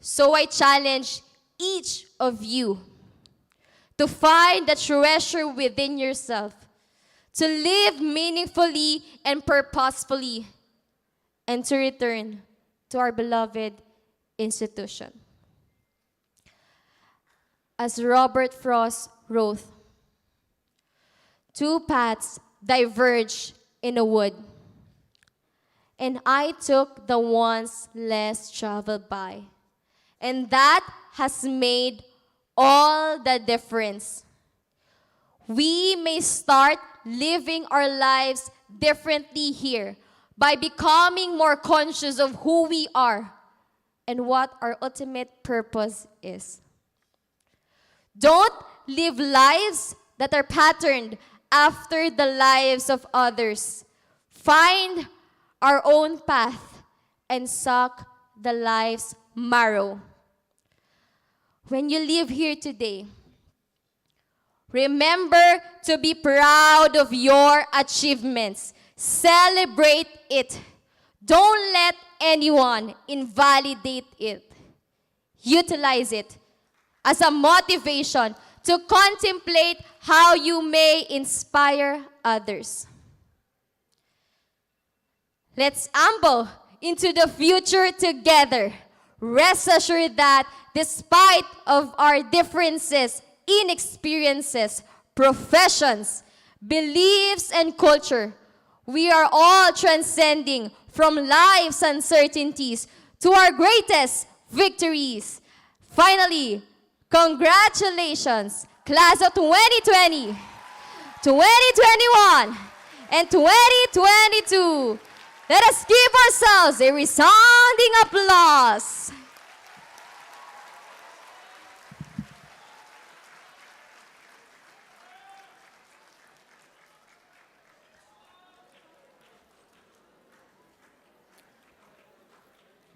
S3: So I challenge each of you to find the treasure within yourself, to live meaningfully and purposefully, and to return to our beloved institution. As Robert Frost wrote, two paths diverge in a wood, and I took the ones less traveled by. And that has made all the difference. We may start living our lives differently here by becoming more conscious of who we are and what our ultimate purpose is. Don't live lives that are patterned after the lives of others. Find our own path and suck the life's marrow. When you live here today, remember to be proud of your achievements. Celebrate it. Don't let anyone invalidate it. Utilize it as a motivation to contemplate how you may inspire others. Let's amble into the future together. Rest assured that despite of our differences in experiences, professions, beliefs, and culture, we are all transcending from life's uncertainties to our greatest victories. Finally, congratulations, class of 2020, 2021, and 2022. Let us give ourselves a resounding applause.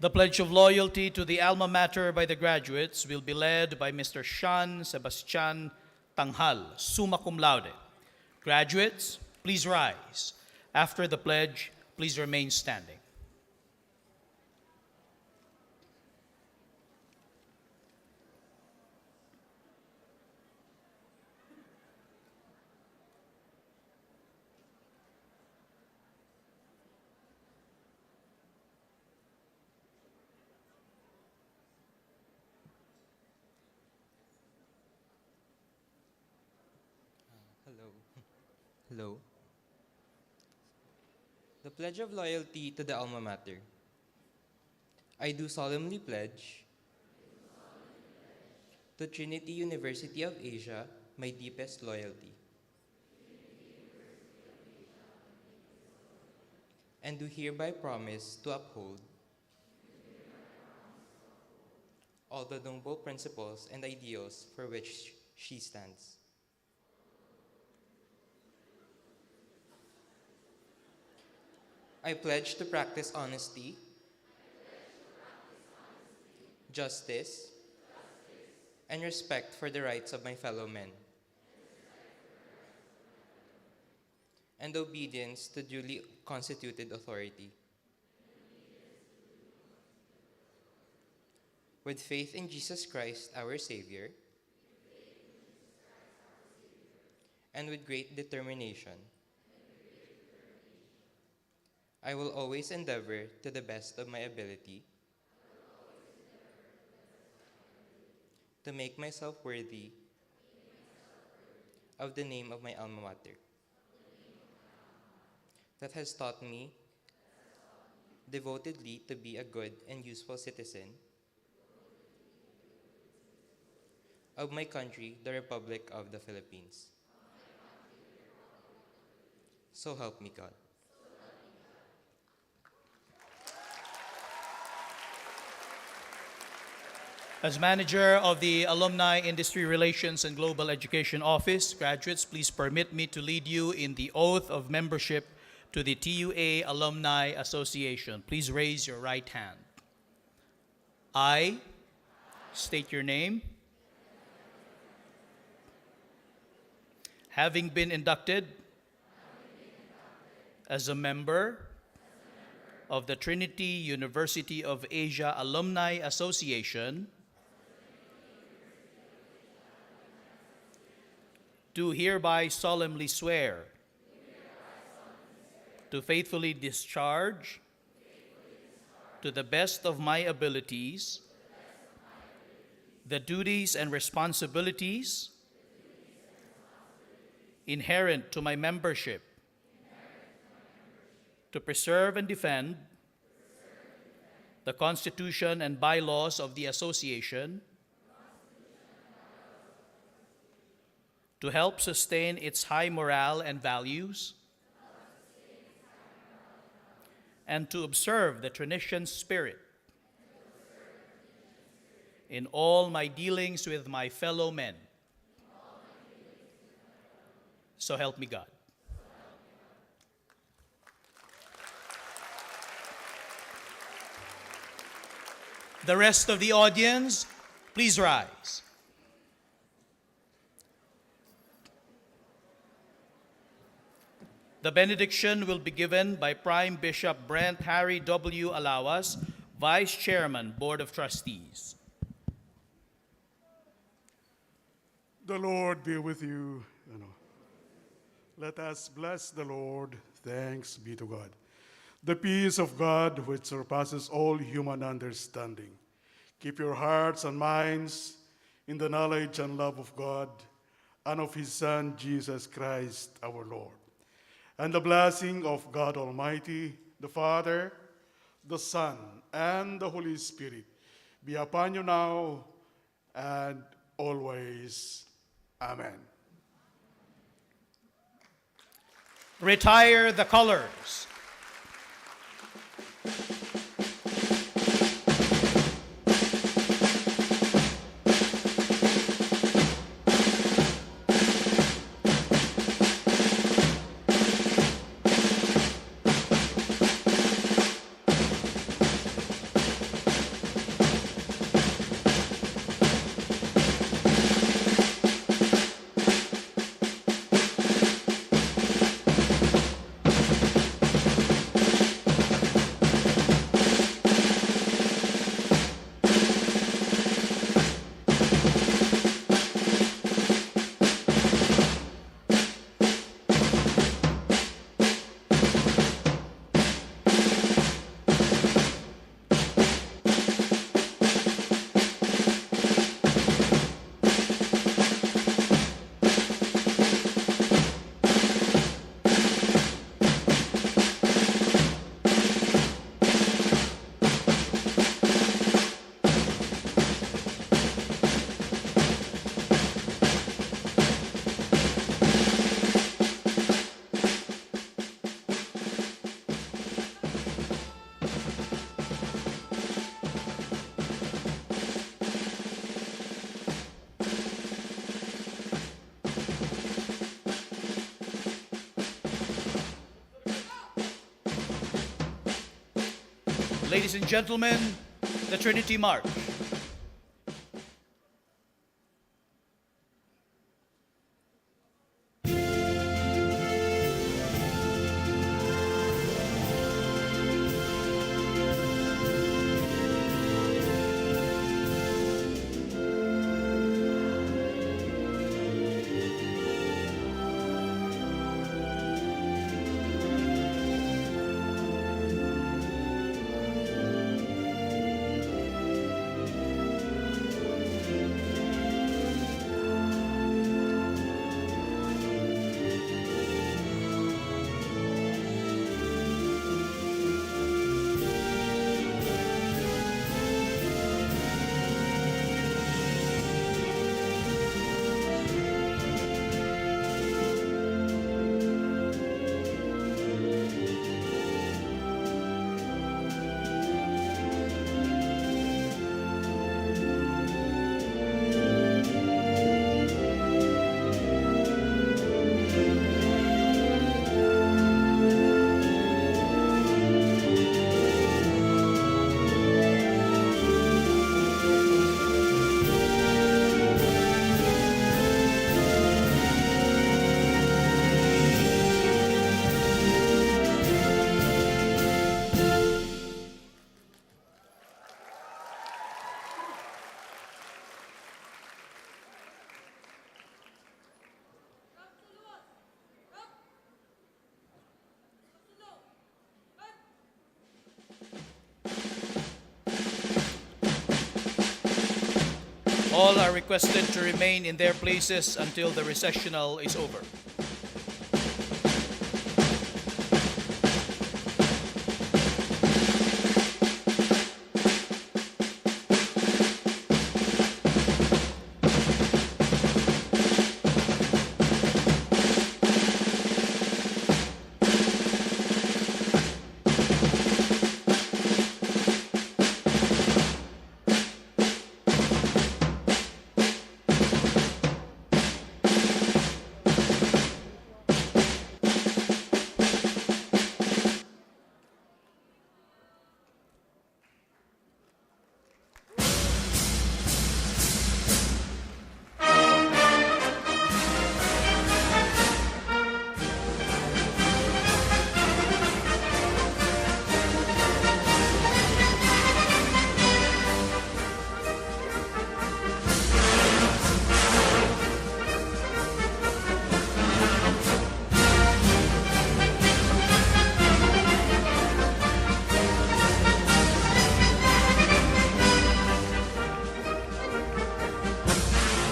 S9: The Pledge of Loyalty to the Alma Mater by the graduates will be led by Mr. Sean Sebastian Tanghal, summa cum laude. Graduates, please rise. After the pledge, please remain standing.
S13: Hello. The Pledge of Loyalty to the Alma Mater. I do solemnly pledge to Trinity University of Asia my deepest loyalty, and do hereby promise to uphold all the noble principles and ideals for which she stands. I pledge to practice honesty, justice, and respect for the rights of my fellow men, and obedience to duly constituted authority. With faith in Jesus Christ, our Savior, and with great determination, I will always endeavor to the best of my ability to make myself worthy of the name of my alma mater that has taught me devotedly to be a good and useful citizen of my country, the Republic of the Philippines. So help me God.
S9: As manager of the Alumni Industry Relations and Global Education Office, graduates, please permit me to lead you in the oath of membership to the TUA Alumni Association. Please raise your right hand. I state your name. Having been inducted as a member of the Trinity University of Asia Alumni Association, do hereby solemnly swear to faithfully discharge to the best of my abilities the duties and responsibilities inherent to my membership, to preserve and defend the Constitution and bylaws of the Association, to help sustain its high morale and values, and to observe the Trinitian spirit in all my dealings with my fellow men. So help me God. The rest of the audience, please rise. The benediction will be given by Prime Bishop Brent Harry W. Alawas, Vice Chairman, Board of Trustees.
S15: The Lord be with you. Let us bless the Lord. Thanks be to God. The peace of God, which surpasses all human understanding, keep your hearts and minds in the knowledge and love of God and of His Son, Jesus Christ, our Lord. And the blessing of God Almighty, the Father, the Son, and the Holy Spirit be upon you now and always. Amen.
S9: Retire the colors. Ladies and gentlemen, the Trinity March. All are requested to remain in their places until the recessional is over.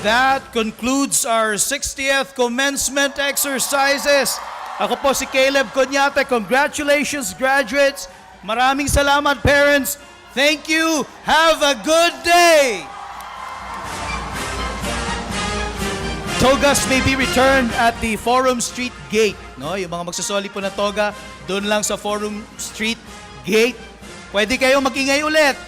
S9: That concludes our 60th commencement exercises. Ako po si Caleb Conyate. Congratulations, graduates. Maraming salamat, parents. Thank you. Have a good day. Togas may be returned at the Forum Street Gate. No, yung mga magsasoli po na toga, doon lang sa Forum Street Gate. Pwede kayong mag-ingay ulit.